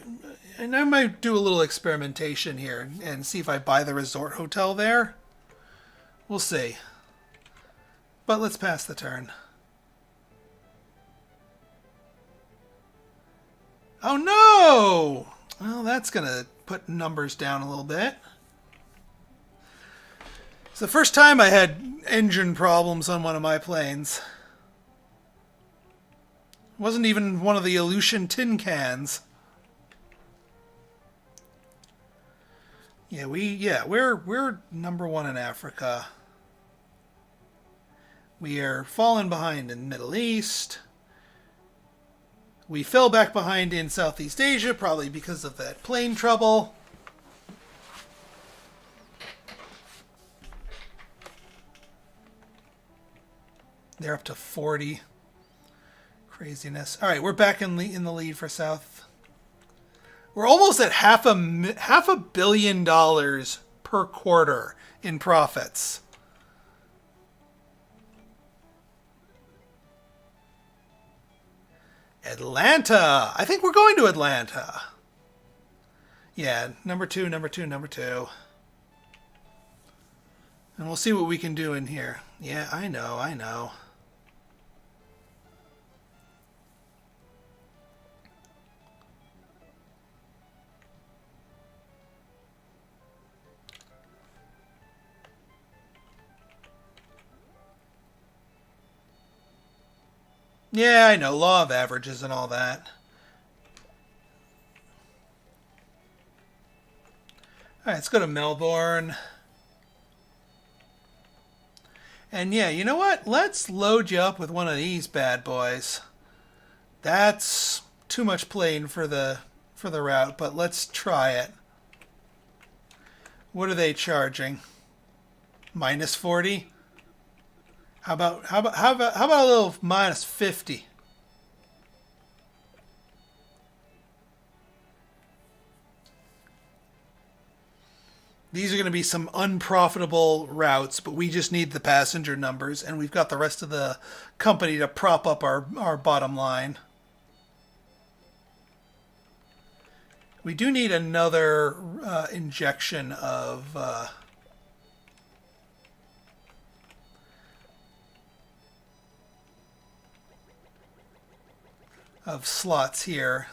And I might do a little experimentation here and see if I buy the resort hotel there. We'll see. But let's pass the turn. Oh no! Well, that's going to put numbers down a little bit. It's the first time I had engine problems on one of my planes. It wasn't even one of the Aleutian tin cans. Yeah, we're number one in Africa. We are falling behind in the Middle East. We fell back behind in Southeast Asia, probably because of that plane trouble. They're up to 40. Craziness. All right, we're back in the lead for South. We're almost at half a $500 million per quarter in profits. Atlanta. I think we're going to Atlanta. Yeah, number two. And we'll see what we can do in here. Yeah, I know. Yeah, I know. Law of averages and all that. All right, let's go to Melbourne. And yeah, you know what? Let's load you up with one of these bad boys. That's too much plane for the route, but let's try it. What are they charging? Minus 40? How about a little minus 50? These are going to be some unprofitable routes, but we just need the passenger numbers, and we've got the rest of the company to prop up our bottom line. We do need another injection of slots here.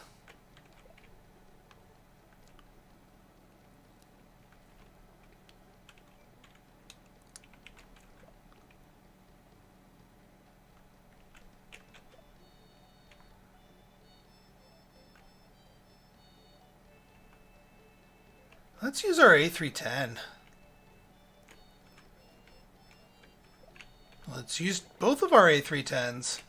Let's use our A310. Let's use both of our A310s.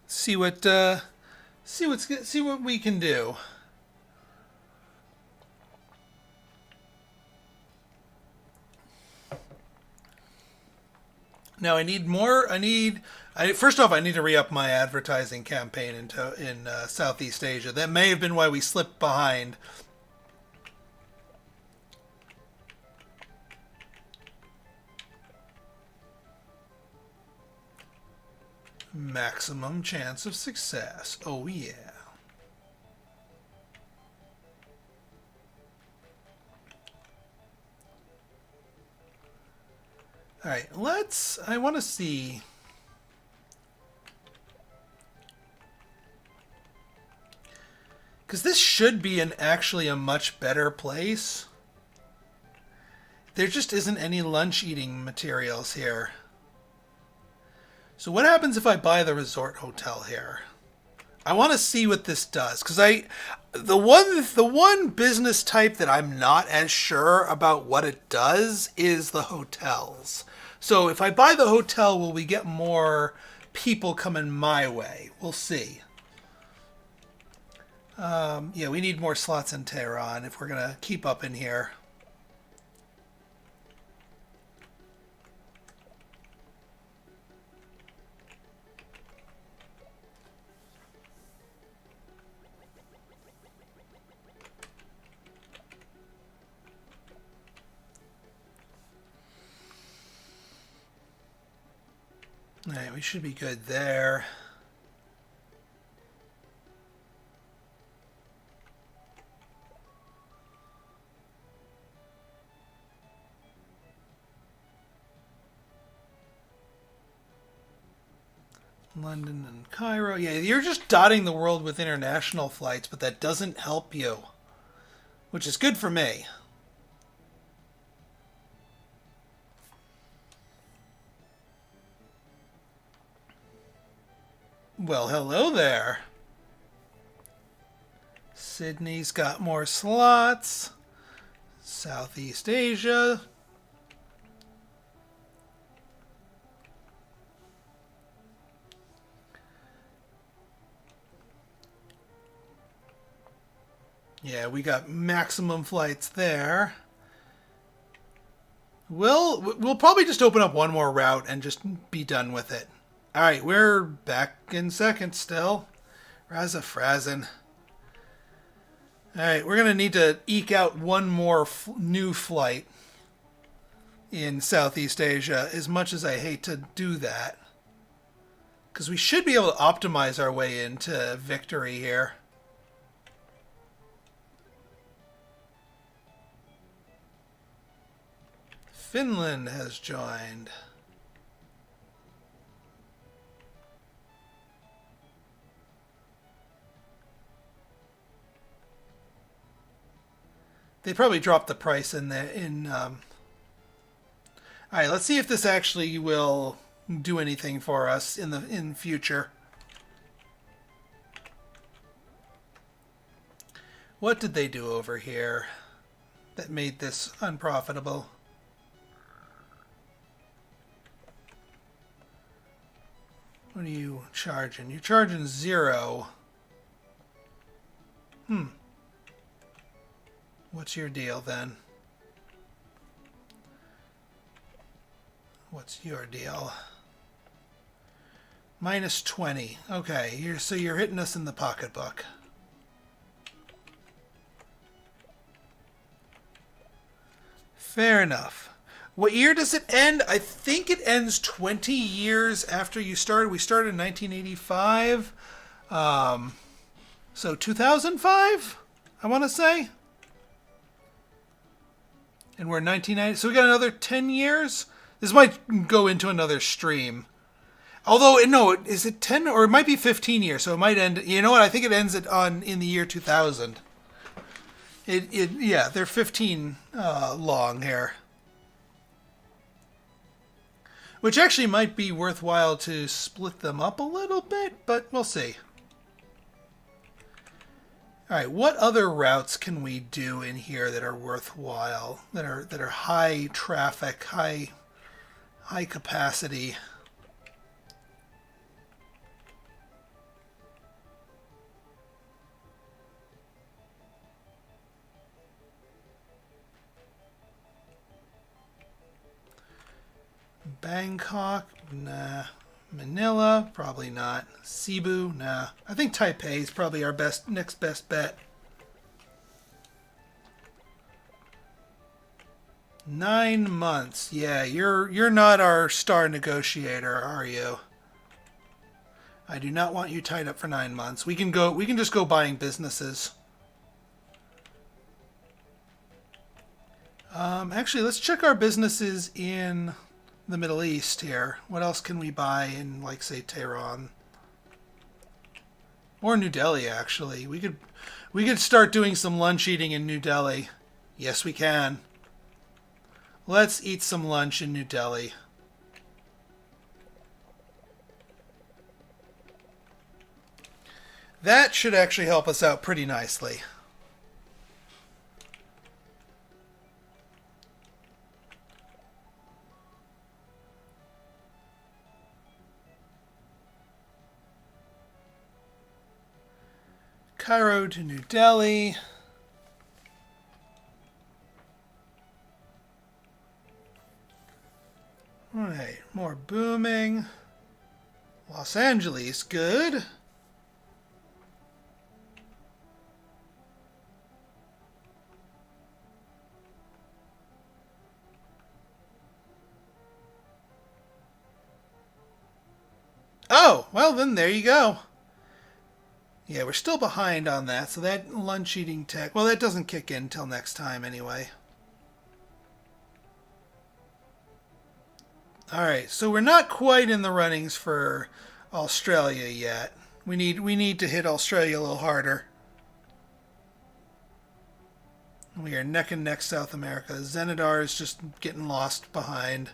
See what we can do. Now I need more. First off, I need to re-up my advertising campaign in Southeast Asia. That may have been why we slipped behind. Maximum chance of success. Oh, yeah. All right, I want to see. Because this should be actually a much better place. There just isn't any lunch eating materials here. So what happens if I buy the resort hotel here? I want to see what this does, because the one business type that I'm not as sure about what it does is the hotels. So if I buy the hotel, will we get more people coming my way? We'll see. Yeah, we need more slots in Tehran if we're gonna keep up in here. All right, we should be good there. London and Cairo. Yeah, you're just dotting the world with international flights, but that doesn't help you, which is good for me. Well, hello there. Sydney's got more slots. Southeast Asia. Yeah, we got maximum flights there. We'll probably just open up one more route and just be done with it. All right, we're back in second still. Razafrazin. All right, we're going to need to eke out one more new flight in Southeast Asia, as much as I hate to do that. Because we should be able to optimize our way into victory here. Finland has joined. They probably dropped the price in the All right, let's see if this actually will do anything for us in future. What did they do over here that made this unprofitable? What are you charging? You're charging 0. What's your deal then? What's your deal? Minus 20. Okay, so you're hitting us in the pocketbook. Fair enough. What year does it end? I think it ends 20 years after you started. We started in 1985. So 2005, I want to say. And we're in 1990. So we got another 10 years. This might go into another stream. Although, no, is it 10? Or it might be 15 years. So it might end. You know what? I think it ends in the year 2000. Yeah, they're 15 long here. Which actually might be worthwhile to split them up a little bit, but we'll see. All right, what other routes can we do in here that are worthwhile, that are high traffic, high capacity? Bangkok, nah. Manila, probably not. Cebu, nah. I think Taipei is probably our next best bet. 9 months. Yeah, you're not our star negotiator, are you? I do not want you tied up for 9 months. We can go. We can just go buying businesses. Actually, let's check our businesses in the Middle East here. What else can we buy in, like, say, Tehran or New Delhi? Actually, we could start doing some lunch eating in New Delhi. Yes, we can. Let's eat some lunch in New Delhi. That should actually help us out pretty nicely. Cairo to New Delhi. All right, more booming. Los Angeles, good. Oh, well then there you go. Yeah, we're still behind on that, so that lunch eating tech, well, that doesn't kick in until next time anyway. Alright, so we're not quite in the runnings for Australia yet. We need to hit Australia a little harder. We are neck and neck South America. Zenadar is just getting lost behind.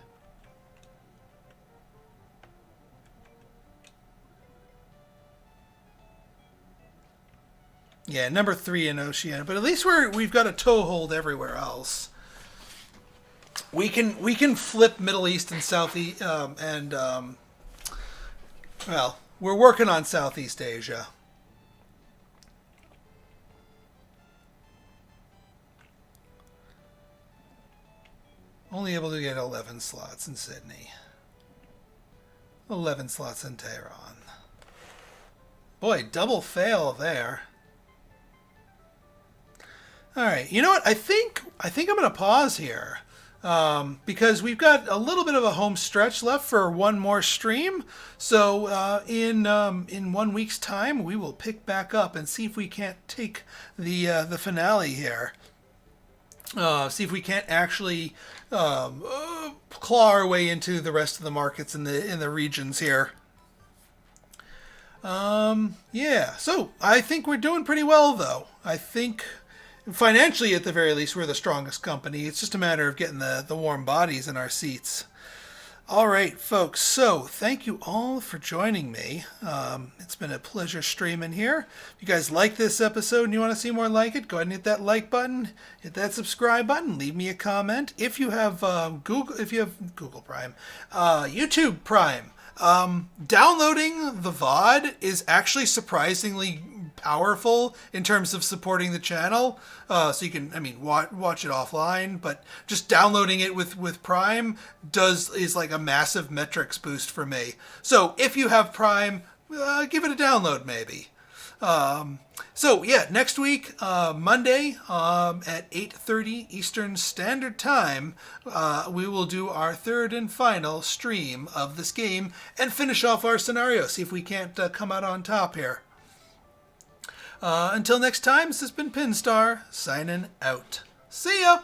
Yeah, number 3 in Oceania, but at least we've got a toehold everywhere else. We can flip Middle East and Southeast well, we're working on Southeast Asia. Only able to get 11 slots in Sydney. 11 slots in Tehran. Boy, double fail there. All right, you know what? I think I'm going to pause here because we've got a little bit of a home stretch left for one more stream. So in 1 week's time, we will pick back up and see if we can't take the finale here. See if we can't actually claw our way into the rest of the markets in the regions here. Yeah. So I think we're doing pretty well, though. I think. Financially, at the very least, we're the strongest company. It's just a matter of getting the warm bodies in our seats. All right, folks. So thank you all for joining me. It's been a pleasure streaming here. If you guys like this episode and you want to see more like it, go ahead and hit that like button, hit that subscribe button, leave me a comment. If you have Google Prime, YouTube Prime, downloading the VOD is actually surprisingly powerful in terms of supporting the channel. So you can, watch it offline, but just downloading it with Prime is like a massive metrics boost for me. So if you have Prime, give it a download maybe. So yeah, next week, Monday, at 8:30 Eastern Standard Time, we will do our third and final stream of this game and finish off our scenario. See if we can't come out on top here. Until next time, this has been Pinstar, signing out. See ya!